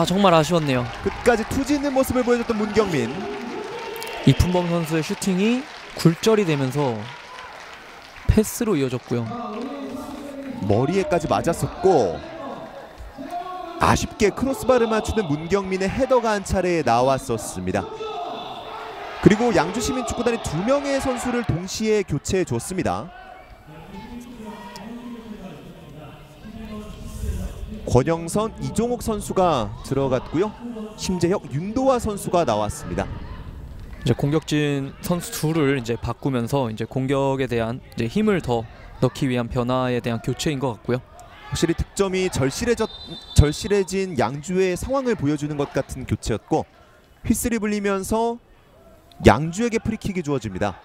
정말 아쉬웠네요. 끝까지 투지 있는 모습을 보여줬던 문경민. 이쁜범 선수의 슈팅이 굴절이 되면서 패스로 이어졌고요. 머리에까지 맞았었고 아쉽게 크로스바를 맞추는 문경민의 헤더가 한 차례 나왔었습니다. 그리고 양주시민축구단이 2명의 선수를 동시에 교체해줬습니다. 권영선, 이종옥 선수가 들어갔고요. 심재혁, 윤도화 선수가 나왔습니다. 이제 공격진 선수 둘을 이제 바꾸면서 이제 공격에 대한 이제 힘을 더 넣기 위한 변화에 대한 교체인 것 같고요. 확실히 득점이 절실해진 양주의 상황을 보여주는 것 같은 교체였고 휘슬이 불리면서 양주에게 프리킥이 주어집니다.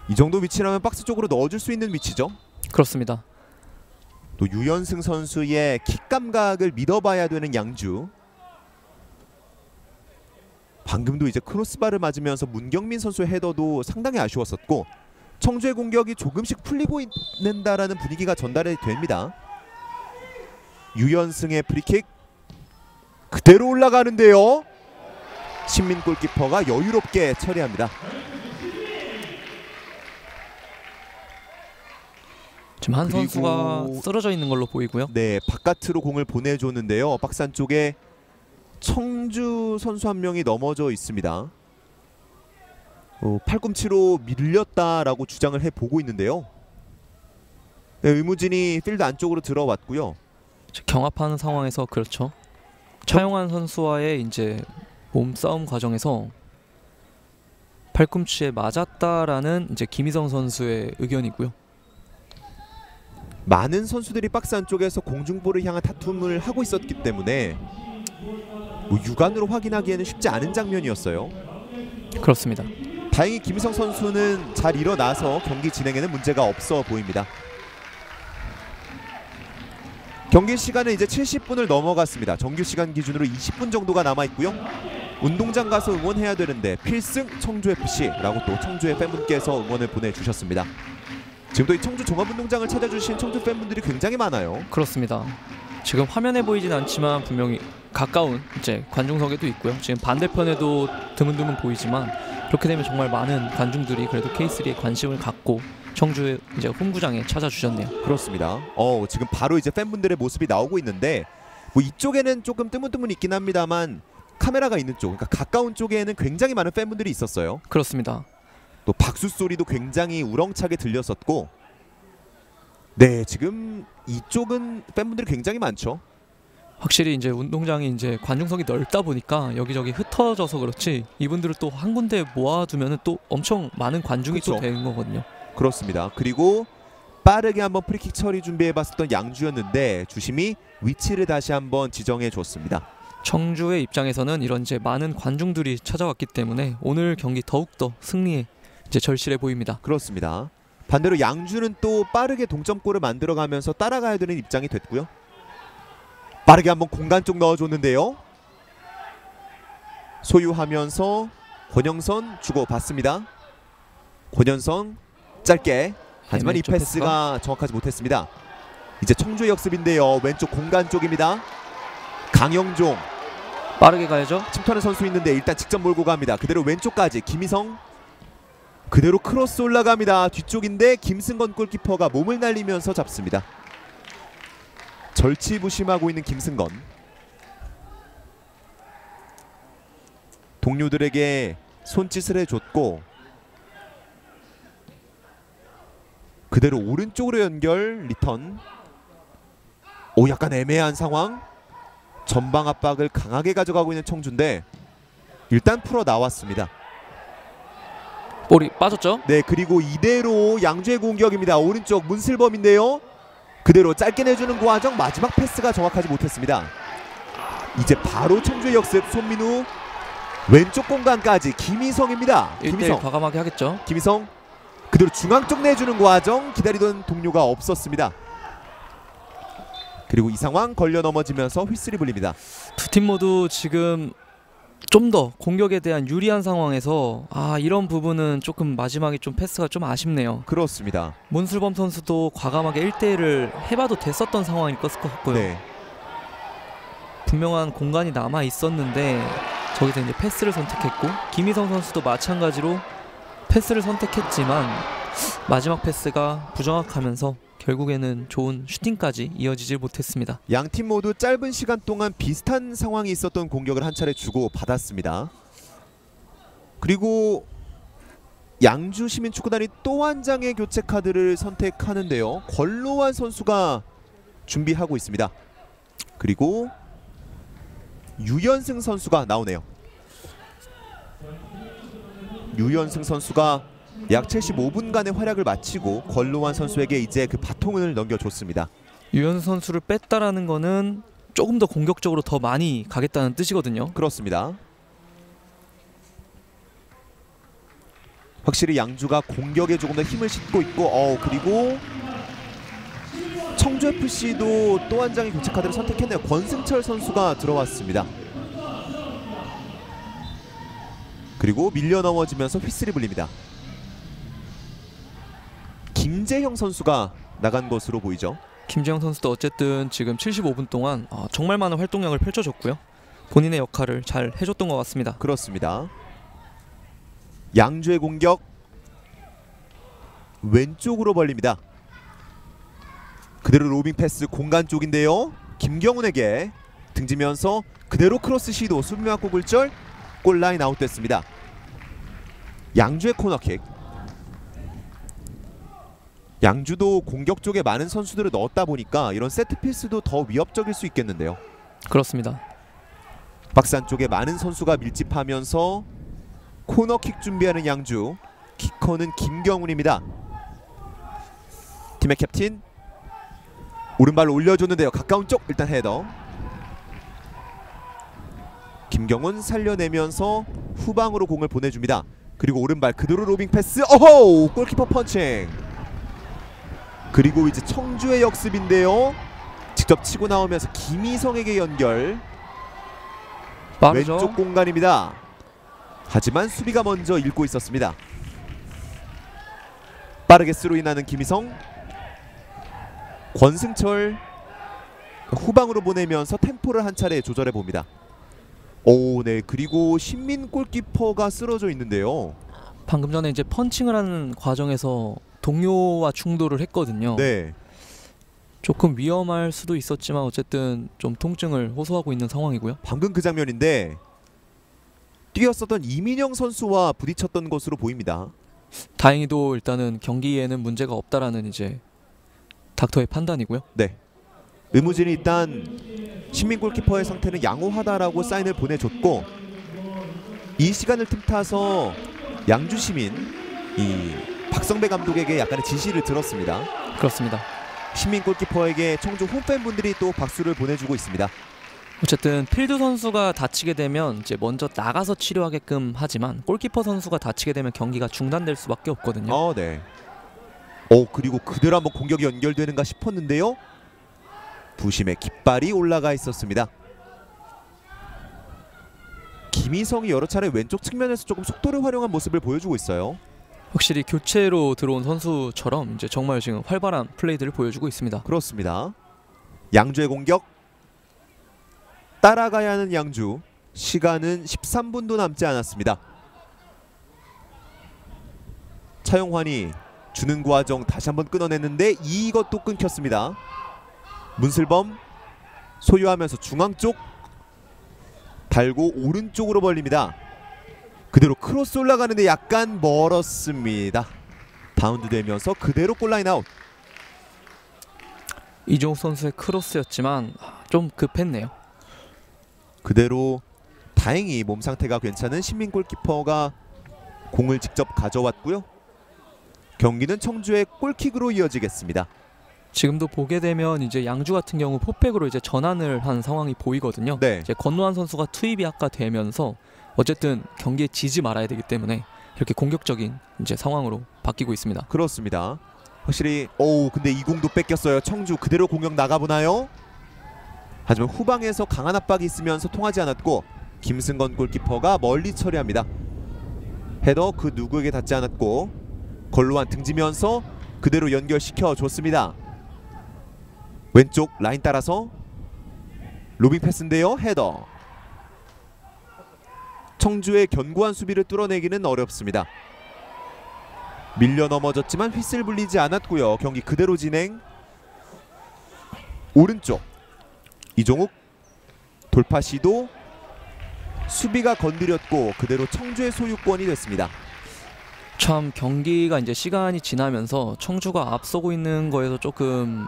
이 정도 위치라면 박스 쪽으로 넣어줄 수 있는 위치죠. 그렇습니다. 또 유연승 선수의 킥 감각을 믿어봐야 되는 양주. 방금도 이제 크로스바를 맞으면서 문경민 선수의 헤더도 상당히 아쉬웠었고 청주의 공격이 조금씩 풀리고 있는다라는 분위기가 전달이 됩니다. 유연승의 프리킥 그대로 올라가는데요. 신민 골키퍼가 여유롭게 처리합니다. 지금 한 선수가 쓰러져 있는 걸로 보이고요. 네, 바깥으로 공을 보내줬는데요. 박스 안쪽에 청주 선수 한 명이 넘어져 있습니다. 팔꿈치로 밀렸다라고 주장을 해보고 있는데요. 네, 의무진이 필드 안쪽으로 들어왔고요. 경합하는 상황에서 그렇죠. 차용환 선수와의 이제 몸싸움 과정에서 팔꿈치에 맞았다라는 이제 김희성 선수의 의견이고요. 많은 선수들이 박스 안쪽에서 공중볼을 향한 다툼을 하고 있었기 때문에 육안으로 확인하기에는 쉽지 않은 장면이었어요. 그렇습니다. 다행히 김희성 선수는 잘 일어나서 경기 진행에는 문제가 없어 보입니다. 경기 시간은 이제 70분을 넘어갔습니다. 정규 시간 기준으로 20분 정도가 남아있고요. 운동장 가서 응원해야 되는데 필승 청주FC라고 또 청주의 팬분께서 응원을 보내주셨습니다. 지금도 이 청주 종합운동장을 찾아주신 청주 팬분들이 굉장히 많아요. 그렇습니다. 지금 화면에 보이진 않지만 분명히 가까운 이제 관중석에도 있고요. 지금 반대편에도 드문드문 보이지만 그렇게 되면 정말 많은 관중들이 그래도 K3에 관심을 갖고 청주의 이제 홈구장에 찾아주셨네요. 그렇습니다. 지금 바로 이제 팬분들의 모습이 나오고 있는데 뭐 이쪽에는 조금 뜨문뜨문 있긴 합니다만 카메라가 있는 쪽, 그러니까 가까운 쪽에는 굉장히 많은 팬분들이 있었어요. 그렇습니다. 또 박수 소리도 굉장히 우렁차게 들렸었고, 네, 지금 이쪽은 팬분들이 굉장히 많죠. 확실히 이제 운동장이 이제 관중석이 넓다 보니까 여기저기 흩어져서 그렇지 이분들을 또 한 군데 모아두면은 또 엄청 많은 관중이 그쵸. 또 되는 거거든요. 그렇습니다. 그리고 빠르게 한번 프리킥 처리 준비해봤었던 양주였는데 주심이 위치를 다시 한번 지정해줬습니다. 청주의 입장에서는 이런 이제 많은 관중들이 찾아왔기 때문에 오늘 경기 더욱더 승리에 이제 절실해 보입니다. 그렇습니다. 반대로 양주는 또 빠르게 동점골을 만들어가면서 따라가야 되는 입장이 됐고요. 빠르게 한번 공간 쪽 넣어줬는데요. 소유하면서 권영선 주고받습니다. 권영선 짧게, 하지만 이 패스가 정확하지 못했습니다. 이제 청주의 역습인데요. 왼쪽 공간 쪽입니다. 강영종 빠르게 가야죠. 침투하는 선수 있는데 일단 직접 몰고 갑니다. 그대로 왼쪽까지 김희성 그대로 크로스 올라갑니다. 뒤쪽인데 김승건 골키퍼가 몸을 날리면서 잡습니다. 절치부심하고 있는 김승건. 동료들에게 손짓을 해줬고 그대로 오른쪽으로 연결 리턴. 약간 애매한 상황. 전방 압박을 강하게 가져가고 있는 청주인데 일단 풀어 나왔습니다. 볼이 빠졌죠? 네, 그리고 이대로 양주의 공격입니다. 오른쪽 문슬범인데요. 그대로 짧게 내주는 과정, 마지막 패스가 정확하지 못했습니다. 이제 바로 청주의 역습. 손민우 왼쪽 공간까지 김희성입니다. 1대1 김희성, 과감하게 하겠죠. 김희성 그대로 중앙 쪽 내주는 과정, 기다리던 동료가 없었습니다. 그리고 이 상황 걸려 넘어지면서 휘슬이 불립니다. 두 팀 모두 지금 좀 더 공격에 대한 유리한 상황에서 이런 부분은 조금 마지막에 좀 패스가 좀 아쉽네요. 그렇습니다. 문슬범 선수도 과감하게 1대1을 해봐도 됐었던 상황일 것 같고요. 네, 분명한 공간이 남아 있었는데 저기서 이제 패스를 선택했고, 김희성 선수도 마찬가지로 패스를 선택했지만 마지막 패스가 부정확하면서 결국에는 좋은 슈팅까지 이어지질 못했습니다. 양팀 모두 짧은 시간 동안 비슷한 상황이 있었던 공격을 한 차례 주고 받았습니다. 그리고 양주 시민축구단이 또 한 장의 교체 카드를 선택하는데요. 권로환 선수가 준비하고 있습니다. 그리고 유연승 선수가 나오네요. 유연승 선수가 약 75분간의 활약을 마치고 권로환 선수에게 이제 그 바통을 넘겨줬습니다. 유연승 선수를 뺐다라는 거는 조금 더 공격적으로 더 많이 가겠다는 뜻이거든요. 그렇습니다. 확실히 양주가 공격에 조금 더 힘을 싣고 있고, 그리고 청주FC도 또 한 장의 교체 카드를 선택했네요. 권승철 선수가 들어왔습니다. 그리고 밀려 넘어지면서 휘슬이 불립니다. 김재형 선수가 나간 것으로 보이죠. 김재형 선수도 어쨌든 지금 75분 동안 정말 많은 활동량을 펼쳐줬고요. 본인의 역할을 잘 해줬던 것 같습니다. 그렇습니다. 양주의 공격 왼쪽으로 벌립니다. 그대로 로빙 패스 공간 쪽인데요. 김경훈에게 등지면서 그대로 크로스 시도, 수비 맞고 굴절, 골라인 아웃됐습니다. 양주의 코너킥. 양주도 공격 쪽에 많은 선수들을 넣었다 보니까 이런 세트피스도 더 위협적일 수 있겠는데요. 그렇습니다. 박스 안쪽에 많은 선수가 밀집하면서 코너킥 준비하는 양주. 키커는 김경훈입니다. 팀의 캡틴 오른발로 올려줬는데요. 가까운 쪽 일단 헤더. 김경훈 살려내면서 후방으로 공을 보내줍니다. 그리고 오른발 그대로 로빙 패스. 오호! 골키퍼 펀칭. 그리고 이제 청주의 역습인데요. 직접 치고 나오면서 김희성에게 연결. 빠르죠? 왼쪽 공간입니다. 하지만 수비가 먼저 읽고 있었습니다. 빠르게 스로인하는 김희성. 권승철 후방으로 보내면서 템포를 한 차례 조절해 봅니다. 네. 그리고 신민 골키퍼가 쓰러져 있는데요. 방금 전에 이제 펀칭을 하는 과정에서 동료와 충돌을 했거든요. 네. 조금 위험할 수도 있었지만 어쨌든 좀 통증을 호소하고 있는 상황이고요. 방금 그 장면인데 뛰었었던 이민영 선수와 부딪혔던 것으로 보입니다. 다행히도 일단은 경기에는 문제가 없다라는 이제 닥터의 판단이고요. 네. 의무진이 일단 신민 골키퍼의 상태는 양호하다라고 사인을 보내줬고, 이 시간을 틈타서 양주 시민 이 박성배 감독에게 약간의 지시를 들었습니다. 그렇습니다. 신민 골키퍼에게 청주 홈팬분들이 또 박수를 보내주고 있습니다. 어쨌든 필드 선수가 다치게 되면 이제 먼저 나가서 치료하게끔 하지만 골키퍼 선수가 다치게 되면 경기가 중단될 수밖에 없거든요. 네. 그리고 그대로 한번 공격이 연결되는가 싶었는데요. 부심의 깃발이 올라가 있었습니다. 김희성이 여러 차례 왼쪽 측면에서 조금 속도를 활용한 모습을 보여주고 있어요. 확실히 교체로 들어온 선수처럼 이제 정말 지금 활발한 플레이들을 보여주고 있습니다. 그렇습니다. 양주의 공격. 따라가야 하는 양주. 시간은 13분도 남지 않았습니다. 차용환이 주는 과정 다시 한번 끊어냈는데 이것도 끊겼습니다. 문슬범 소유하면서 중앙 쪽 달고 오른쪽으로 벌립니다. 그대로 크로스 올라가는데 약간 멀었습니다. 바운드 되면서 그대로 골라인 아웃. 이종욱 선수의 크로스였지만 좀 급했네요. 그대로 다행히 몸 상태가 괜찮은 신민 골키퍼가 공을 직접 가져왔고요. 경기는 청주의 골킥으로 이어지겠습니다. 지금도 보게 되면 이제 양주 같은 경우 포백으로 이제 전환을 한 상황이 보이거든요. 네. 이제 권노한 선수가 투입이 아까 되면서 어쨌든 경기에 지지 말아야 되기 때문에 이렇게 공격적인 이제 상황으로 바뀌고 있습니다. 그렇습니다. 확실히 근데 이 공도 뺏겼어요. 청주 그대로 공격 나가보나요? 하지만 후방에서 강한 압박이 있으면서 통하지 않았고 김승건 골키퍼가 멀리 처리합니다. 헤더 그 누구에게 닿지 않았고 걸로한 등지면서 그대로 연결시켜 줬습니다. 왼쪽 라인 따라서 로빙 패스인데요. 헤더. 청주의 견고한 수비를 뚫어내기는 어렵습니다. 밀려 넘어졌지만 휘슬 불리지 않았고요. 경기 그대로 진행. 오른쪽 이종욱 돌파 시도. 수비가 건드렸고 그대로 청주의 소유권이 됐습니다. 참 경기가 이제 시간이 지나면서 청주가 앞서고 있는 거에서 조금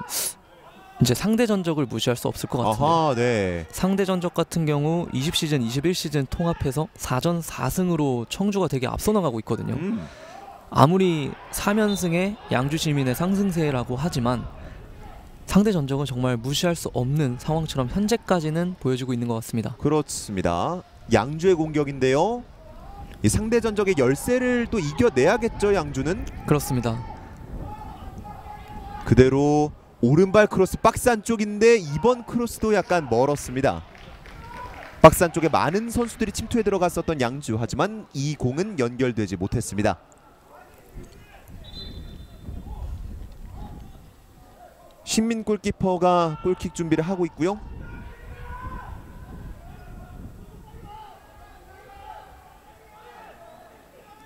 이제 상대 전적을 무시할 수 없을 것 같은데. 아하, 네. 상대 전적 같은 경우 20시즌, 21시즌 통합해서 4전 4승으로 청주가 되게 앞서 나가고 있거든요. 아무리 3연승에 양주 시민의 상승세라고 하지만 상대 전적은 정말 무시할 수 없는 상황처럼 현재까지는 보여지고 있는 것 같습니다. 그렇습니다. 양주의 공격인데요. 이 상대 전적의 열세를 또 이겨내야겠죠. 양주는. 그렇습니다. 그대로 오른발 크로스 박스 안쪽인데 이번 크로스도 약간 멀었습니다. 박스 안쪽에 많은 선수들이 침투해 들어갔었던 양주. 하지만 이 공은 연결되지 못했습니다. 신민 골키퍼가 골킥 준비를 하고 있고요.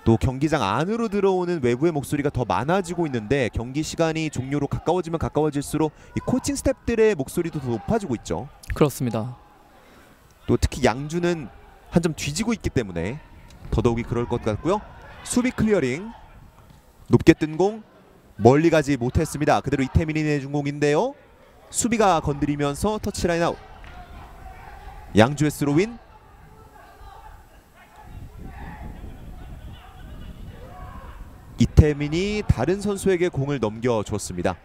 또 경기장 안으로 들어오는 외부의 목소리가 더 많아지고 있는데 경기 시간이 종료로 가까워지면 가까워질수록 이 코칭 스태프들의 목소리도 더 높아지고 있죠. 그렇습니다. 또 특히 양주는 한 점 뒤지고 있기 때문에 더더욱이 그럴 것 같고요. 수비 클리어링. 높게 뜬 공 멀리 가지 못했습니다. 그대로 이태민이 내준 공인데요. 수비가 건드리면서 터치라인 아웃. 양주의 스로윈. 이태민이 다른 선수에게 공을 넘겨줬습니다.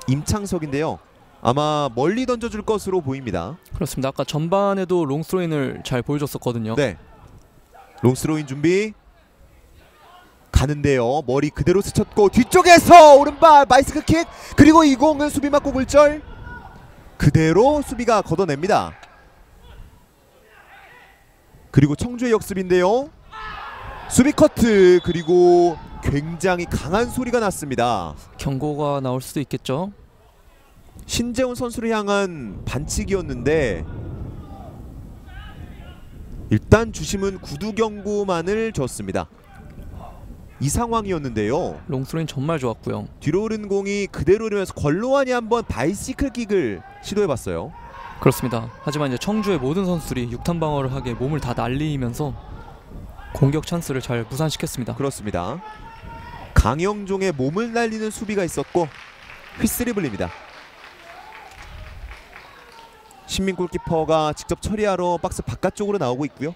임창석인데요. 아마 멀리 던져줄 것으로 보입니다. 그렇습니다. 아까 전반에도 롱스로인을 잘 보여줬었거든요. 네. 롱스로인 준비. 가는데요. 머리 그대로 스쳤고 뒤쪽에서 오른발 바이스크 킥. 그리고 이 공은 수비 맞고 굴절. 그대로 수비가 걷어냅니다. 그리고 청주의 역습인데요. 수비 커트. 그리고 굉장히 강한 소리가 났습니다. 경고가 나올 수도 있겠죠. 신재훈 선수를 향한 반칙이었는데 일단 주심은 구두 경고만을 줬습니다. 이 상황이었는데요. 롱스로인 정말 좋았고요. 뒤로 오른 공이 그대로 흐르면서 권로환이 한번 바이시클 킥을 시도해봤어요. 그렇습니다. 하지만 이제 청주의 모든 선수들이 육탄 방어를 하게 몸을 다 날리면서 공격 찬스를 잘 무산시켰습니다. 그렇습니다. 강영종의 몸을 날리는 수비가 있었고 휘슬이 불립니다. 신민 골키퍼가 직접 처리하러 박스 바깥쪽으로 나오고 있고요.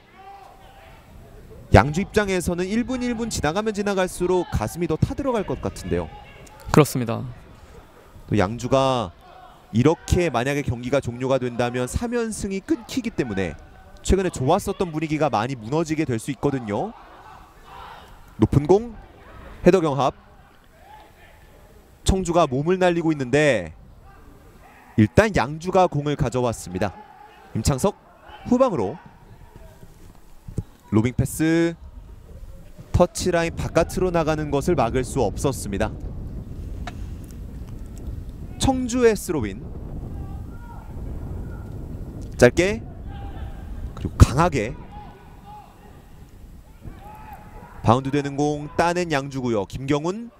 양주 입장에서는 1분 1분 지나가면 지나갈수록 가슴이 더 타들어갈 것 같은데요. 그렇습니다. 또 양주가 이렇게 만약에 경기가 종료가 된다면 3연승이 끊기기 때문에 최근에 좋았었던 분위기가 많이 무너지게 될 수 있거든요. 높은 공 헤더 경합. 청주가 몸을 날리고 있는데 일단 양주가 공을 가져왔습니다. 임창석 후방으로 로빙 패스. 터치라인 바깥으로 나가는 것을 막을 수 없었습니다. 청주의 스로윈. 짧게 그리고 강하게 바운드 되는 공 따낸 양주고요. 김경훈.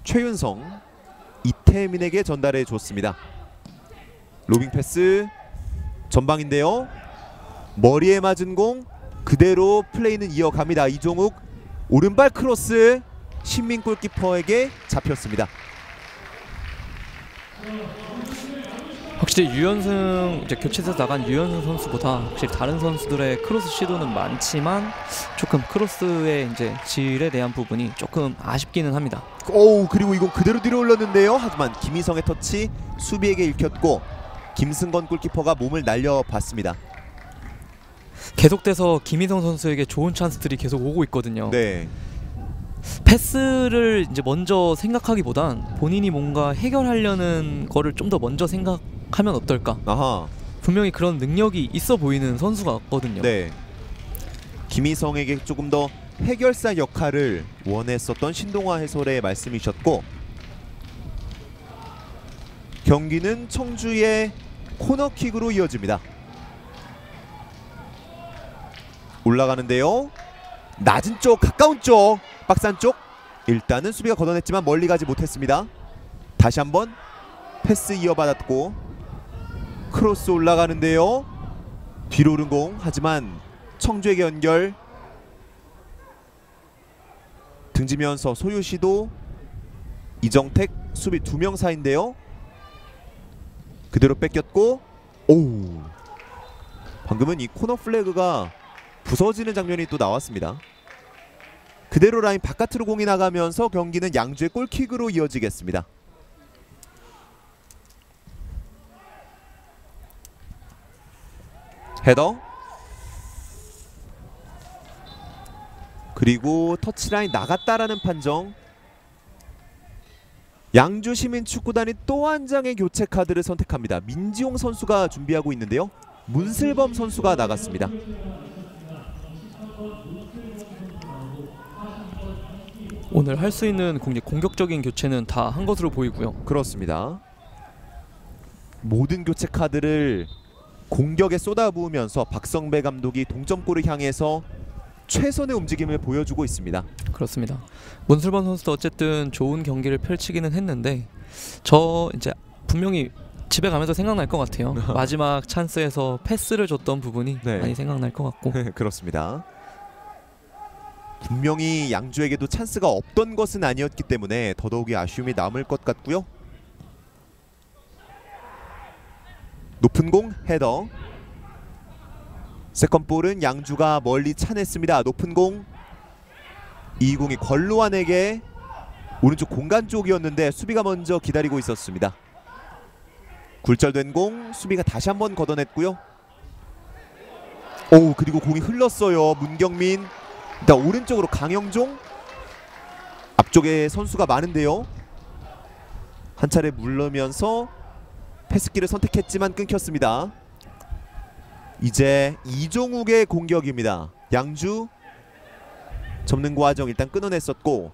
최윤성 이태민에게 전달해 줬습니다. 로빙 패스 전방인데요. 머리에 맞은 공 그대로 플레이는 이어갑니다. 이종욱 오른발 크로스 신민 골키퍼에게 잡혔습니다. 확실히 유연승 이제 교체돼서 나간 유연승 선수보다 확실히 다른 선수들의 크로스 시도는 많지만 조금 크로스의 이제 질에 대한 부분이 조금 아쉽기는 합니다. 오, 그리고 이건 그대로 뒤로 올렸는데요. 하지만 김희성의 터치 수비에게 읽혔고 김승건 골키퍼가 몸을 날려봤습니다. 계속돼서 김희성 선수에게 좋은 찬스들이 계속 오고 있거든요. 네. 패스를 이제 먼저 생각하기보단 본인이 뭔가 해결하려는 거를 좀 더 먼저 생각하면 어떨까? 아하. 분명히 그런 능력이 있어 보이는 선수 같거든요. 네. 김희성에게 조금 더 해결사 역할을 원했었던 신동화 해설의 말씀이셨고, 경기는 청주의 코너킥으로 이어집니다. 올라가는데요. 낮은 쪽, 가까운 쪽, 박스 안쪽. 일단은 수비가 걷어냈지만 멀리 가지 못했습니다. 다시 한번 패스 이어받았고 크로스 올라가는데요. 뒤로 오른 공, 하지만 청주에게 연결. 등지면서 소유시도, 이정택 수비 2명 사이인데요. 그대로 뺏겼고, 오, 방금은 이 코너 플래그가 부서지는 장면이 또 나왔습니다. 그대로 라인 바깥으로 공이 나가면서 경기는 양주의 골킥으로 이어지겠습니다. 헤더, 그리고 터치라인 나갔다라는 판정. 양주 시민축구단이 또 한 장의 교체 카드를 선택합니다. 민지용 선수가 준비하고 있는데요. 문슬범 선수가 나갔습니다. 오늘 할 수 있는 공격적인 교체는 다 한 것으로 보이고요. 그렇습니다. 모든 교체 카드를 공격에 쏟아부으면서 박성배 감독이 동점골을 향해서 최선의 움직임을 보여주고 있습니다. 그렇습니다. 문슬범 선수도 어쨌든 좋은 경기를 펼치기는 했는데, 저 이제 분명히 집에 가면서 생각날 것 같아요. 마지막 찬스에서 패스를 줬던 부분이 네. 많이 생각날 것 같고. 그렇습니다. 분명히 양주에게도 찬스가 없던 것은 아니었기 때문에 더더욱이 아쉬움이 남을 것 같고요. 높은 공 헤더. 세컨볼은 양주가 멀리 차냈습니다. 높은 공, 이 공이 권로환에게 오른쪽 공간 쪽이었는데 수비가 먼저 기다리고 있었습니다. 굴절된 공, 수비가 다시 한번 걷어냈고요. 오, 그리고 공이 흘렀어요. 문경민, 일단 오른쪽으로 강영종. 앞쪽에 선수가 많은데요. 한 차례 물르면서 패스기를 선택했지만 끊겼습니다. 이제 이종욱의 공격입니다. 양주 접는 과정 일단 끊어냈었고,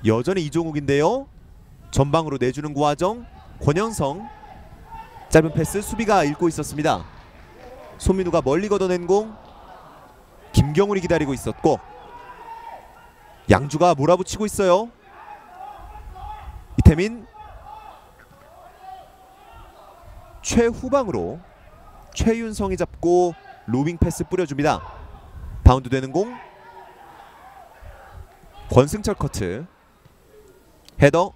여전히 이종욱인데요. 전방으로 내주는 과정, 권현성 짧은 패스, 수비가 읽고 있었습니다. 소민우가 멀리 걷어낸 공, 김경훈이 기다리고 있었고, 양주가 몰아붙이고 있어요. 이태민 최후방으로 최윤성이 잡고 로빙 패스 뿌려줍니다. 바운드 되는 공, 권승철 커트, 헤더.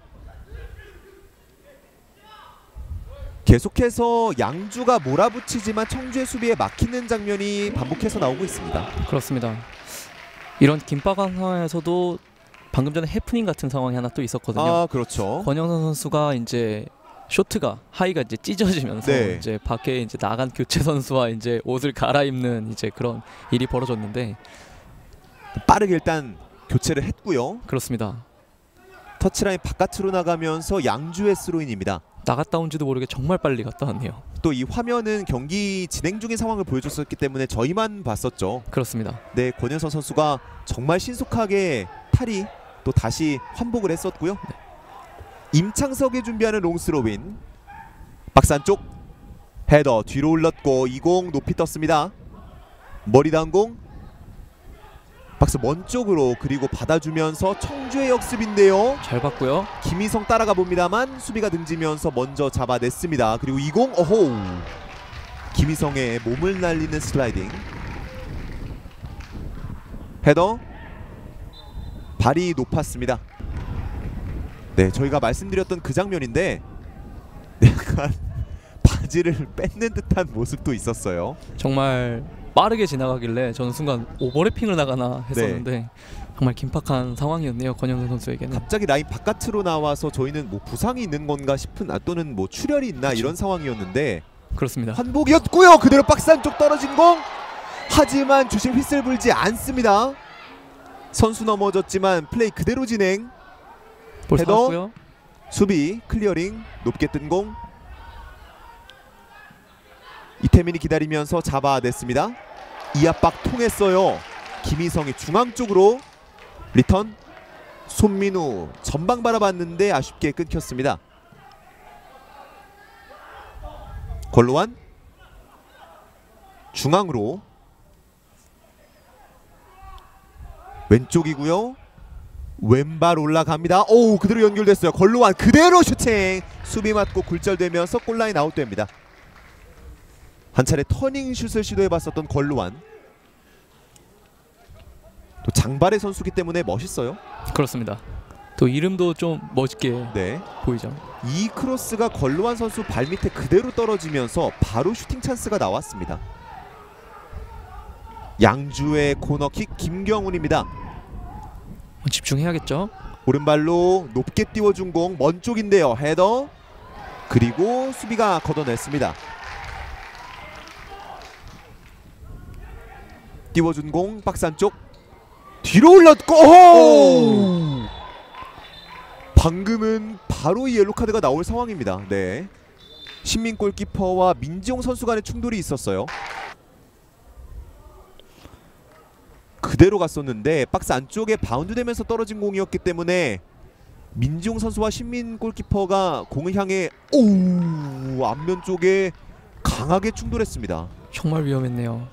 계속해서 양주가 몰아붙이지만 청주의 수비에 막히는 장면이 반복해서 나오고 있습니다. 그렇습니다. 이런 긴박한 상황에서도 방금 전에 해프닝 같은 상황이 하나 또 있었거든요. 아, 그렇죠. 권영선 선수가 이제 쇼트가 하이가 이제 찢어지면서 네. 이제 밖에 이제 나간 교체 선수와 이제 옷을 갈아입는 이제 그런 일이 벌어졌는데, 빠르게 일단 교체를 했고요. 그렇습니다. 터치라인 바깥으로 나가면서 양주의 스로인입니다. 나갔다 온지도 모르게 정말 빨리 갔다 왔네요. 또 이 화면은 경기 진행 중인 상황을 보여줬었기 때문에 저희만 봤었죠. 그렇습니다. 네, 권현선 선수가 정말 신속하게 탈이 또 다시 환복을 했었고요. 네. 임창석이 준비하는 롱스로빈, 박스 안쪽 헤더, 뒤로 올렸고 이 공 높이 떴습니다. 머리 닿은 공, 박스 먼 쪽으로, 그리고 받아주면서 청주의 역습인데요. 잘 봤고요. 김희성 따라가 봅니다만 수비가 등지면서 먼저 잡아냈습니다. 그리고 이 공, 어호, 김희성의 몸을 날리는 슬라이딩. 헤더, 발이 높았습니다. 네, 저희가 말씀드렸던 그 장면인데, 네, 약간 의지를 뺏는 듯한 모습도 있었어요. 정말 빠르게 지나가길래 저는 순간 오버래핑을 나가나 했었는데 정말 긴박한 상황이었네요. 권영선 선수에게는. 갑자기 라인 바깥으로 나와서 저희는 뭐 부상이 있는 건가 싶은 또는 뭐 출혈이 있나 그쵸. 이런 상황이었는데 그렇습니다. 환복이었고요. 그대로 박스 안쪽 떨어진 공. 하지만 주심 휘슬 불지 않습니다. 선수 넘어졌지만 플레이 그대로 진행. 볼 헤더. 살았고요. 수비 클리어링 높게 뜬 공. 이태민이 기다리면서 잡아냈습니다. 이 압박 통했어요. 김희성이 중앙 쪽으로 리턴. 손민우 전방 바라봤는데 아쉽게 끊겼습니다. 권로환 중앙으로 왼쪽이고요. 왼발 올라갑니다. 오, 그대로 연결됐어요. 권로환 그대로 슈팅. 수비 맞고 굴절되면서 골라인 아웃됩니다. 한 차례 터닝 슛을 시도해봤었던 권로환. 또 장발의 선수기 때문에 멋있어요. 그렇습니다. 또 이름도 좀 멋있게 네. 보이죠. 이 크로스가 권로환 선수 발밑에 그대로 떨어지면서 바로 슈팅 찬스가 나왔습니다. 양주의 코너킥 김경훈입니다. 집중해야겠죠. 오른발로 높게 띄워준 공 먼 쪽인데요. 헤더. 그리고 수비가 걷어냈습니다. 띄워준 공 박스 안쪽 뒤로 올렸고 방금은 바로 이 옐로카드가 나올 상황입니다. 네, 신민 골키퍼와 민지용 선수 간의 충돌이 있었어요. 그대로 갔었는데 박스 안쪽에 바운드되면서 떨어진 공이었기 때문에 민지용 선수와 신민 골키퍼가 공을 향해 앞면 쪽에 강하게 충돌했습니다. 정말 위험했네요.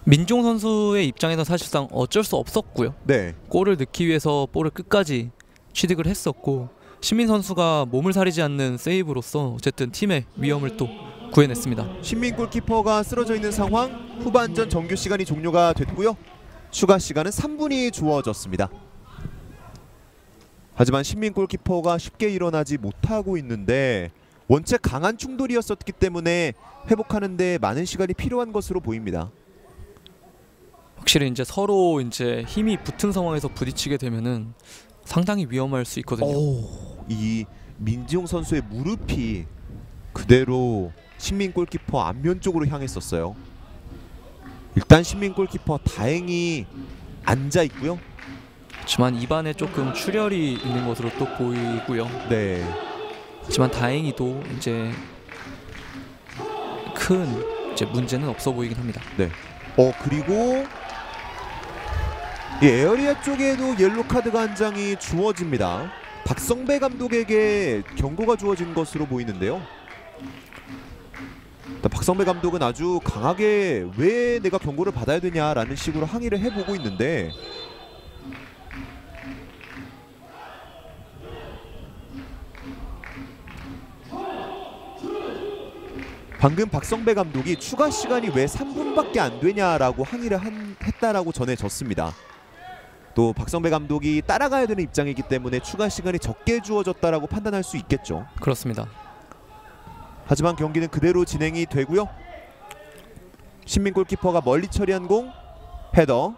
민종 선수의 입장에서 사실상 어쩔 수 없었고요. 네. 골을 넣기 위해서 볼을 끝까지 취득을 했었고 신민 선수가 몸을 사리지 않는 세이브로서 어쨌든 팀의 위험을 또 구해냈습니다. 신민 골키퍼가 쓰러져 있는 상황. 후반전 정규 시간이 종료가 됐고요. 추가 시간은 3분이 주어졌습니다. 하지만 신민 골키퍼가 쉽게 일어나지 못하고 있는데 원체 강한 충돌이었었기 때문에 회복하는 데 많은 시간이 필요한 것으로 보입니다. 확실히 이제 서로 이제 힘이 붙은 상황에서 부딪히게 되면은 상당히 위험할 수 있거든요. 이 민지용 선수의 무릎이 그대로 신민 골키퍼 앞면 쪽으로 향했었어요. 일단 신민 골키퍼 다행히 앉아 있고요. 하지만 입안에 조금 출혈이 있는 것으로 또 보이고요. 네. 하지만 다행히도 이제 큰 문제는 없어 보이긴 합니다. 네. 그리고 이 에어리아 쪽에도 옐로 카드가 한 장이 주어집니다. 박성배 감독에게 경고가 주어진 것으로 보이는데요. 박성배 감독은 아주 강하게 왜 내가 경고를 받아야 되냐라는 식으로 항의를 해보고 있는데 방금 박성배 감독이 추가 시간이 왜 3분밖에 안 되냐라고 항의를 했다라고 전해졌습니다. 또 박성배 감독이 따라가야 되는 입장이기 때문에 추가 시간이 적게 주어졌다라고 판단할 수 있겠죠. 그렇습니다. 하지만 경기는 그대로 진행이 되고요. 신민 골키퍼가 멀리 처리한 공 헤더.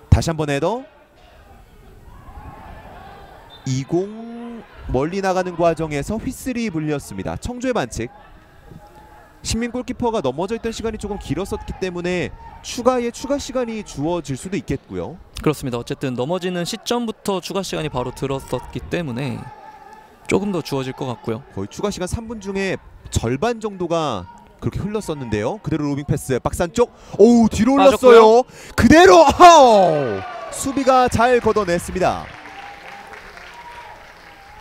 다시 한번 헤더. 이 공 멀리 나가는 과정에서 휘슬이 불렸습니다. 청주의 반칙. 신민 골키퍼가 넘어져 있던 시간이 조금 길었었기 때문에 추가 시간이 주어질 수도 있겠고요. 그렇습니다. 어쨌든 넘어지는 시점부터 추가 시간이 바로 들었었기 때문에 조금 더 주어질 것 같고요. 거의 추가 시간 3분 중에 절반 정도가 그렇게 흘렀었는데요. 그대로 로빙 패스 박스 안쪽. 오, 뒤로 올랐어요. 그대로 수비가 잘 걷어냈습니다.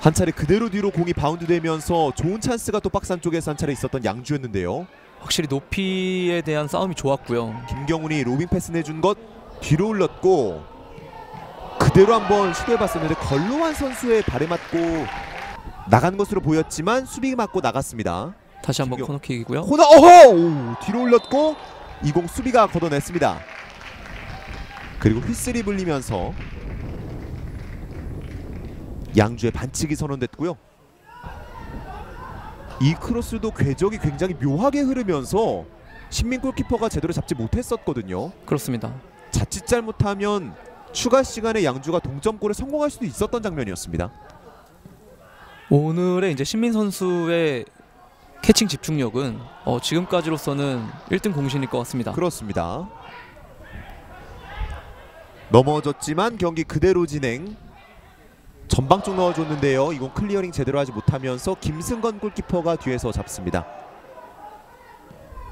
한 차례 그대로 뒤로 공이 바운드 되면서 좋은 찬스가 또 박스 안쪽에서 한 차례 있었던 양주였는데요. 확실히 높이에 대한 싸움이 좋았고요. 김경훈이 로빙 패스 내준 것 뒤로 올렸고 그대로 한번 시도해봤었는데 권로환 선수의 발에 맞고 나간 것으로 보였지만 수비 맞고 나갔습니다. 다시 한번 코너킥이고요. 뒤로 올렸고 이 공 수비가 걷어냈습니다. 그리고 휘슬이 불리면서 양주의 반칙이 선언됐고요. 이 크로스도 궤적이 굉장히 묘하게 흐르면서 신민 골키퍼가 제대로 잡지 못했었거든요. 그렇습니다. 자칫 잘못하면 추가 시간에 양주가 동점골에 성공할 수도 있었던 장면이었습니다. 오늘의 이제 신민 선수의 캐칭 집중력은 지금까지로서는 1등 공신일 것 같습니다. 그렇습니다. 넘어졌지만 경기 그대로 진행. 전방 쪽 넣어줬는데요. 이건 클리어링 제대로 하지 못하면서 김승건 골키퍼가 뒤에서 잡습니다.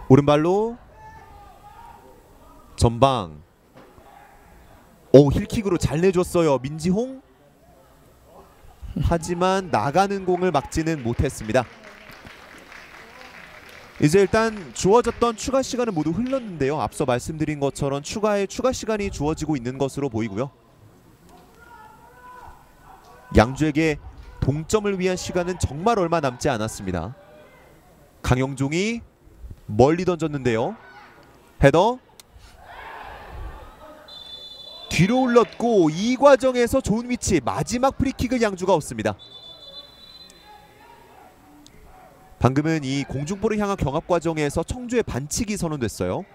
오른발로 전방. 힐킥으로 잘 내줬어요. 민지홍. 하지만 나가는 공을 막지는 못했습니다. 이제 일단 주어졌던 추가 시간은 모두 흘렀는데요. 앞서 말씀드린 것처럼 추가 시간이 주어지고 있는 것으로 보이고요. 양주에게 동점을 위한 시간은 정말 얼마 남지 않았습니다. 강영종이 멀리 던졌는데요. 헤더 뒤로 흘렀고 이 과정에서 좋은 위치, 마지막 프리킥을 양주가 얻습니다. 방금은 이 공중볼을 향한 경합 과정에서 청주의 반칙이 선언됐어요.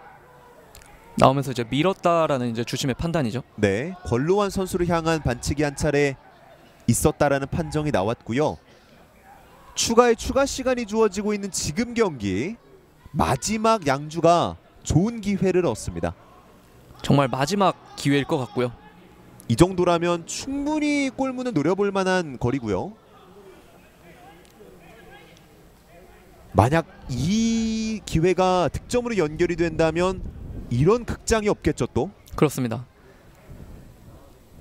나오면서 이제 밀었다라는 이제 주심의 판단이죠. 네, 권로환 선수를 향한 반칙이 한 차례 있었다라는 판정이 나왔고요. 추가 시간이 주어지고 있는 지금 경기 마지막 양주가 좋은 기회를 얻습니다. 정말 마지막 기회일 것 같고요. 이 정도라면 충분히 골문을 노려볼 만한 거리고요. 만약 이 기회가 득점으로 연결이 된다면 이런 극장이 없겠죠 또? 그렇습니다.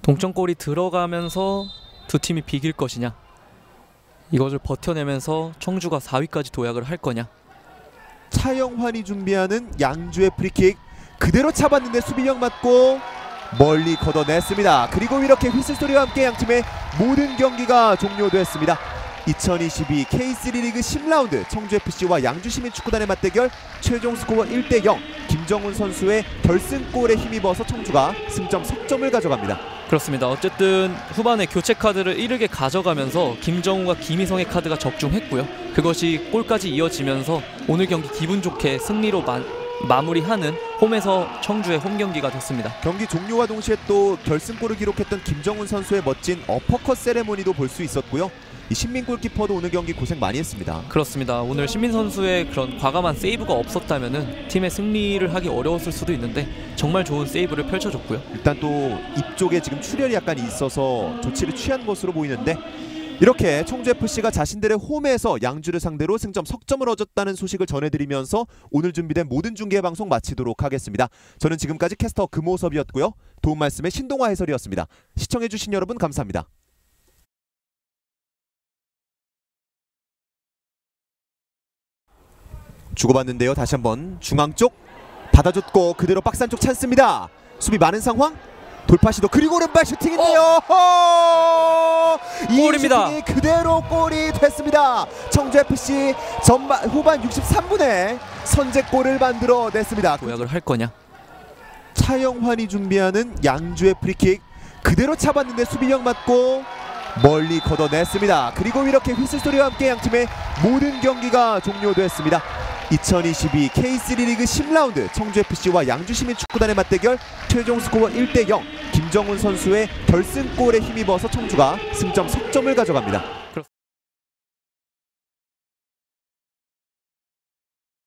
동점골이 들어가면서 두 팀이 비길 것이냐, 이것을 버텨내면서 청주가 4위까지 도약을 할 거냐. 차영환이 준비하는 양주의 프리킥 그대로 차봤는데 수비형 맞고 멀리 걷어냈습니다. 그리고 이렇게 휘슬 소리와 함께 양팀의 모든 경기가 종료됐습니다. 2022 K3 리그 10라운드 청주FC와 양주시민축구단의 맞대결 최종 스코어 1대0 김정훈 선수의 결승골에 힘입어서 청주가 승점 석점을 가져갑니다. 그렇습니다. 어쨌든 후반에 교체 카드를 이르게 가져가면서 김정훈과 김희성의 카드가 적중했고요. 그것이 골까지 이어지면서 오늘 경기 기분 좋게 승리로 마무리하는 홈에서 청주의 홈 경기가 됐습니다. 경기 종료와 동시에 또 결승골을 기록했던 김정훈 선수의 멋진 어퍼컷 세레모니도 볼 수 있었고요. 이 신민 골키퍼도 오늘 경기 고생 많이 했습니다. 그렇습니다. 오늘 신민 선수의 그런 과감한 세이브가 없었다면은 팀의 승리를 하기 어려웠을 수도 있는데 정말 좋은 세이브를 펼쳐줬고요. 일단 또 입 쪽에 지금 출혈이 약간 있어서 조치를 취한 것으로 보이는데, 이렇게 청주FC가 자신들의 홈에서 양주를 상대로 승점 석점을 얻었다는 소식을 전해드리면서 오늘 준비된 모든 중계 방송 마치도록 하겠습니다. 저는 지금까지 캐스터 금호섭이었고요. 도움 말씀의 신동화 해설이었습니다. 시청해주신 여러분 감사합니다. 주고받는데요. 다시 한번 중앙 쪽 받아줬고 그대로 박스 안쪽 찬스입니다. 수비 많은 상황, 돌파 시도, 그리고 오른발 슈팅인데요. 이 골입니다. 슈팅이 그대로 골이 됐습니다. 청주FC 후반 63분에 선제골을 만들어냈습니다. 도약을 할 거냐. 차영환이 준비하는 양주의 프리킥 그대로 차봤는데 수비형 맞고 멀리 걷어냈습니다. 그리고 이렇게 휘슬 소리와 함께 양팀의 모든 경기가 종료됐습니다. 2022 K3 리그 10라운드 청주FC와 양주시민축구단의 맞대결 최종 스코어 1대0 김정훈 선수의 결승골에 힘입어서 청주가 승점 석점을 가져갑니다.